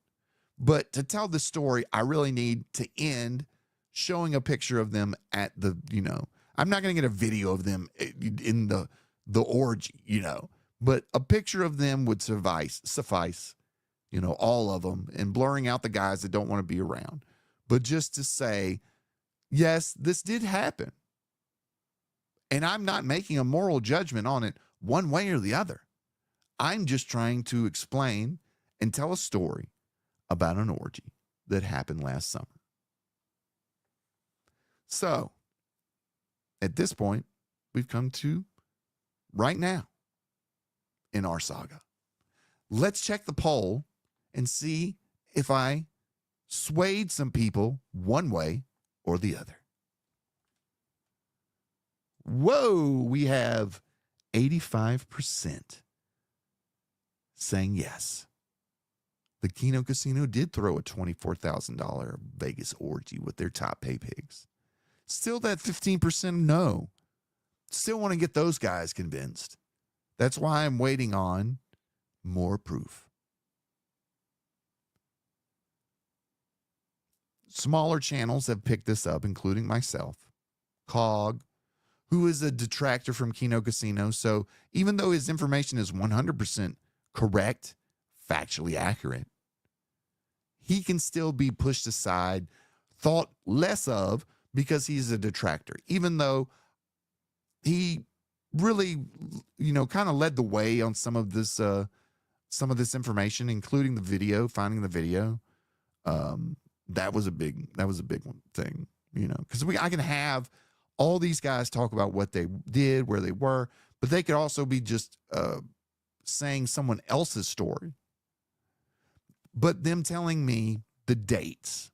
S4: But to tell the story, I really need to end showing a picture of them at the, I'm not going to get a video of them in the orgy, but a picture of them would suffice, all of them, and blurring out the guys that don't want to be around. But just to say, yes, this did happen. And I'm not making a moral judgment on it one way or the other. I'm just trying to explain and tell a story about an orgy that happened last summer. So, at this point, we've come to right now in our saga. Let's check the poll and see if I swayed some people one way or the other. Whoa, we have 85% saying yes. The Kino Casino did throw a $24,000 Vegas orgy with their top Paypigs. Still that 15% no. Still want to get those guys convinced. That's why I'm waiting on more proof. Smaller channels have picked this up, including myself. Cog, who is a detractor from Kino Casino, so even though his information is 100% correct, factually accurate, he can still be pushed aside, thought less of, because he's a detractor, even though he really, kind of led the way on some of this information, including the video, finding the video. That was a big one thing, because I can have all these guys talk about what they did, where they were, but they could also be just saying someone else's story. But them telling me the dates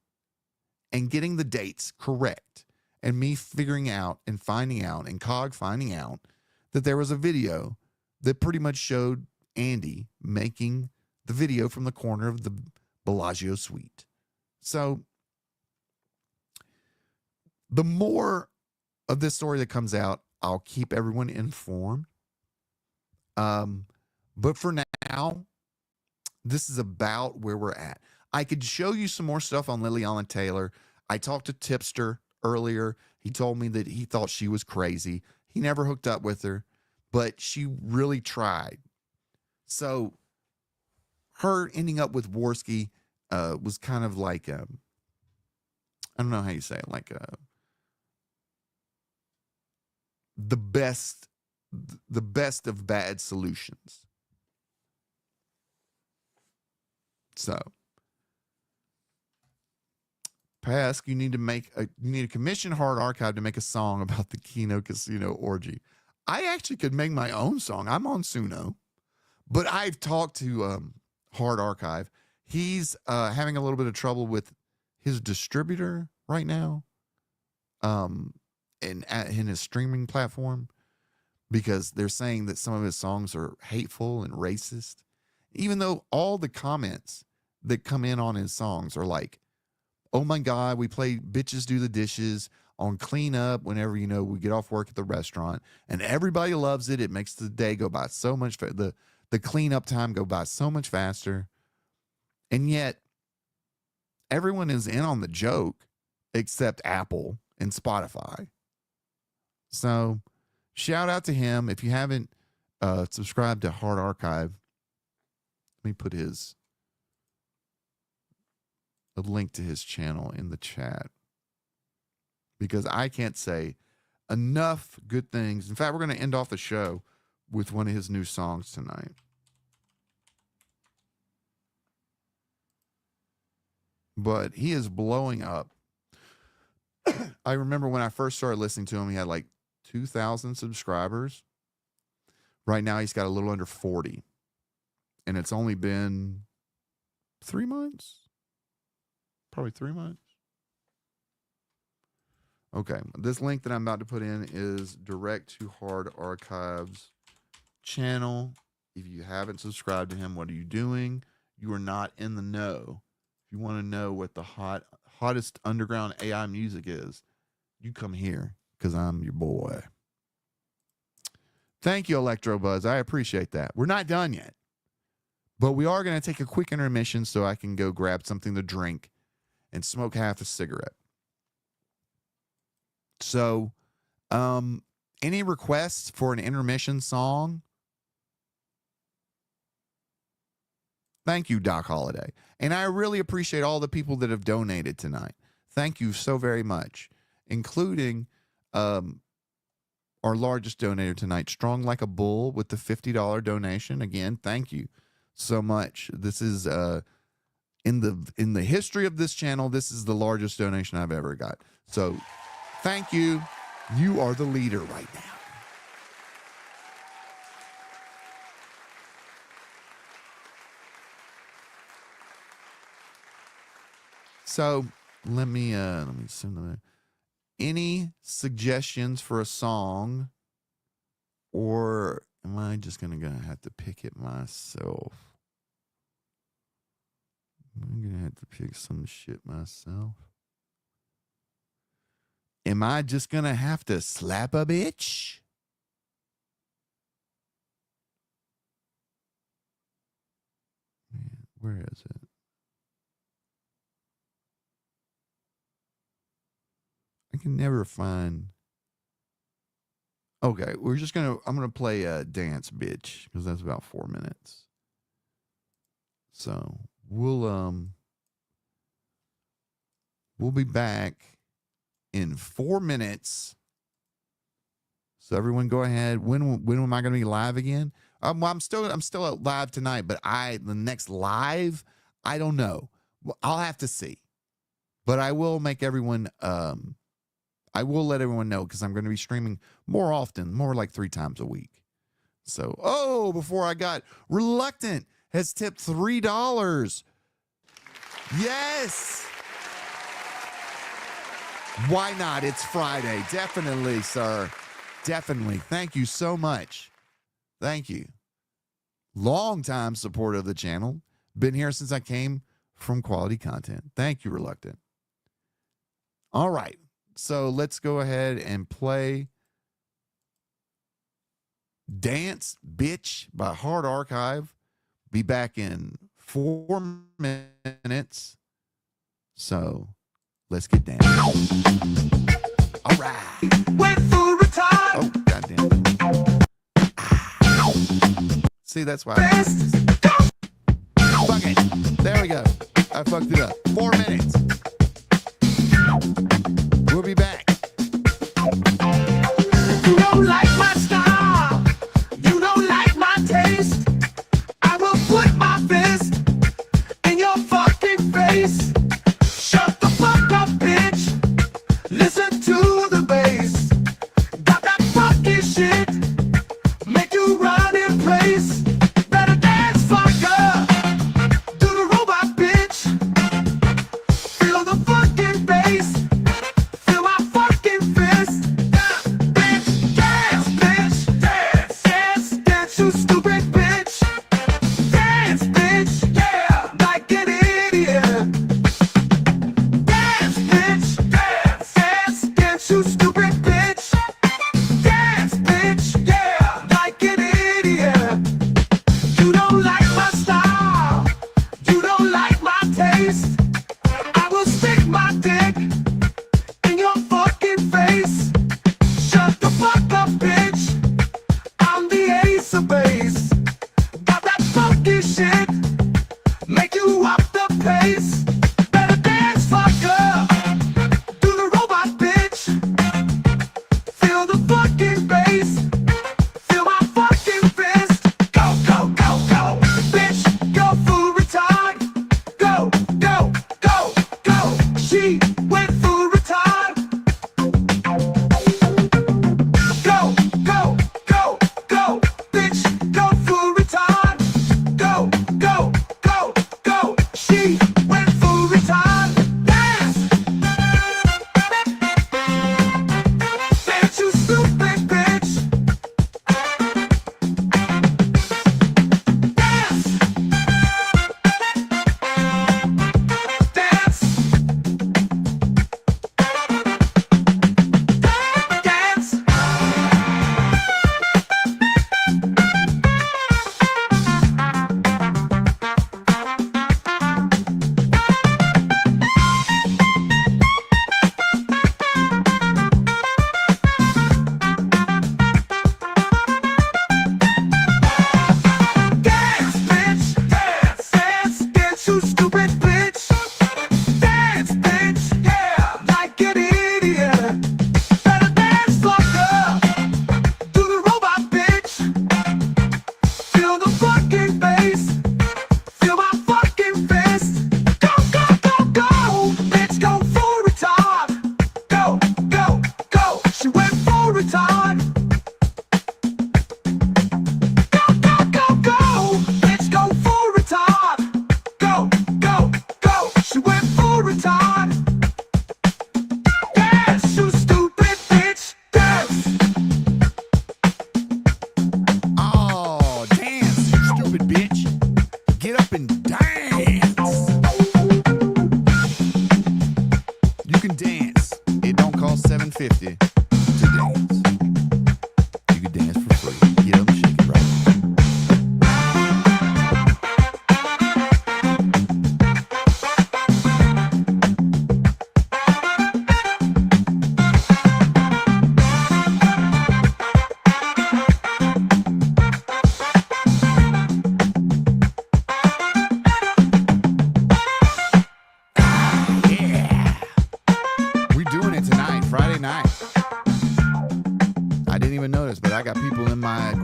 S4: and getting the dates correct, and me figuring out and finding out, and Cog finding out that there was a video that pretty much showed Andy making the video from the corner of the Bellagio suite. So the more of this story that comes out, I'll keep everyone informed. But for now, this is about where we're at. I could show you some more stuff on Liliana Taylor. I talked to Tipster earlier. He told me that he thought she was crazy. He never hooked up with her, but she really tried. So her ending up with Worski was kind of like, I don't know how you say it, like the best of bad solutions. So, Pask, you need to commission Hard Archive to make a song about the Kino Casino orgy. I actually could make my own song. I'm on Suno, but I've talked to Hard Archive. He's having a little bit of trouble with his distributor right now, in his streaming platform, because they're saying that some of his songs are hateful and racist, even though all the comments that come in on his songs are like, "Oh my God, we play Bitches Do the Dishes on Clean Up whenever, we get off work at the restaurant, and everybody loves it. It makes the day go by so much, the cleanup time go by so much faster." And yet, everyone is in on the joke except Apple and Spotify. So, shout out to him. If you haven't subscribed to Hard Archive, let me put a link to his channel in the chat, because I can't say enough good things. In fact, we're going to end off the show with one of his new songs tonight. But he is blowing up. I remember when I first started listening to him, he had like 2,000 subscribers. Right now, he's got a little under 40. And it's only been 3 months? Probably 3 months. Okay. This link that I'm about to put in is direct to Hard Archives channel. If you haven't subscribed to him, what are you doing? You are not in the know. If you want to know what the hottest underground AI music is, you come here, because I'm your boy. Thank you, Electro Buzz. I appreciate that. We're not done yet, but we are going to take a quick intermission so I can go grab something to drink and smoke half a cigarette. So, any requests for an intermission song? Thank you, Doc Holliday. And I really appreciate all the people that have donated tonight. Thank you so very much, including our largest donator tonight, Strong Like a Bull, with the $50 donation. Again, thank you so much. This is in the history of this channel, this is the largest donation I've ever got. So thank you. You are the leader right now. So let me send them. Any suggestions for a song, or am I just gonna have to pick it myself? I'm gonna have to pick some shit myself. Am I just gonna have to slap a bitch? Man, where is it? I can never find. Okay, I'm gonna play Dance Bitch, because that's about 4 minutes. So we'll be back in 4 minutes. So everyone go ahead. When am I gonna be live again? Well, I'm still live tonight, but the next live, I don't know. Well, I'll have to see. But I will make everyone I will let everyone know, because I'm going to be streaming more often, more like 3 times a week. So, before I got Reluctant has tipped $3. Yes. Why not? It's Friday. Definitely, sir. Definitely. Thank you so much. Thank you. Long-time supporter of the channel. Been here since I came from Quality Content. Thank you, Reluctant. All right. So let's go ahead and play Dance Bitch by Hard Archive. Be back in 4 minutes. So let's get down. All right. Went full retard. Oh, goddamn. See, that's why. Fuck it. There we go. I fucked it up. 4 minutes. We'll be back.
S13: You don't like my style. You don't like my taste. I will put my fist in your fucking face. Shut the fuck up, bitch. Listen to the bass. Got that funky shit. Make you run in place. Better dance, fucker. Do the robot beat.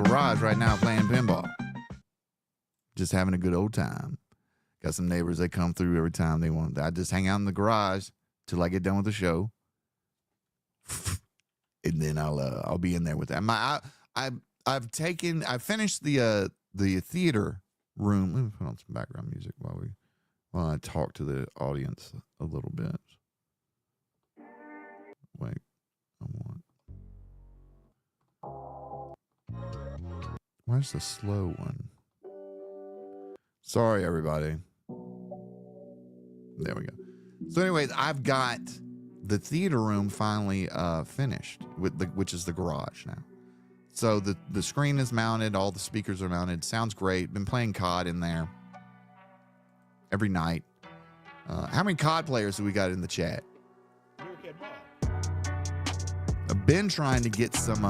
S4: garage right now playing pinball. Just having a good old time. Got some neighbors that come through every time they want. I just hang out in the garage till I get done with the show, and then I'll be in there with them. I've finished the theater room. Let me put on some background music while I talk to the audience a little bit. Wait, where's the slow one? Sorry, everybody. There we go. So anyways, I've got the theater room finally finished, which is the garage now. So the screen is mounted, all the speakers are mounted. Sounds great. Been playing COD in there every night. How many COD players do we got in the chat? I've been trying to get some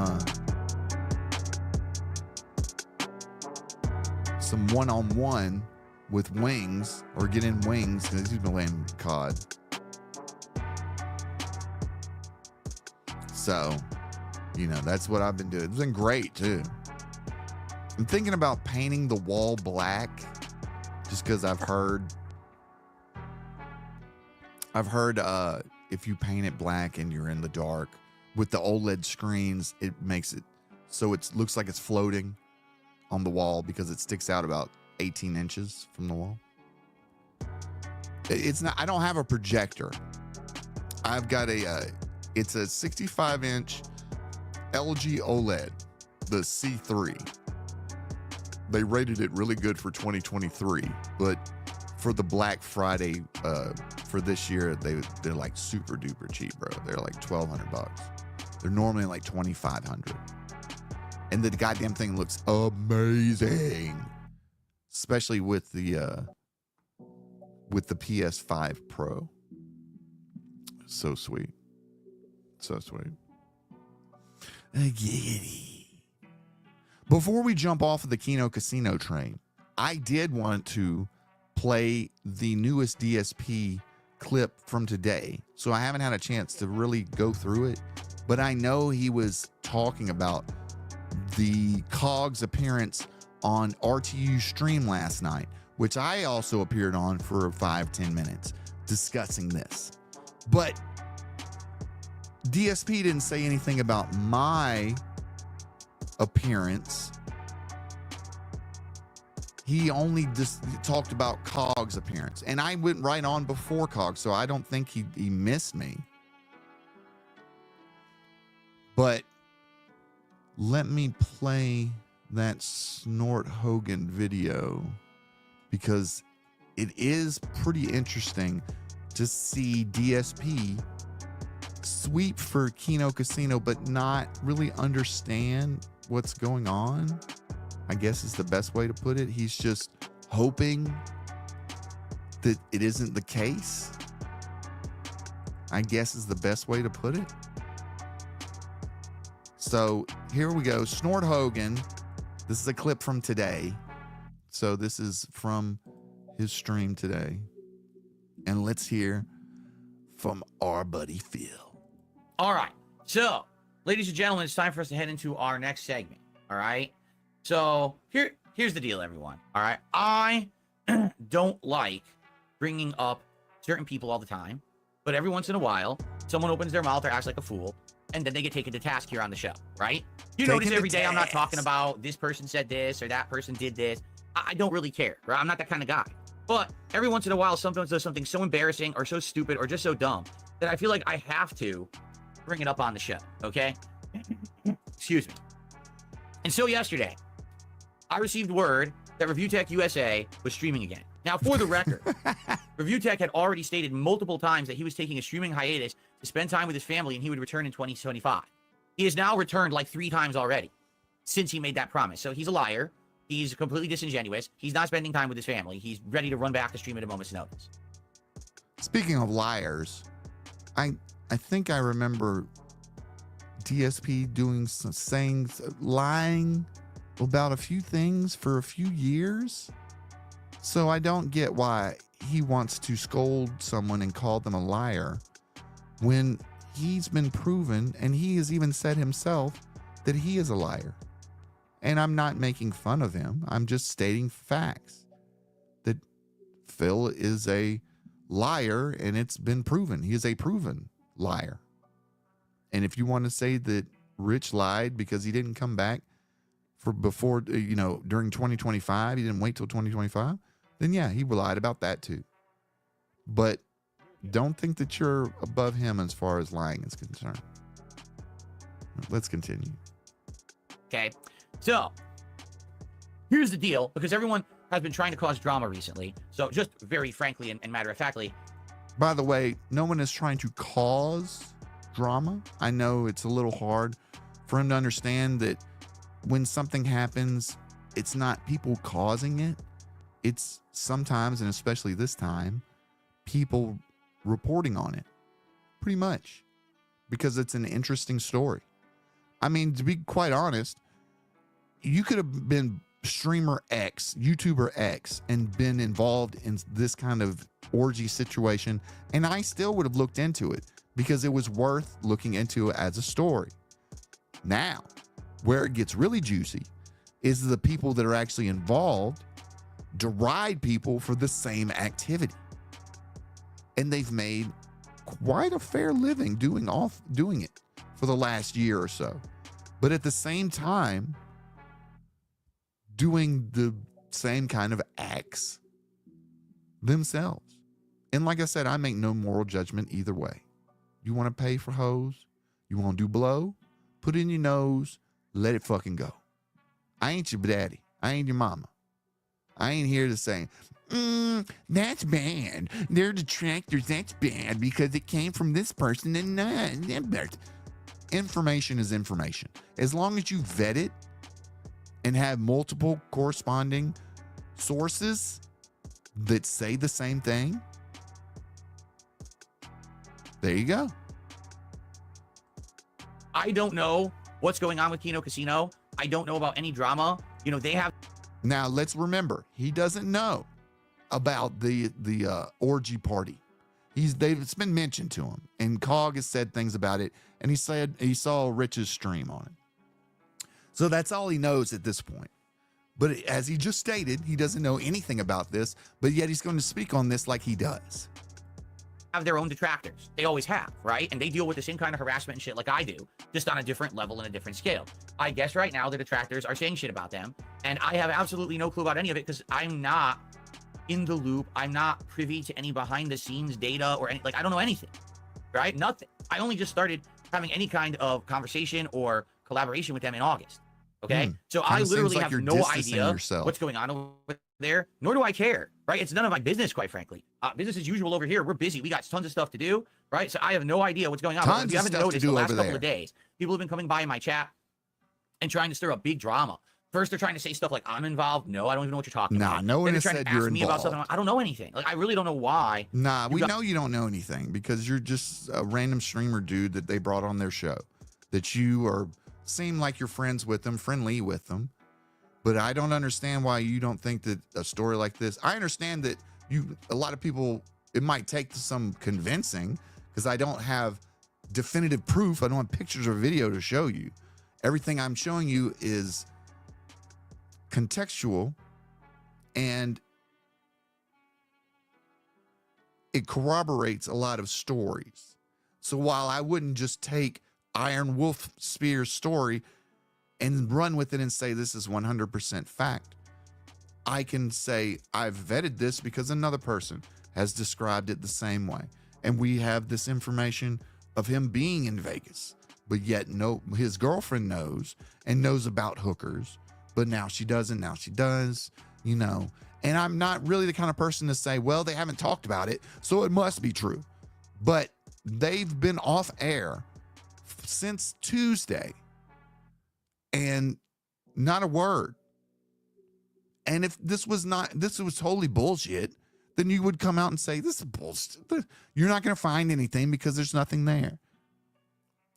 S4: one-on-one with Wings, or get in Wings, because he's been playing COD. So, that's what I've been doing. It's been great, too. I'm thinking about painting the wall black, just because I've heard if you paint it black and you're in the dark, with the OLED screens, it makes it so it looks like it's floating on the wall because it sticks out about 18 inches from the wall. It's not, I don't have a projector. I've got it's a 65-inch LG OLED, the C3. They rated it really good for 2023, but for the Black Friday for this year, they're like super duper cheap, bro. They're like $1,200. They're normally like $2,500. And the goddamn thing looks amazing, especially with the PS5 Pro. So sweet, so sweet. Before we jump off of the Kino Casino train, I did want to play the newest DSP clip from today. So I haven't had a chance to really go through it, but I know he was talking about the COG's appearance on RTU stream last night, which I also appeared on for 5-10 minutes discussing this. But DSP didn't say anything about my appearance. He only just talked about COG's appearance, and I went right on before COG, so I don't think he missed me. But let me play that Snort Hogan video, because it is pretty interesting to see DSP sweep for Kino Casino but not really understand what's going on. I guess is the best way to put it. He's just hoping that it isn't the case, I guess is the best way to put it. So here we go. Snort Hogan. This is a clip from today. So this is from his stream today. And let's hear from our buddy Phil.
S15: All right. So, ladies and gentlemen, it's time for us to head into our next segment. All right. So here's the deal, everyone. All right. I don't like bringing up certain people all the time, but every once in a while, someone opens their mouth or acts like a fool, and then they get taken to task here on the show, right? You notice every day I'm not talking about this person said this or that person did this. I don't really care, right? I'm not that kind of guy. But every once in a while, someone does something so embarrassing or so stupid or just so dumb that I feel like I have to bring it up on the show, okay? Excuse me. And so yesterday, I received word that Review Tech USA was streaming again. Now, for the record, Review Tech had already stated multiple times that he was taking a streaming hiatus to spend time with his family and he would return in 2025. He has now returned like 3 times already since he made that promise. So he's a liar. He's completely disingenuous. He's not spending time with his family. He's ready to run back to stream at a moment's notice.
S4: Speaking of liars, I think I remember DSP lying about a few things for a few years. So I don't get why he wants to scold someone and call them a liar when he's been proven, and he has even said himself, that he is a liar. And I'm not making fun of him. I'm just stating facts that Phil is a liar, and it's been proven. He is a proven liar. And if you want to say that Rich lied because he didn't come back for before, during 2025, he didn't wait till 2025, then yeah, he lied about that too. But don't think that you're above him as far as lying is concerned. Let's continue.
S15: Okay. So here's the deal, because everyone has been trying to cause drama recently. So just very frankly and matter of factly.
S4: By the way, no one is trying to cause drama. I know it's a little hard for him to understand that when something happens, it's not people causing it. It's sometimes, and especially this time, people reporting on it, pretty much, because it's an interesting story. I mean, to be quite honest, you could have been streamer X, YouTuber X, and been involved in this kind of orgy situation, and I still would have looked into it because it was worth looking into as a story. Now, where it gets really juicy is the people that are actually involved deride people for the same activity. And they've made quite a fair living doing it for the last year or so. But at the same time, doing the same kind of acts themselves. And like I said, I make no moral judgment either way. You want to pay for hoes? You want to do blow? Put it in your nose, let it fucking go. I ain't your daddy. I ain't your mama. I ain't here to say, that's bad. They're detractors. That's bad because it came from this person and not. Information is information. As long as you vet it and have multiple corresponding sources that say the same thing, there you go.
S15: I don't know what's going on with Kino Casino. I don't know about any drama. They have.
S4: Now let's remember, he doesn't know about the orgy party. It's been mentioned to him, and Cog has said things about it, and he said he saw Rich's stream on it. So that's all he knows at this point. But as he just stated, he doesn't know anything about this, but yet he's going to speak on this like he does.
S15: Have their own detractors. They always have, right? And they deal with the same kind of harassment and shit like I do, just on a different level and a different scale. I guess right now the detractors are saying shit about them, and I have absolutely no clue about any of it because I'm not in the loop. I'm not privy to any behind the scenes data or any, I don't know anything, right? Nothing. I only just started having any kind of conversation or collaboration with them in August. Okay. So I literally have no idea what's going on over there, nor do I care, right? It's none of my business, quite frankly. Business as usual over here. We're busy. We got tons of stuff to do, right? So I have no idea what's going on. If you haven't noticed, the last couple of days, people have been coming by in my chat and trying to stir up big drama. First, they're trying to say stuff like I'm involved. No, I don't even know what you're talking about.
S4: No one has
S15: said you're
S4: involved.
S15: About something. I don't know anything. I really don't know why.
S4: We know you don't know anything because you're just a random streamer dude that they brought on their show. That you seem like you're friendly with them. But I don't understand why you don't think that a story like this. I understand that a lot of people, it might take some convincing because I don't have definitive proof. I don't have pictures or video to show you. Everything I'm showing you is contextual, and it corroborates a lot of stories. So while I wouldn't just take Iron Wolf Spear's story and run with it and say this is 100% fact, I can say I've vetted this because another person has described it the same way. And we have this information of him being in Vegas, but yet his girlfriend knows and knows about hookers, but now she doesn't, now she does, And I'm not really the kind of person to say, well, they haven't talked about it, so it must be true. But they've been off air since Tuesday and not a word. And if this was totally bullshit, then you would come out and say, this is bullshit. You're not going to find anything because there's nothing there.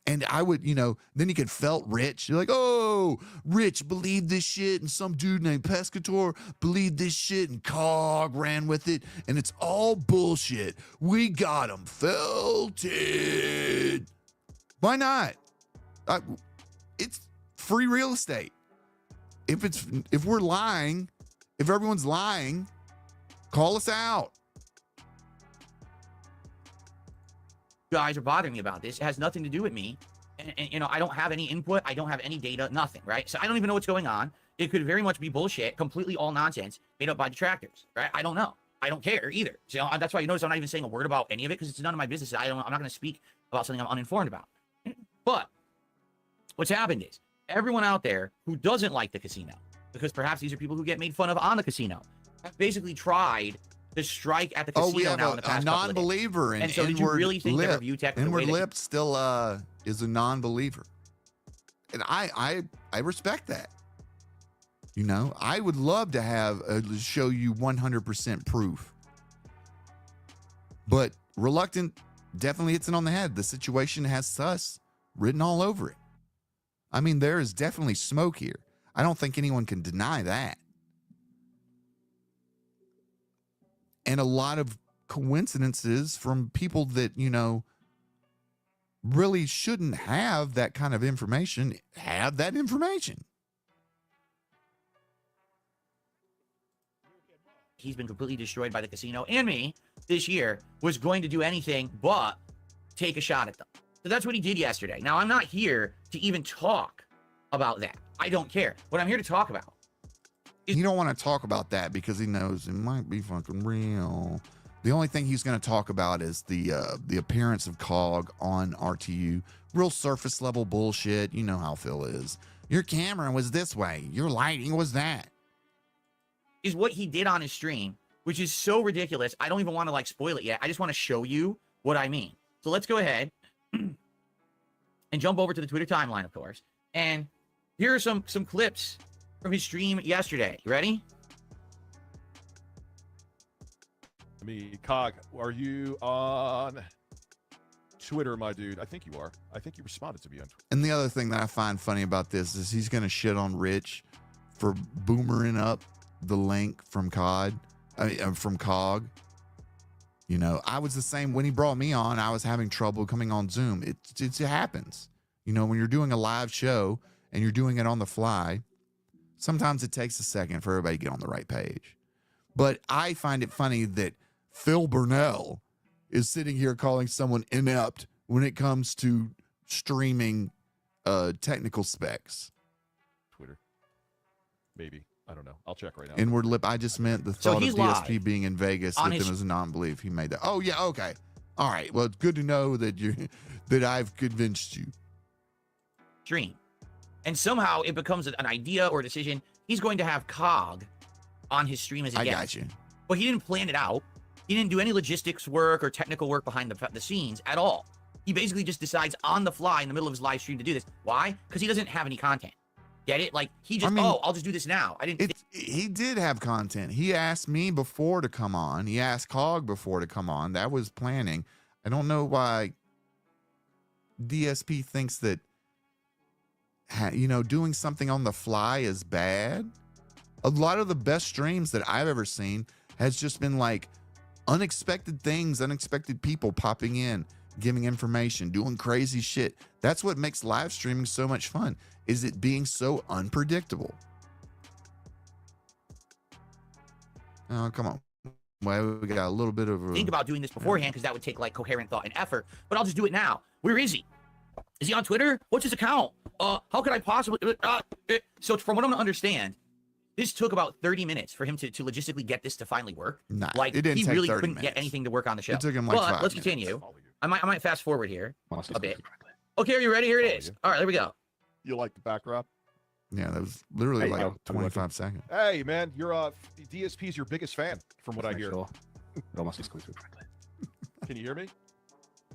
S4: And I would, then you could felt Rich. You're like, oh, Rich believed this shit, and some dude named Pescator believed this shit, and Cog ran with it, and it's all bullshit. We got him felted. Why not? It's free real estate. if we're lying, if everyone's lying, call us out.
S15: You guys are bothering me about this. It has nothing to do with me. And, you know, I don't have any input. I don't have any data, nothing, right? So I don't even know what's going on. It could very much be bullshit, completely all nonsense, made up by detractors, right? I don't know. I don't care either. So that's why you notice I'm not even saying a word about any of it, because it's none of my business. I'm not going to speak about something I'm uninformed about. But what's happened is everyone out there who doesn't like the casino, because perhaps these are people who get made fun of on the casino, have basically tried to strike at the casino
S4: we have
S15: in the past
S4: a non-believer,
S15: and so did you really think their review tech
S4: Inward Lip still is a non-believer, and I respect that. You know, I would love to have show you 100% proof, but reluctant definitely hits it on the head. The situation has sus written all over it. I mean, there is definitely smoke here. I don't think anyone can deny that. And a lot of coincidences from people that, you know, really shouldn't have that kind of information, have that information.
S15: He's been completely destroyed by the casino and me this year, was going to do anything but take a shot at them. So that's what he did yesterday. Now, I'm not here to even talk about that. I don't care. What I'm here to talk about.
S4: He don't want to talk about that because he knows it might be fucking real. The only thing he's going to talk about is the appearance of COG on RTU. Real surface level bullshit. You know how Phil is. Your camera was this way. Your lighting was that.
S15: Is what he did on his stream, which is so ridiculous. I don't even want to like spoil it yet. I just want to show you what I mean. So let's go ahead and jump over to the Twitter timeline, of course. And here are some clips from his stream yesterday. You ready?
S16: Cog, are you on Twitter, my dude? I think you are. I think you responded to me on Twitter.
S4: And the other thing that I find funny about this is he's going to shit on Rich for boomering up the link from from COG. You know, I was the same when he brought me on. I was having trouble coming on Zoom. It happens. You know, when you're doing a live show and you're doing it on the fly, sometimes it takes a second for everybody to get on the right page. But I find it funny that Phil Burnell is sitting here calling someone inept when it comes to streaming technical specs.
S16: Twitter. Maybe. I don't know. I'll check right now.
S4: Inward Lip, I just meant the thought of DSP being in Vegas with him as a non-belief. He made that. Oh, yeah, okay. All right. Well, it's good to know that that I've convinced you.
S15: Stream. And somehow it becomes an idea or a decision. He's going to have COG on his stream as a guest.
S4: I got you.
S15: Well, he didn't plan it out. He didn't do any logistics work or technical work behind the scenes at all. He basically just decides on the fly in the middle of his live stream to do this. Why? Because he doesn't have any content. Get it? Like, he just, I'll just do this now.
S4: He did have content. He asked me before to come on. He asked COG before to come on. That was planning. I don't know why DSP thinks that, you know, doing something on the fly is bad. A lot of the best streams that I've ever seen has just been like unexpected things, unexpected people popping in, giving information, doing crazy shit. That's what makes live streaming so much fun, is it being so unpredictable. Oh, come on. Well, we got a little bit of
S15: think about doing this beforehand, because that would take like coherent thought and effort, but I'll just do it now. Where is he? Is he on Twitter? What's his account? How could I possibly so from what I'm gonna understand, this took about 30 minutes for him to logistically get this to finally work.
S4: Nah,
S15: like,
S4: it didn't
S15: he
S4: take
S15: really
S4: 30
S15: couldn't
S4: minutes.
S15: get anything to work on the show.
S4: It took him like 5
S15: let's
S4: minutes.
S15: continue. I might fast forward here a bit. Okay, are you ready? Here it is. All right, there we go.
S16: You like the backdrop?
S4: Yeah, that was literally like 25 seconds.
S16: Hey, man, your DSP is your biggest fan, from what I hear. Can you hear me?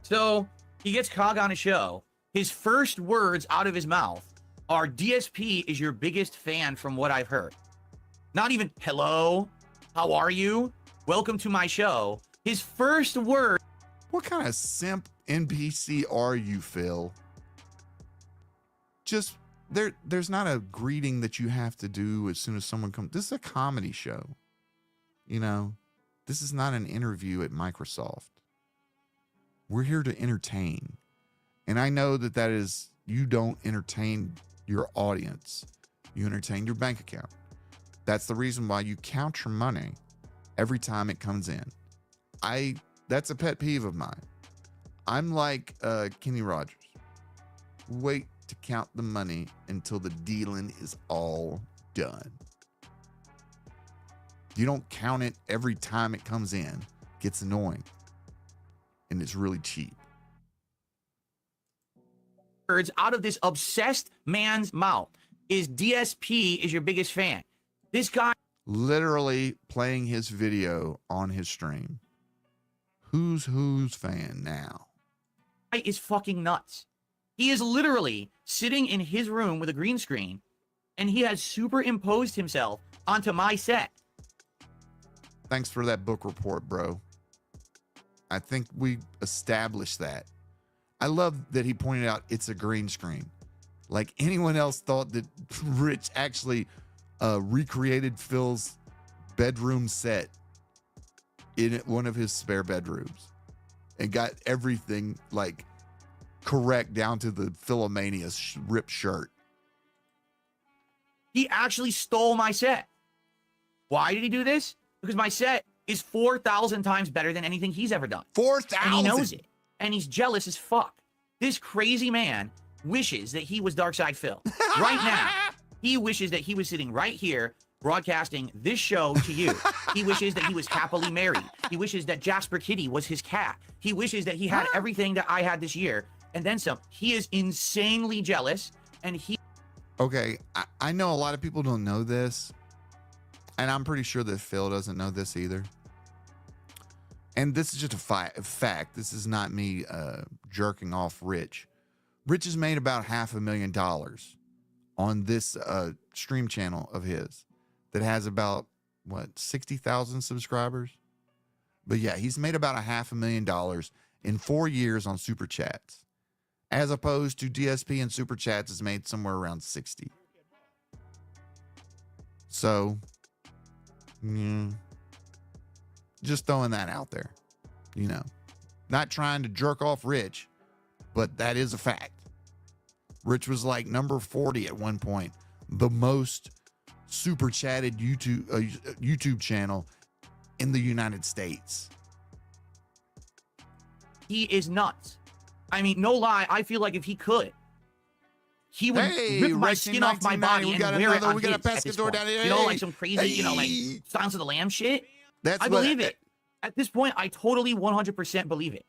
S15: So he gets COG on a show. His first words out of his mouth are, DSP is your biggest fan from what I've heard. Not even, hello, how are you? Welcome to my show. His first word.
S4: What kind of simp NPC are you, Phil? Just, there's not a greeting that you have to do as soon as someone comes. This is a comedy show. You know, this is not an interview at Microsoft. We're here to entertain. And I know that is, you don't entertain your audience. You entertain your bank account. That's the reason why you count your money every time it comes in. That's a pet peeve of mine. I'm like Kenny Rogers. Wait to count the money until the dealing is all done. You don't count it every time it comes in. It gets annoying. And it's really cheap.
S15: Words out of this obsessed man's mouth is DSP is your biggest fan. This guy
S4: Literally playing his video on his stream. Who's fan now?
S15: is fucking nuts. He is literally sitting in his room with a green screen, and he has superimposed himself onto my set.
S4: Thanks for that book report, bro. I think we established that. I love that he pointed out it's a green screen. Like anyone else thought that Rich actually recreated Phil's bedroom set in one of his spare bedrooms and got everything like correct down to the Philomania ripped shirt.
S15: He actually stole my set. Why did he do this? Because my set is 4,000 times better than anything he's ever done.
S4: 4,000?
S15: And he knows it. And he's jealous as fuck. This crazy man wishes that he was Darkside Phil. Right now, he wishes that he was sitting right here broadcasting this show to you. He wishes that he was happily married. He wishes that Jasper Kitty was his cat. He wishes that he had everything that I had this year and then some. He is insanely jealous, and he...
S4: Okay, I know a lot of people don't know this, and I'm pretty sure that Phil doesn't know this either. And this is just a fact. This is not me jerking off Rich. Rich has made about $500,000 on this stream channel of his that has about, 60,000 subscribers? But yeah, he's made about $500,000 in 4 years on Super Chats, as opposed to DSP and Super Chats has made somewhere around 60. So, just throwing that out there, not trying to jerk off Rich, but that is a fact. Rich was like number 40 at one point, the most super chatted YouTube channel in the United States.
S15: He is nuts. I mean, no lie, I feel like if he could, he would rip my skin off my body and wear it on his at this point. Like some crazy, like Silence of the Lamb shit. I believe it. At this point, I totally 100% believe it.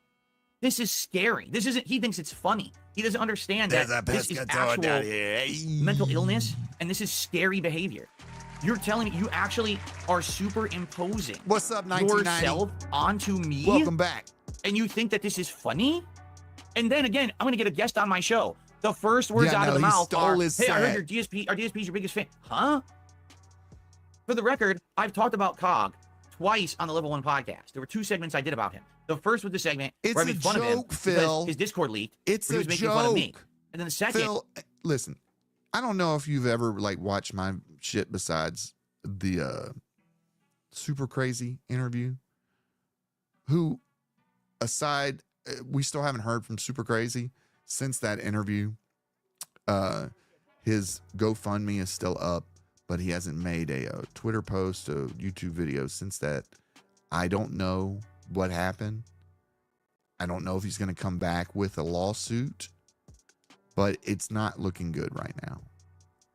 S15: This is scary. This isn't, he thinks it's funny. He doesn't understand that this is actual mental illness, and this is scary behavior. You're telling me you actually are superimposing
S4: What's up, 1990?
S15: yourself onto me?
S4: Welcome back.
S15: And you think that this is funny? And then again, I'm going to get a guest on my show. The first words out of the mouth are, hey, I heard your DSP's your biggest fan. Huh? For the record, I've talked about COG twice on the Level 1 podcast. There were 2 segments I did about him. The first was the segment where I made fun of him because his Discord leaked.
S4: It's
S15: he was making fun of me. And then the second...
S4: Phil, listen, I don't know if you've ever watched my shit besides the Super Crazy interview. Who, aside, we still haven't heard from Super Crazy since that interview. His GoFundMe is still up, but he hasn't made a Twitter post, a YouTube video since that. I don't know what happened. I don't know if he's going to come back with a lawsuit, but it's not looking good right now.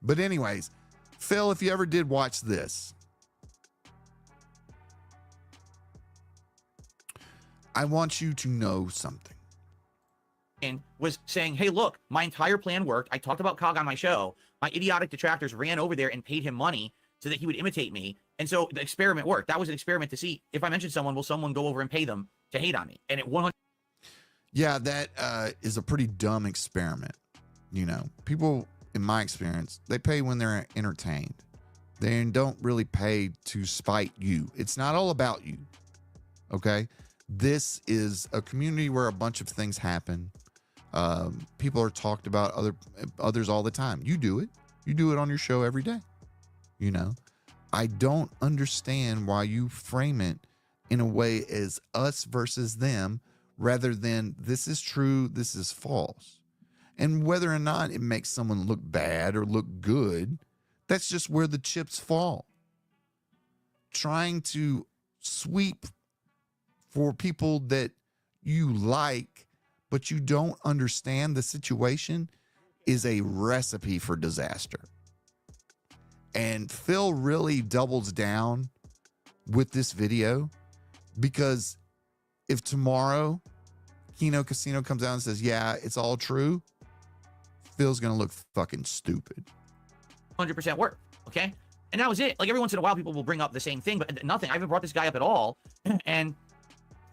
S4: But anyways, Phil, if you ever did watch this, I want you to know something.
S15: And was saying, hey, look, my entire plan worked. I talked about COG on my show. My idiotic detractors ran over there and paid him money so that he would imitate me. And so the experiment worked. That was an experiment to see if I mention someone, will someone go over and pay them to hate on me? And it 100.
S4: Yeah, that is a pretty dumb experiment. People, in my experience, they pay when they're entertained. They don't really pay to spite you. It's not all about you. Okay? This is a community where a bunch of things happen. People are talked about others all the time. You do it. You do it on your show every day. I don't understand why you frame it in a way as us versus them rather than this is true, this is false. And whether or not it makes someone look bad or look good, That's just where the chips fall. Trying to sweep for people that you like, but you don't understand the situation is a recipe for disaster. And Phil really doubles down with this video because if tomorrow Kino Casino comes out and says, yeah, it's all true, Phil's going to look fucking stupid.
S15: 100% work. Okay. And that was it. Like every once in a while, people will bring up the same thing, but nothing. I haven't brought this guy up at all. And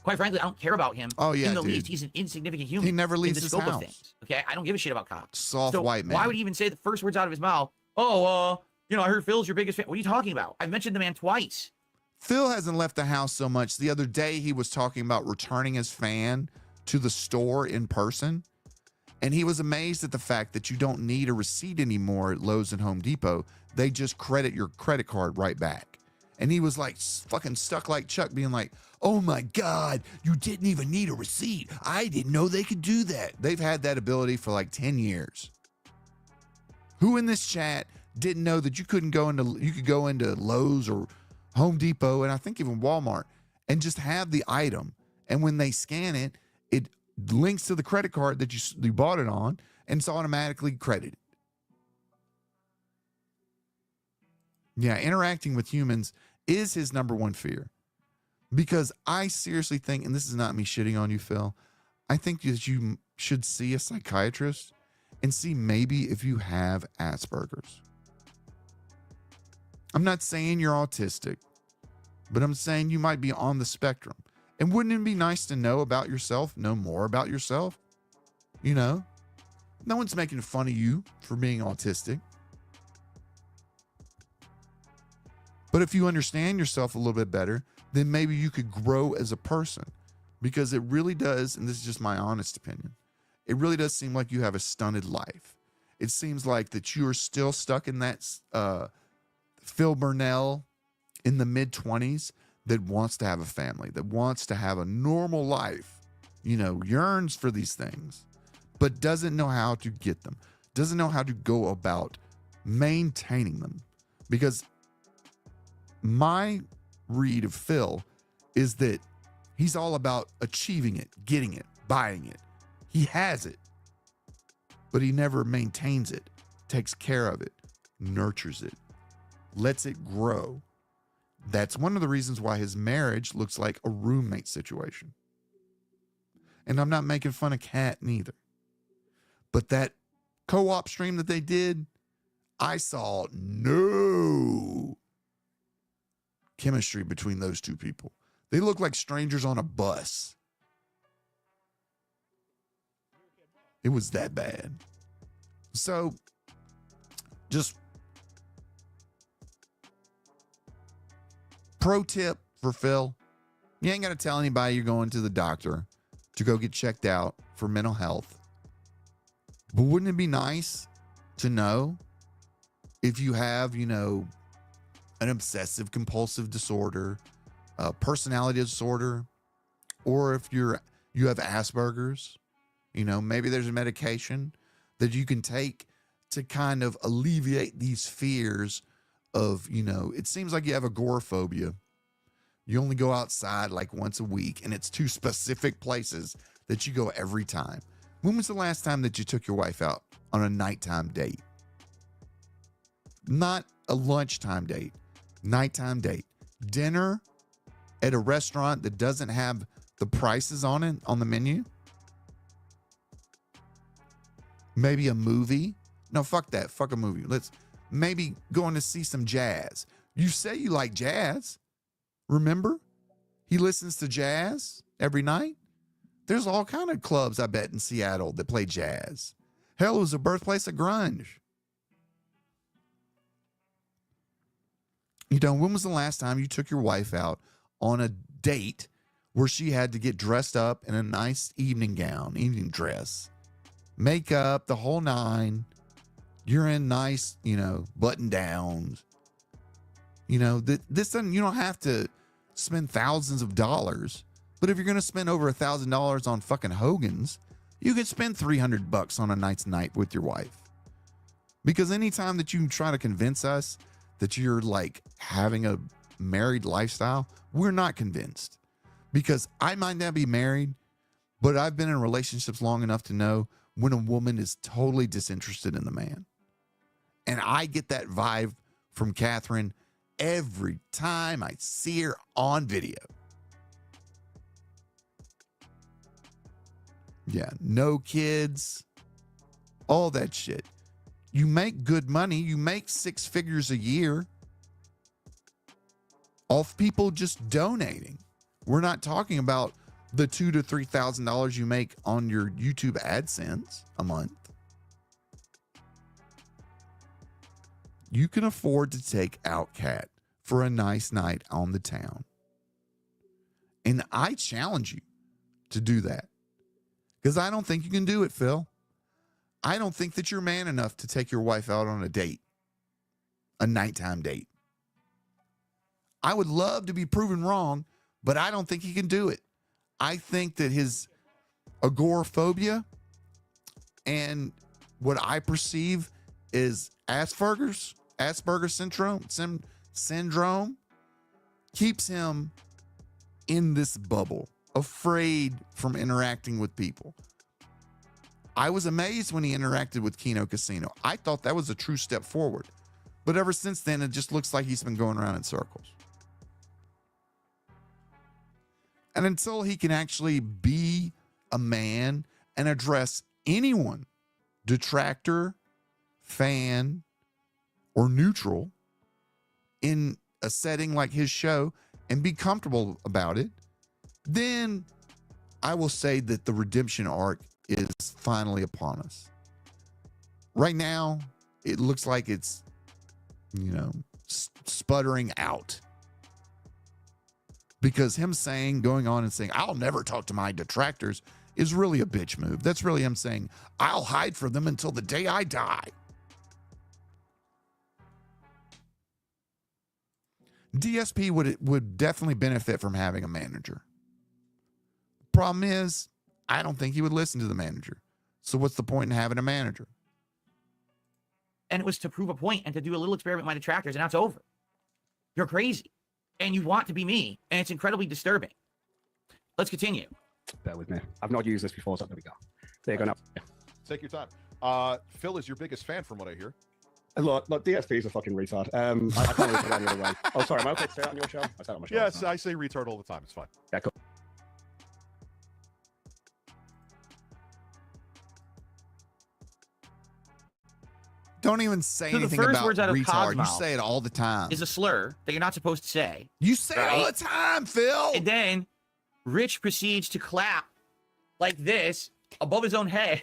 S15: quite frankly, I don't care about him.
S4: Oh, yeah,
S15: in the
S4: dude.
S15: least. He's an insignificant human.
S4: He never leaves
S15: in the
S4: his
S15: scope
S4: house.
S15: Of things. Okay. I don't give a shit about cops.
S4: Soft
S15: so
S4: white man.
S15: Why would he even say the first words out of his mouth? Oh, you know, I heard Phil's your biggest fan. What are you talking about? I've mentioned the man twice.
S4: Phil hasn't left the house so much. The other day, he was talking about returning his fan to the store in person. And he was amazed at the fact that you don't need a receipt anymore at Lowe's and Home Depot. They just credit your credit card right back. And he was like fucking stuck like Chuck, being like, oh my God, you didn't even need a receipt. I didn't know they could do that. They've had that ability for like 10 years. Who in this chat didn't know that you could go into Lowe's or Home Depot, and I think even Walmart, and just have the item. And when they scan it, it links to the credit card that you bought it on, and it's automatically credited. Yeah, interacting with humans is his number one fear. Because I seriously think, and this is not me shitting on you, Phil, I think that you should see a psychiatrist and see maybe if you have Asperger's. I'm not saying you're autistic, but I'm saying you might be on the spectrum. And wouldn't it be nice to know about yourself, know more about yourself? You know, no one's making fun of you for being autistic. But if you understand yourself a little bit better, then maybe you could grow as a person, because it really does, and this is just my honest opinion, it really does seem like you have a stunted life. It seems like that you're still stuck in that Phil Burnell in the mid-20s that wants to have a family, that wants to have a normal life, you know, yearns for these things, but doesn't know how to get them, doesn't know how to go about maintaining them. Because my read of Phil is that he's all about achieving it, getting it, buying it. He has it, but he never maintains it, takes care of it, nurtures it, lets it grow. That's one of the reasons why his marriage looks like a roommate situation. And I'm not making fun of Kat neither. But that co-op stream that they did, I saw no chemistry between those two people. They look like strangers on a bus. It was that bad. So, just pro tip for Phil. You ain't got to tell anybody you're going to the doctor to go get checked out for mental health. But wouldn't it be nice to know if you have, you know, an obsessive compulsive disorder, a personality disorder, or if you have Asperger's, you know, maybe there's a medication that you can take to kind of alleviate these fears of, you know, it seems like you have agoraphobia. You only go outside like once a week, and it's to specific places that you go every time. When was the last time that you took your wife out on a nighttime date? Not a lunchtime date, nighttime date. Dinner at a restaurant that doesn't have the prices on it, on the menu? Maybe a movie? No, fuck that. Fuck a movie. Let's maybe going to see some jazz. You say you like jazz. Remember? He listens to jazz every night. There's all kind of clubs, I bet, in Seattle that play jazz. Hell, it was the birthplace of grunge. You know, when was the last time you took your wife out on a date where she had to get dressed up in a nice evening gown, evening dress, makeup, the whole nine? You're in nice, you know, button downs. You know, this doesn't, you don't have to spend thousands of dollars. But if you're going to spend over $1,000 on fucking Hogan's, you could spend $300 on a night's night with your wife. Because anytime that you try to convince us that you're like having a married lifestyle, we're not convinced. Because I might not be married, but I've been in relationships long enough to know when a woman is totally disinterested in the man. And I get that vibe from Catherine every time I see her on video. Yeah, no kids, all that shit. You make good money. You make 6 figures a year off people just donating. We're not talking about the $2,000 to $3,000 you make on your YouTube AdSense a month. You can afford to take out Cat for a nice night on the town. And I challenge you to do that. Because I don't think you can do it, Phil. I don't think that you're man enough to take your wife out on a date, a nighttime date. I would love to be proven wrong, but I don't think he can do it. I think that his agoraphobia and what I perceive is Asperger's syndrome keeps him in this bubble, afraid from interacting with people. I was amazed when he interacted with Kino Casino. I thought that was a true step forward. But ever since then, it just looks like he's been going around in circles. And until he can actually be a man and address anyone, detractor, fan, or neutral, in a setting like his show and be comfortable about it, then I will say that the redemption arc is finally upon us. Right now, it looks like it's, sputtering out. Because him going on and saying, I'll never talk to my detractors, is really a bitch move. That's really him saying, I'll hide from them until the day I die. DSP would definitely benefit from having a manager. Problem is, I don't think he would listen to the manager. So what's the point in having a manager?
S15: And it was to prove a point and to do a little experiment with my detractors, and now it's over. You're crazy. And you want to be me, and it's incredibly disturbing. Let's continue.
S17: Bear with me. I've not used this before, so there we go. There you go now. Yeah.
S16: Take your time. Phil is your biggest fan from what I hear.
S17: Look, DSP is a fucking retard. I can't really put it any other way. Oh, sorry, am I okay to say that on your show? I say that on my show.
S16: Yes, I say retard all the time. It's fine.
S17: Yeah, cool.
S4: Don't even say
S15: So the
S4: anything
S15: first
S4: about
S15: words out of
S4: retard.
S15: Cod's
S4: You
S15: mouth
S4: say it all the time.
S15: is a slur that you're not supposed to say.
S4: You say it all the time, Phil.
S15: And then Rich proceeds to clap like this above his own head.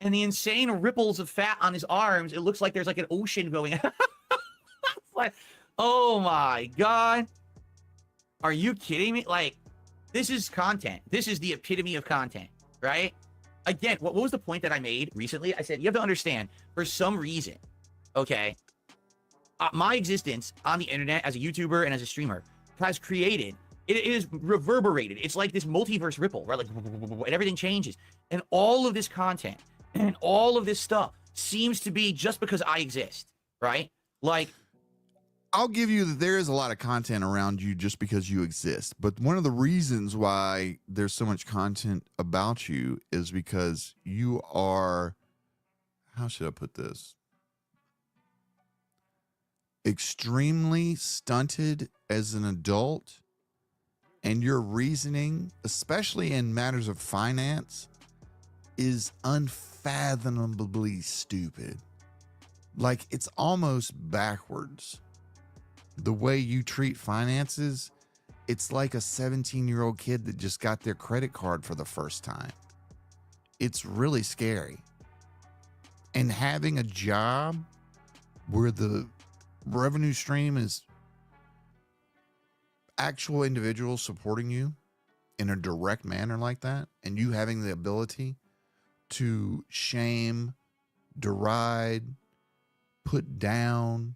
S15: And the insane ripples of fat on his arms, it looks like there's like an ocean going. Like, oh my God. Are you kidding me? Like, this is content. This is the epitome of content, right? Again, what was the point that I made recently? I said, you have to understand, for some reason, okay, my existence on the internet as a YouTuber and as a streamer has created, it is reverberated. It's like this multiverse ripple, right? Like, and everything changes. And all of this content and all of this stuff seems to be just because I exist, right? Like,
S4: I'll give you that there is a lot of content around you just because you exist. But one of the reasons why there's so much content about you is because you are, how should I put this? Extremely stunted as an adult, and your reasoning, especially in matters of finance, is unfathomably stupid. Like, it's almost backwards. The way you treat finances, it's like a 17-year-old kid that just got their credit card for the first time. It's really scary. And having a job where the revenue stream is actual individuals supporting you in a direct manner like that, and you having the ability to shame, deride, put down,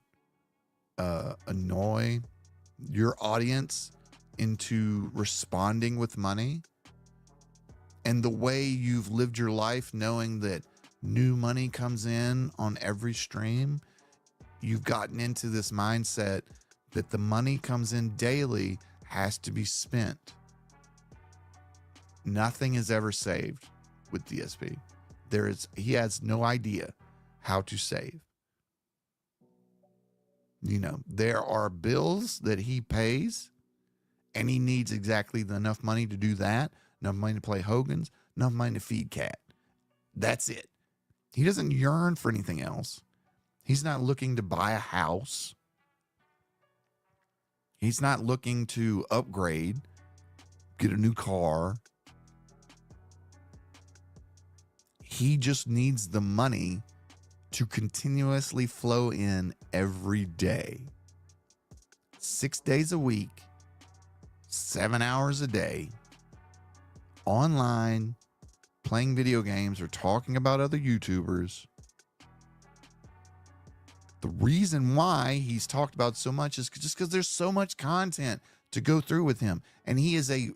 S4: annoy your audience into responding with money, and the way you've lived your life knowing that new money comes in on every stream, you've gotten into this mindset that the money comes in daily has to be spent. Nothing is ever saved with DSP. He has no idea how to save. You know, there are bills that he pays, and he needs exactly enough money to do that, enough money to play Hogan's, enough money to feed Cat. That's it. He doesn't yearn for anything else. He's not looking to buy a house. He's not looking to upgrade, get a new car. He just needs the money to continuously flow in every day. 6 days a week, 7 hours a day, online, playing video games or talking about other YouTubers. The reason why he's talked about so much is just because there's so much content to go through with him. And he is a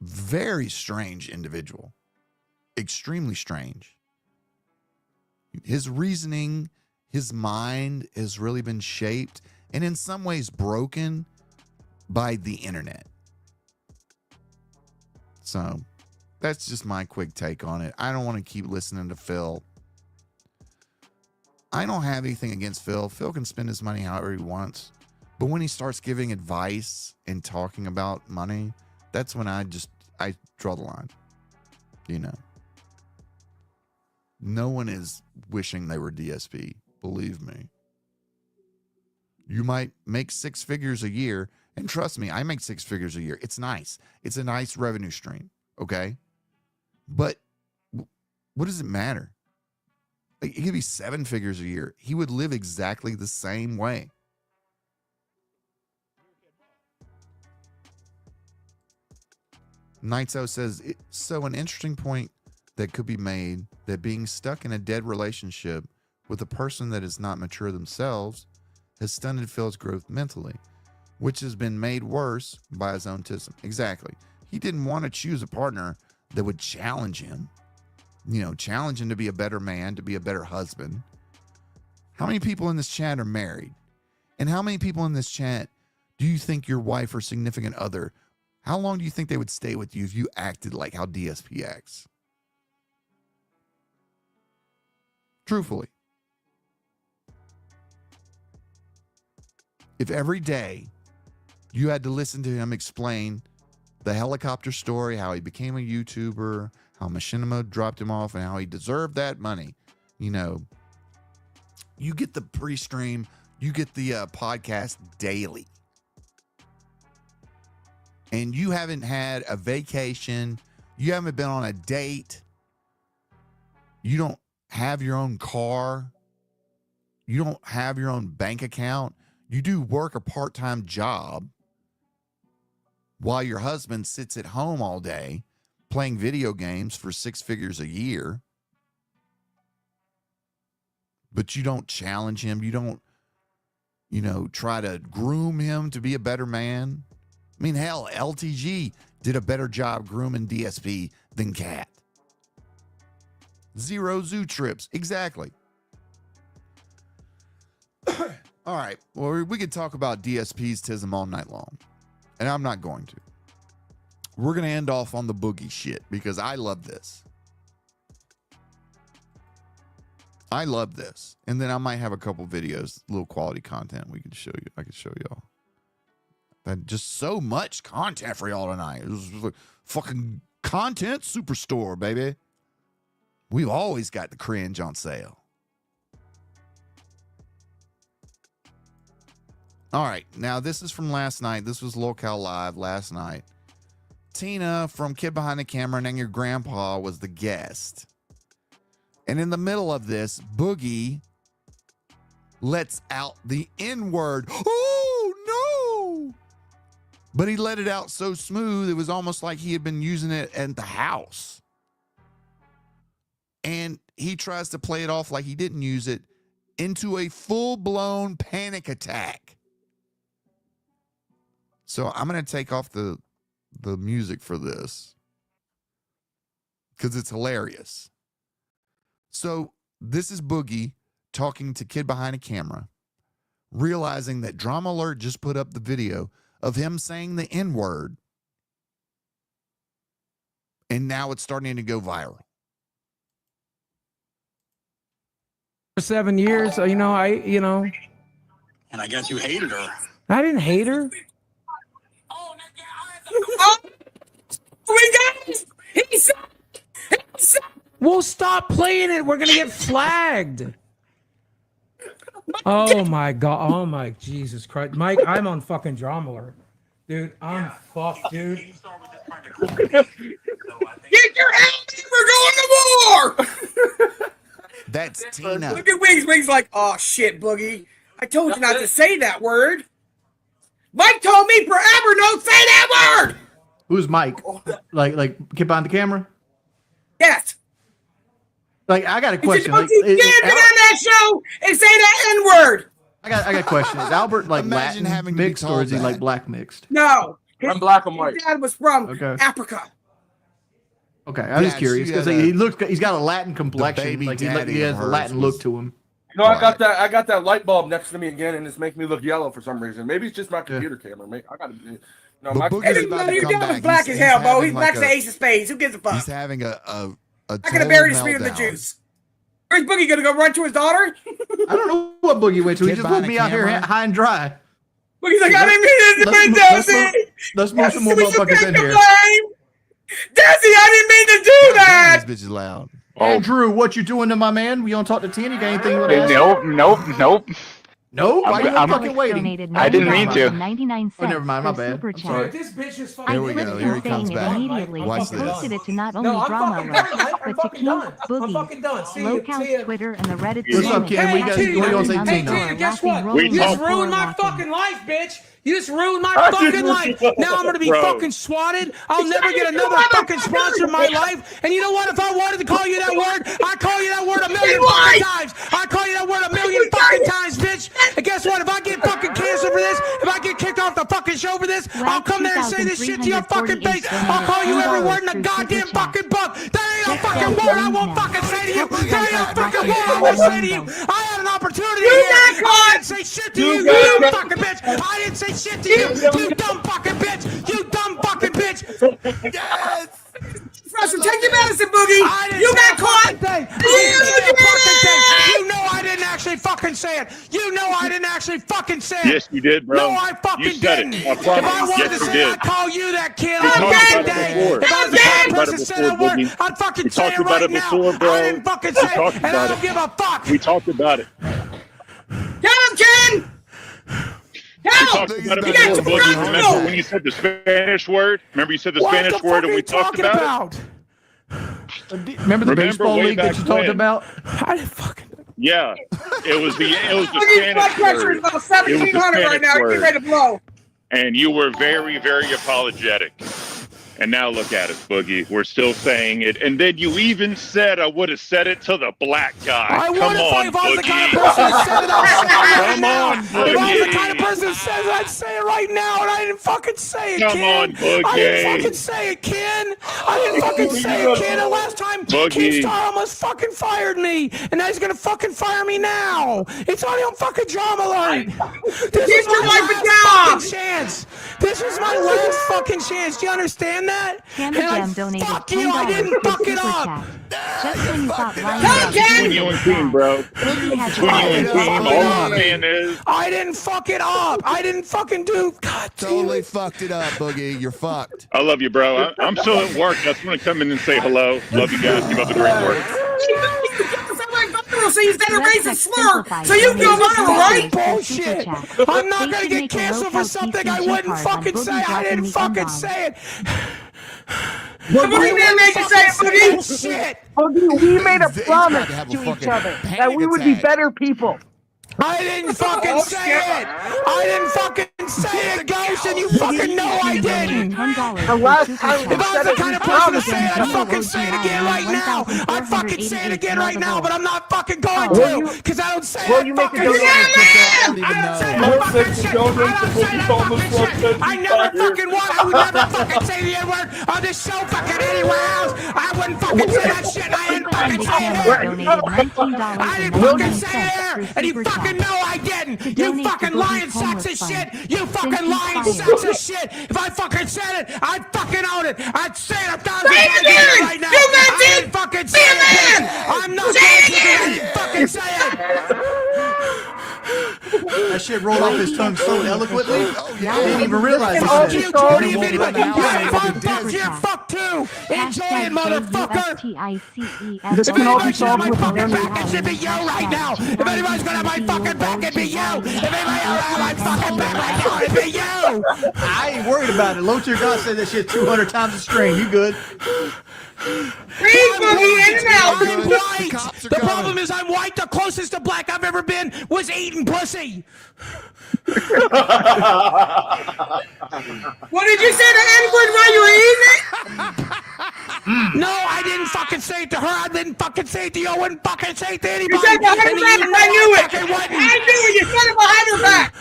S4: very strange individual. Extremely strange. His reasoning, his mind has really been shaped and in some ways broken by the internet. So that's just my quick take on it. I don't want to keep listening to Phil. I don't have anything against Phil. Phil can spend his money however he wants. But when he starts giving advice and talking about money, that's when I draw the line. You know. No one is wishing they were DSP. Believe me. You might make 6 figures a year. And trust me, I make 6 figures a year. It's nice. It's a nice revenue stream. Okay? But what does it matter? Like, it could be 7 figures a year. He would live exactly the same way. Nightso says, so an interesting point that could be made that being stuck in a dead relationship with a person that is not mature themselves has stunted Phil's growth mentally, which has been made worse by his own autism. Exactly. He didn't want to choose a partner that would challenge him, challenge him to be a better man, to be a better husband. How many people in this chat are married? And how many people in this chat do you think your wife or significant other, how long do you think they would stay with you if you acted like how DSP acts? Truthfully. If every day you had to listen to him explain the helicopter story, how he became a YouTuber, how Machinima dropped him off, and how he deserved that money, you get the pre-stream, you get the podcast daily. And you haven't had a vacation, you haven't been on a date, you don't have your own car, you don't have your own bank account, you do work a part-time job while your husband sits at home all day playing video games for 6 figures a year, but you don't challenge him, you don't, try to groom him to be a better man. I mean, hell, LTG did a better job grooming DSP than Cat. 0 zoo trips. Exactly. All right. Well, we could talk about DSP's tism all night long, and I'm not going to. We're going to end off on the Boogie shit because I love this. I love this. And then I might have a couple videos, little quality content we could show you. I could show y'all. And just so much content for y'all tonight. It was like fucking content superstore, baby. We've always got the cringe on sale. All right. Now, this is from last night. This was Locale Live last night. Tina from Kid Behind the Camera and Your Grandpa was the guest. And in the middle of this, Boogie lets out the N-word. Oh, no! But he let it out so smooth, it was almost like he had been using it at the house. And he tries to play it off like he didn't use it into a full-blown panic attack. So I'm going to take off the music for this because it's hilarious. So this is Boogie talking to kid behind a camera, realizing that Drama Alert just put up the video of him saying the N-word. And now it's starting to go viral.
S11: For 7 years, you know,
S18: And I guess you hated her.
S11: I didn't hate her. We'll stop playing it. We're gonna get flagged. Oh my God. Oh my Jesus Christ. Mike, I'm on fucking Drama Alert. Dude, I'm fucked, dude.
S13: Get your hands! We're going to war!
S4: That's Tina.
S13: Look at Wings. Wings like, oh shit, Boogie. I told you not to say that word. Mike told me forever don't say that word!
S19: Who's Mike? Like kid behind the camera?
S13: Yes.
S19: Like, I got a question.
S13: Don't you dare get on that show and say that N-word!
S19: I got a question. Is Albert like
S4: Imagine
S19: Latin
S4: having to be
S19: mixed or
S4: told
S19: is he
S4: that.
S19: like black mixed?
S13: No.
S18: I'm black and white.
S13: His dad was from
S19: Okay.
S13: Africa.
S19: Okay, I was just curious because he's got a Latin complexion.
S4: baby
S19: Like
S4: daddy
S19: he has
S4: of
S19: a
S4: hers
S19: Latin
S4: was-
S19: look to him.
S18: You know, I got that light bulb next to me again, and it's making me look yellow for some reason. Maybe it's just my computer camera. I gotta. No,
S4: But
S18: my
S4: Boogie's about to
S13: Your
S4: come
S13: dad was
S4: back.
S13: black
S4: He's
S13: as hell, Bo.
S4: having
S13: He's
S4: like
S13: black as the ace of spades. Who gives a fuck?
S4: He's having a
S13: I could have buried his feet in the
S4: meltdown.
S13: juice. Where's Boogie gonna go run to his daughter?
S19: I don't know what Boogie went to. He
S4: Kid
S19: just
S4: behind
S19: left
S4: a
S19: me out here
S4: camera?
S19: high and dry.
S13: Boogie's like, I didn't mean it to be
S19: Let's move some more motherfuckers in here.
S13: Desi, I didn't mean to do that.
S4: This bitch is loud.
S19: Andrew, what you doing to my man? We gonna talk to Tanny? Got anything you want to ask?
S20: Nope.
S19: No? Why you
S20: I'm
S19: fucking waiting?
S20: I didn't mean to.
S9: 99
S19: Oh, never mind. My bad. I'm sorry.
S11: This bitch is
S4: Here we go. Here he comes back.
S9: Immediately,
S4: Watch
S9: and
S4: this.
S9: posted it to not
S11: No,
S9: only
S11: I'm
S9: Drama
S11: fucking
S9: Alert,
S11: done. I'm
S9: but to
S11: fucking
S9: King,
S11: done. I'm
S9: Boogie,
S11: fucking done. See
S9: Low
S11: you.
S9: Count
S11: See ya.
S9: Twitter, and the Reddit.
S19: What's up, Ken? What you got? What you gonna say,
S11: Hey,
S19: Tina?
S11: Tina, guess what?
S20: We
S11: You just
S20: talk-
S11: ruined my fucking life, bitch. You just ruined my
S20: I
S11: fucking
S20: didn't
S11: life.
S20: ruin
S11: Now I'm gonna be
S20: Bro.
S11: fucking swatted. I'll never get another fucking sponsor in my life. And you know what? If I wanted to call you that word, I call you that word a million fucking times. I call you that word a million fucking times, bitch. And guess what? If I get fucking canceled for this, if I get kicked off the fucking show for this, I'll come there and say this shit to your fucking face. I'll call you every word in the goddamn fucking book. That ain't a fucking word I won't fucking say to you. That ain't a fucking word I won't say to you. I had an opportunity here. I didn't say shit to you, you fucking bitch. I didn't say shit to you, you dumb fucking bitch. You dumb fucking bitch.
S4: Yes.
S13: Russell, take your medicine, Boogie.
S11: I didn't
S13: You
S11: say
S13: got
S11: a
S13: caught.
S11: fucking thing. I didn't say a fucking thing. You know I didn't actually fucking say it. You know I didn't actually fucking say it.
S20: Yes, you did, bro.
S11: No, I fucking
S20: You said
S11: didn't.
S20: it. I
S11: If I
S20: promise.
S11: wanted
S20: Yes,
S11: to
S20: you
S11: say it,
S20: did.
S11: I'd call you that kid
S20: We
S11: on
S20: talked
S11: fucking
S20: about it
S11: day.
S20: before.
S11: If I was
S20: We
S11: the
S20: talked
S11: kind of
S20: about
S11: person
S20: it
S11: to say that
S20: before,
S11: word,
S20: Boogie.
S11: I'd fucking
S20: We
S11: say
S20: talked
S11: it
S20: about
S11: right
S20: it
S11: now.
S20: before, bro.
S11: I didn't fucking
S20: We
S11: say it,
S20: talked
S11: and I
S20: about
S11: don't
S20: it.
S11: give a fuck.
S20: We talked about it.
S13: Get him, Ken.
S20: We talked
S13: Help.
S20: about it
S13: You got
S20: before,
S13: your
S20: Boogie.
S13: problem.
S20: Remember when you said the Spanish word? Remember you said the
S11: What
S20: Spanish
S11: the fuck
S20: word
S11: are
S20: and
S11: you
S20: we talked
S11: talking
S20: about it?
S19: Remember the baseball
S20: way
S19: league that
S20: back
S19: you talked
S20: when?
S19: about?
S11: I didn't fucking.
S20: Yeah, it was the
S13: Boogie's blood
S20: Spanish
S13: pressure
S20: word.
S13: is about
S20: It was
S13: 1700
S20: the
S13: right now.
S20: Spanish
S13: Get ready to blow.
S20: And you were very, very apologetic. And now look at us, Boogie. We're still saying it. And then you even said I would have said it to the black guy.
S11: I
S20: Come
S11: would
S20: on,
S11: if I was the kind of
S20: Boogie.
S11: person that said it. I'll say it right
S20: Come
S11: now.
S20: on,
S11: If I was the kind of
S20: Boogie.
S11: person that says it, I'd say it right now, and I didn't fucking say it,
S20: Come
S11: Ken.
S20: on, Boogie.
S11: I didn't fucking say it, Ken. I didn't fucking say it, Ken. And last time,
S20: Boogie.
S11: Keemstar almost fucking fired me, and now he's gonna fucking fire me now. It's on fucking Drama Alert. This is
S13: your
S11: my
S13: wife a
S11: last
S13: job.
S11: fucking chance. This is my last fucking chance. Do you understand that?
S9: Candy
S11: And
S9: Gem donated
S11: fuck you. I didn't
S9: $10
S11: fuck it
S9: super
S11: up.
S9: chat. Just when you thought lying
S13: Come
S9: about
S13: on, Ken.
S20: Between you and Team, bro.
S9: Boogie had
S20: Between you and Team, all I'm saying is
S11: I didn't fuck it up. I didn't fucking do. God damn
S4: Totally
S11: it.
S4: fucked it up, Boogie. You're fucked.
S20: I love you, bro. I'm still at work. I just want to come in and say hello. Love you guys. Keep up the great work.
S13: So you said a racist slur. So you feel viral, right?
S11: Bullshit. I'm not gonna get canceled for something I wouldn't fucking say. I didn't fucking say it.
S13: The Boogie Man made you say it, Boogie.
S11: Shit.
S21: Boogie, we made a
S4: He's
S21: promise
S4: about to have a
S21: to each
S4: fucking
S21: other
S4: panic
S21: that we would be
S4: attack.
S21: better people.
S11: I didn't fucking say it. I didn't fucking say it, Ghost. and you fucking know I didn't.
S13: The last time
S11: If I was the kind of person to say it, I'd fucking say it again right now. I'd fucking say it again right now, but I'm not fucking going to, because I don't say that fucking shit. I don't say that fucking shit. I don't say that fucking shit. I never fucking would. I would never fucking say the N-word on this show fucking anywhere else. I wouldn't fucking say that shit. I didn't fucking say it here. I didn't fucking say it here, and you fucking know I didn't. You fucking lying sacks of shit. You fucking lying sacks of shit. If I fucking said it, I'd fucking own it. I'd say it 1,000 times right now. I didn't fucking say it. I'm not going to. I didn't fucking say it.
S19: That shit rolled off his tongue so eloquently. Oh, yeah. I didn't even realize he
S11: Fuck
S19: said
S11: you,
S19: it.
S11: Jordy. If anybody can fuck you, fuck too. Enjoy it, motherfucker.
S13: This
S11: If
S13: can all be
S11: anybody's gonna
S13: solved
S11: have my
S13: with
S11: fucking
S13: one
S11: back, it should be you right now. If anybody's gonna have my fucking back, it'd be you. If anybody else have my fucking back right now, it'd be you.
S19: I ain't worried about it. Low tier God said that shit 200 times a stream. You good?
S11: I'm white. The problem is I'm white. The closest to black I've ever been was eating pussy.
S13: What did you say to N-word while you were eating?
S11: No, I didn't fucking say it to her. I didn't fucking say it to you. I wouldn't fucking say it to anybody.
S13: You said behind her back, and I knew it. I knew it. You said it behind her back.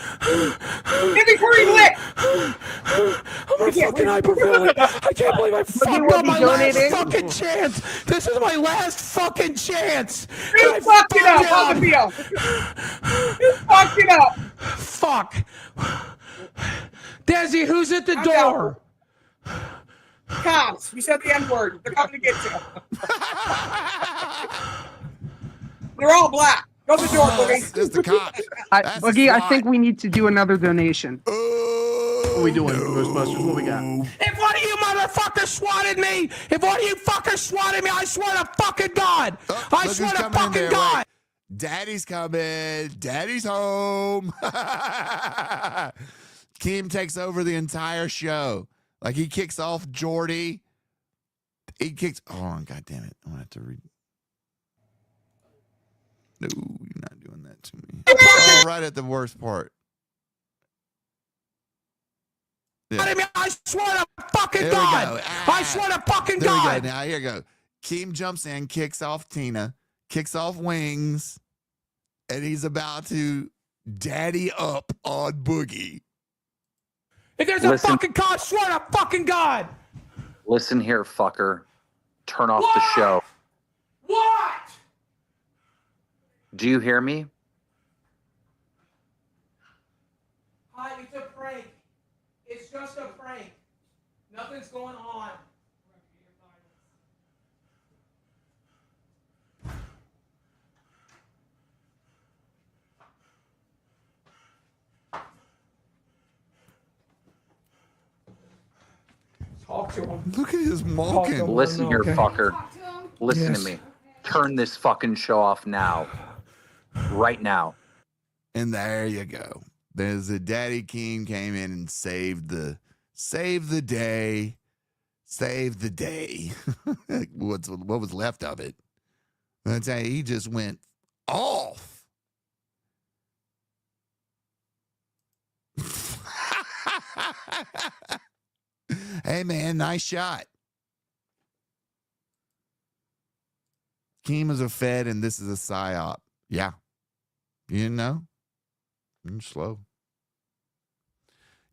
S13: Give me curry lick.
S11: I'm a fucking hypervillain. I can't believe I fucked up my last fucking chance. This is my last fucking chance.
S13: You fucked it up, Papa Pio. You fucked it up.
S11: Fuck. Desi, who's at the door?
S13: Cops. You said the N-word. They're coming to get you. They're all black. Go to the door, Boogie.
S4: It's the cops.
S21: Boogie, I think we need to do another donation.
S19: What are we doing, Ghostbusters? What we got?
S11: If one of you motherfuckers swatted me, I swear to fucking God. I swear to fucking God.
S4: Wait. Daddy's coming. Daddy's home. Kim takes over the entire show. Like, he kicks off Jordy. He kicks. Hold on, God damn it. I'm going to have to read. No, you're not doing that to me. Oh, right at the worst part. Yeah.
S11: I swear to fucking
S4: There
S11: God.
S4: we go.
S11: I swear to fucking
S4: There
S11: God.
S4: we go. Now, here we go. Keem jumps in, kicks off Tina, kicks off Wings, and he's about to daddy up on Boogie.
S11: If there's a fucking cop, swear to fucking God.
S22: Listen here, fucker. Turn off the show.
S11: What?
S22: Do you hear me?
S11: Hi, it's a prank. It's just a prank. Nothing's going on. Talk to him.
S4: Look at his mocking.
S22: Listen here, fucker. Listen to me. Turn this fucking show off now. Right now.
S4: And there you go. There's a Daddy King came in and saved the day. Saved the day. What was left of it? I tell you, he just went off. Hey man, nice shot. Keem is a Fed and this is a PSYOP. Yeah. You didn't know? You're slow.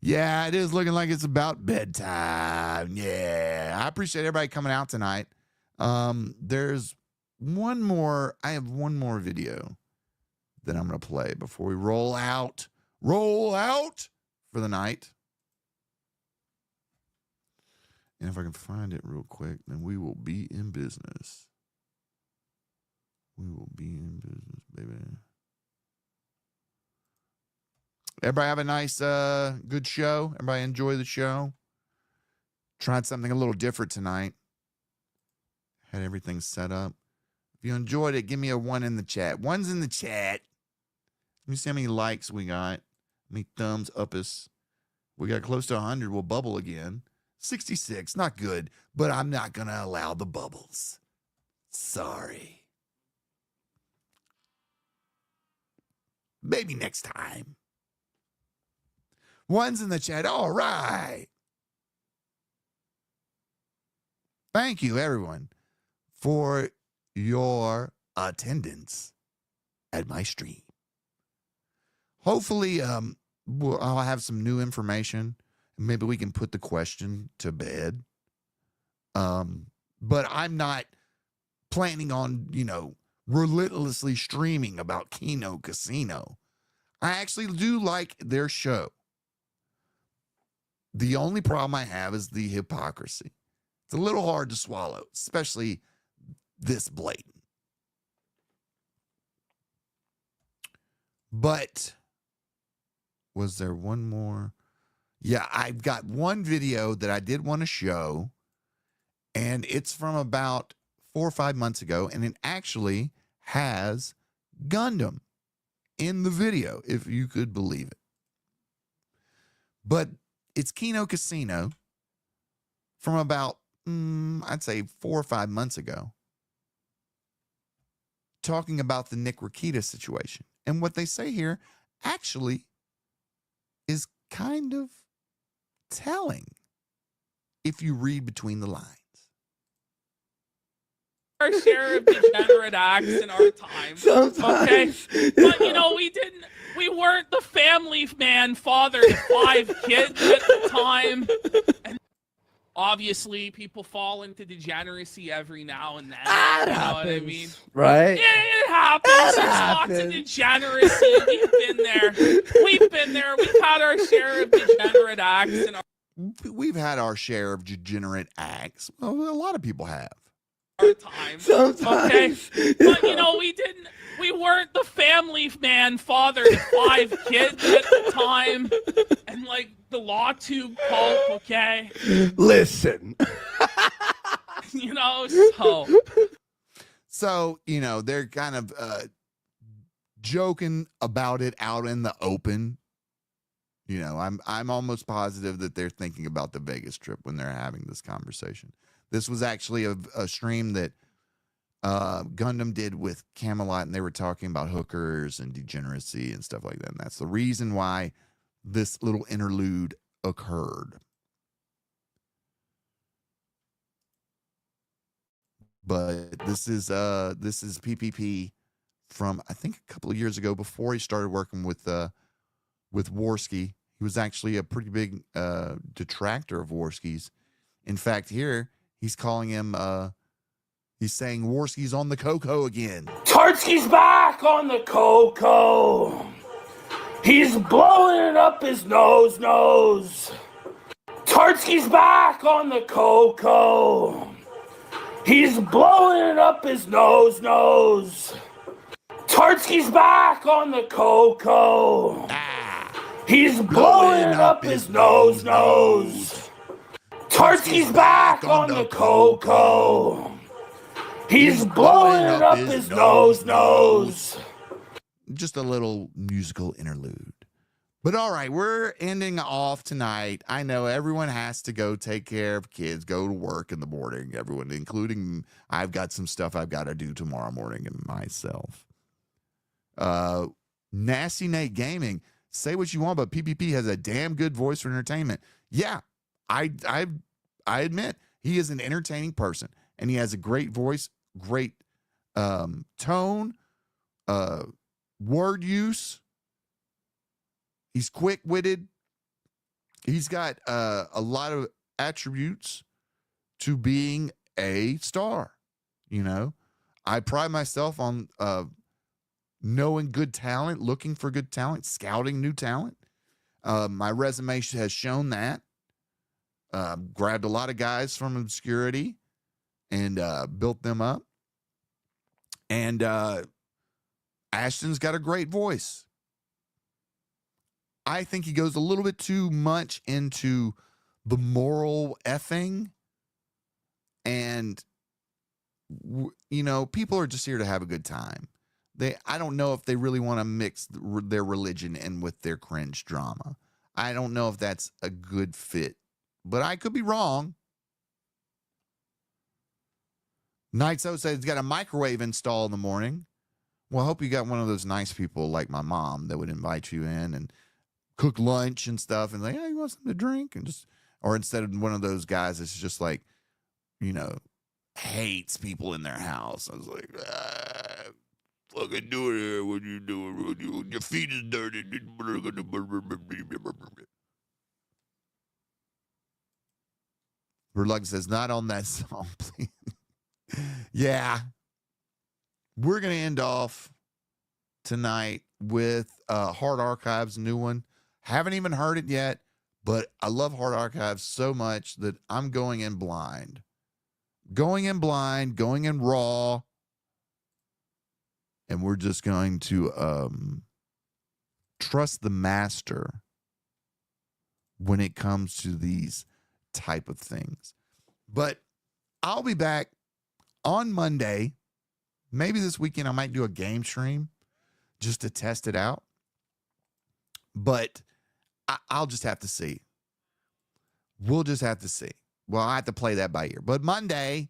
S4: Yeah, it is looking like it's about bedtime. Yeah. I appreciate everybody coming out tonight. There's one more. I have one more video that I'm going to play before we roll out. Roll out for the night. And if I can find it real quick, then we will be in business. We will be in business, baby. Everybody have a nice, good show. Everybody enjoy the show. Tried something a little different tonight. Had everything set up. If you enjoyed it, give me a 1 in the chat. 1's in the chat. Let me see how many likes we got. How many thumbs up us. We got close to 100. We'll bubble again. 66, not good, but I'm not going to allow the bubbles. Sorry. Maybe next time. One's in the chat. All right. Thank you, everyone, for your attendance at my stream. Hopefully, I'll have some new information. Maybe we can put the question to bed. But I'm not planning on, relentlessly streaming about Kino Casino. I actually do like their show. The only problem I have is the hypocrisy. It's a little hard to swallow, especially this blatant. But was there one more? Yeah, I've got one video that I did want to show, and it's from about 4 or 5 months ago, and it actually has Gundam in the video, if you could believe it. But it's Kino Casino from about, I'd say 4 or 5 months ago, talking about the Nick Rakita situation. And what they say here actually is kind of telling if you read between the lines.
S1: Our share of degenerate acts in our time.
S13: Sometimes.
S1: Okay? But, we weren't the family man father to 5 kids at the time. And obviously, people fall into degeneracy every now and then.
S13: That
S1: you know
S13: happens,
S1: what I mean?
S13: right?
S1: It happens. There's lots of degeneracy. We've been there. We've had our share of degenerate acts in our
S4: We've had our share of degenerate acts. Well, a lot of people have.
S1: time.
S13: Sometimes.
S1: Okay? But, we weren't the family man father to 5 kids at the time. And, the law tube pulp, okay?
S13: Listen.
S4: So, they're kind of joking about it out in the open. I'm almost positive that they're thinking about the Vegas trip when they're having this conversation. This was actually a stream that Gundam did with Camelot, and they were talking about hookers and degeneracy and stuff like that. And that's the reason why this little interlude occurred. But this is PPP from, I think, a couple of years ago, before he started working with Worski. He was actually a pretty big detractor of Worski's. In fact, here he's calling him. He's saying Worski's on the Coco again.
S13: Tartsky's back on the Coco. He's blowing it up his nose. Tartsky's back on the Coco. He's blowing it up his nose. Tartsky's back on the Coco. He's blowing it up his nose. Tartsky's back on the Coco. He's blowing it up his nose.
S4: Just a little musical interlude. But all right, we're ending off tonight. I know everyone has to go take care of kids, go to work in the morning, everyone, including I've got some stuff I've got to do tomorrow morning and myself. Nasty Nate Gaming, say what you want, but PPP has a damn good voice for entertainment. Yeah, I admit he is an entertaining person, and he has a great voice, great tone, word use. He's quick-witted. He's got a lot of attributes to being a star. I pride myself on knowing good talent, looking for good talent, scouting new talent. My resume has shown that. Grabbed a lot of guys from obscurity and built them up. And Ashton's got a great voice. I think he goes a little bit too much into the moral effing. And, people are just here to have a good time. I don't know if they really want to mix their religion in with their cringe drama. I don't know if that's a good fit, but I could be wrong. Nightso said he's got a microwave installed in the morning. Well, I hope you got one of those nice people like my mom that would invite you in and cook lunch and stuff, and like, hey, you want something to drink? And just, or instead of one of those guys that's just like, you know, hates people in their house. I was like, fucking do it here. What you doing? Your feet is dirty. Verlug says, not on that song, please. Yeah. We're going to end off tonight with Hard Archives, new one. Haven't even heard it yet, but I love Hard Archives so much that I'm going in blind. Going in blind, going in raw. And we're just going to trust the master when it comes to these type of things. But I'll be back on Monday. Maybe this weekend I might do a game stream just to test it out. But I'll just have to see. We'll just have to see. Well, I have to play that by ear. But Monday,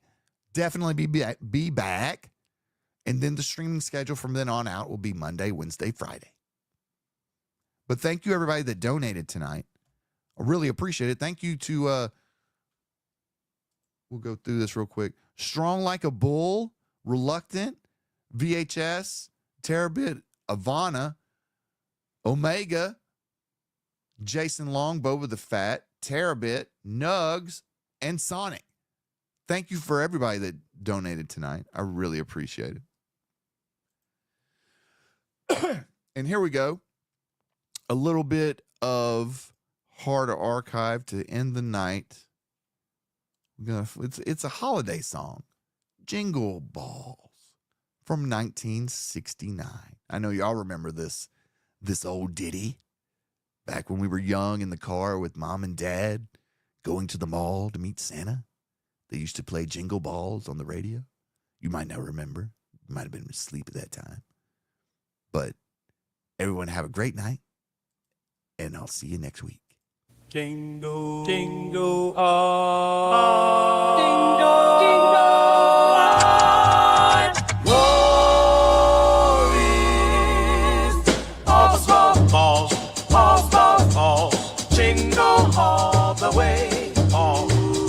S4: definitely be back. And then the streaming schedule from then on out will be Monday, Wednesday, Friday. But thank you, everybody that donated tonight. I really appreciate it. Thank you to, we'll go through this real quick. Strong Like a Bull, Reluctant, VHS, Terabit, Ivana, Omega, Jason Longbow with the Fat, Terabit, Nugs, and Sonic. Thank you for everybody that donated tonight. I really appreciate it. And here we go. A little bit of Hard Archive to end the night. It's a holiday song. Jingle Balls from 1969. I know y'all remember this old ditty back when we were young in the car with mom and dad going to the mall to meet Santa. They used to play Jingle Balls on the radio. You might not remember. You might have been asleep at that time. But everyone have a great night, and I'll see you next week.
S14: Jingle, jingle all, jingle, jingle all. Glories, balls, balls, balls, balls, balls, jingle all the way.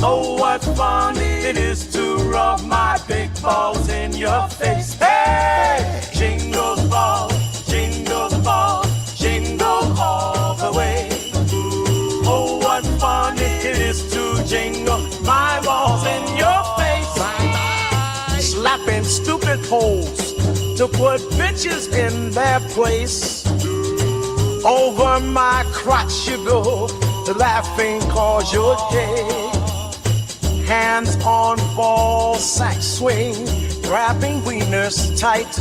S14: Oh, what fun it is to rub my big balls in your face. Hey, jingle balls, jingle balls, jingle all the way. Oh, what fun it is to jingle my balls in your face. Bye-bye. Slapping stupid holes to put bitches in their place. Over my crotch you go, laughing cause you're gay. Hands on ball sack swing, grabbing wieners tight.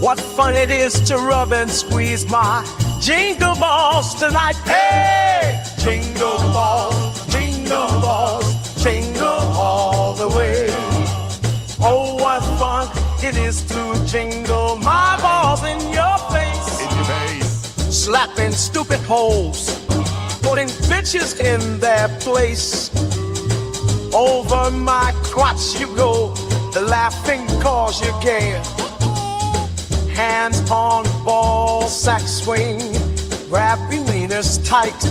S14: What fun it is to rub and squeeze my jingle balls tonight. Hey! Jingle balls, jingle all the way. Oh, what fun it is to jingle my balls in your face.
S4: In your face.
S14: Slapping stupid holes, putting bitches in their place. Over my crotch you go, laughing cause you're gay. Hands on ball sack swing, grab your wieners tight.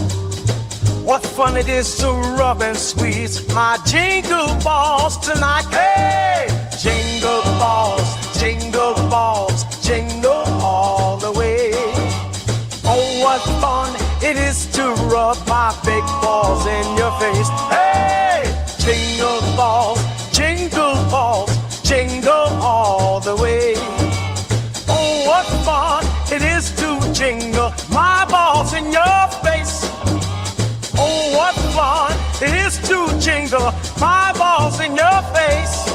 S14: What fun it is to rub and squeeze my jingle balls tonight. Hey! Jingle balls, jingle all the way. Oh, what fun it is to rub my big balls in your face. Hey! Jingle balls, jingle all the way. Oh, what fun it is to jingle my balls in your face. Oh, what fun it is to jingle my balls in your face.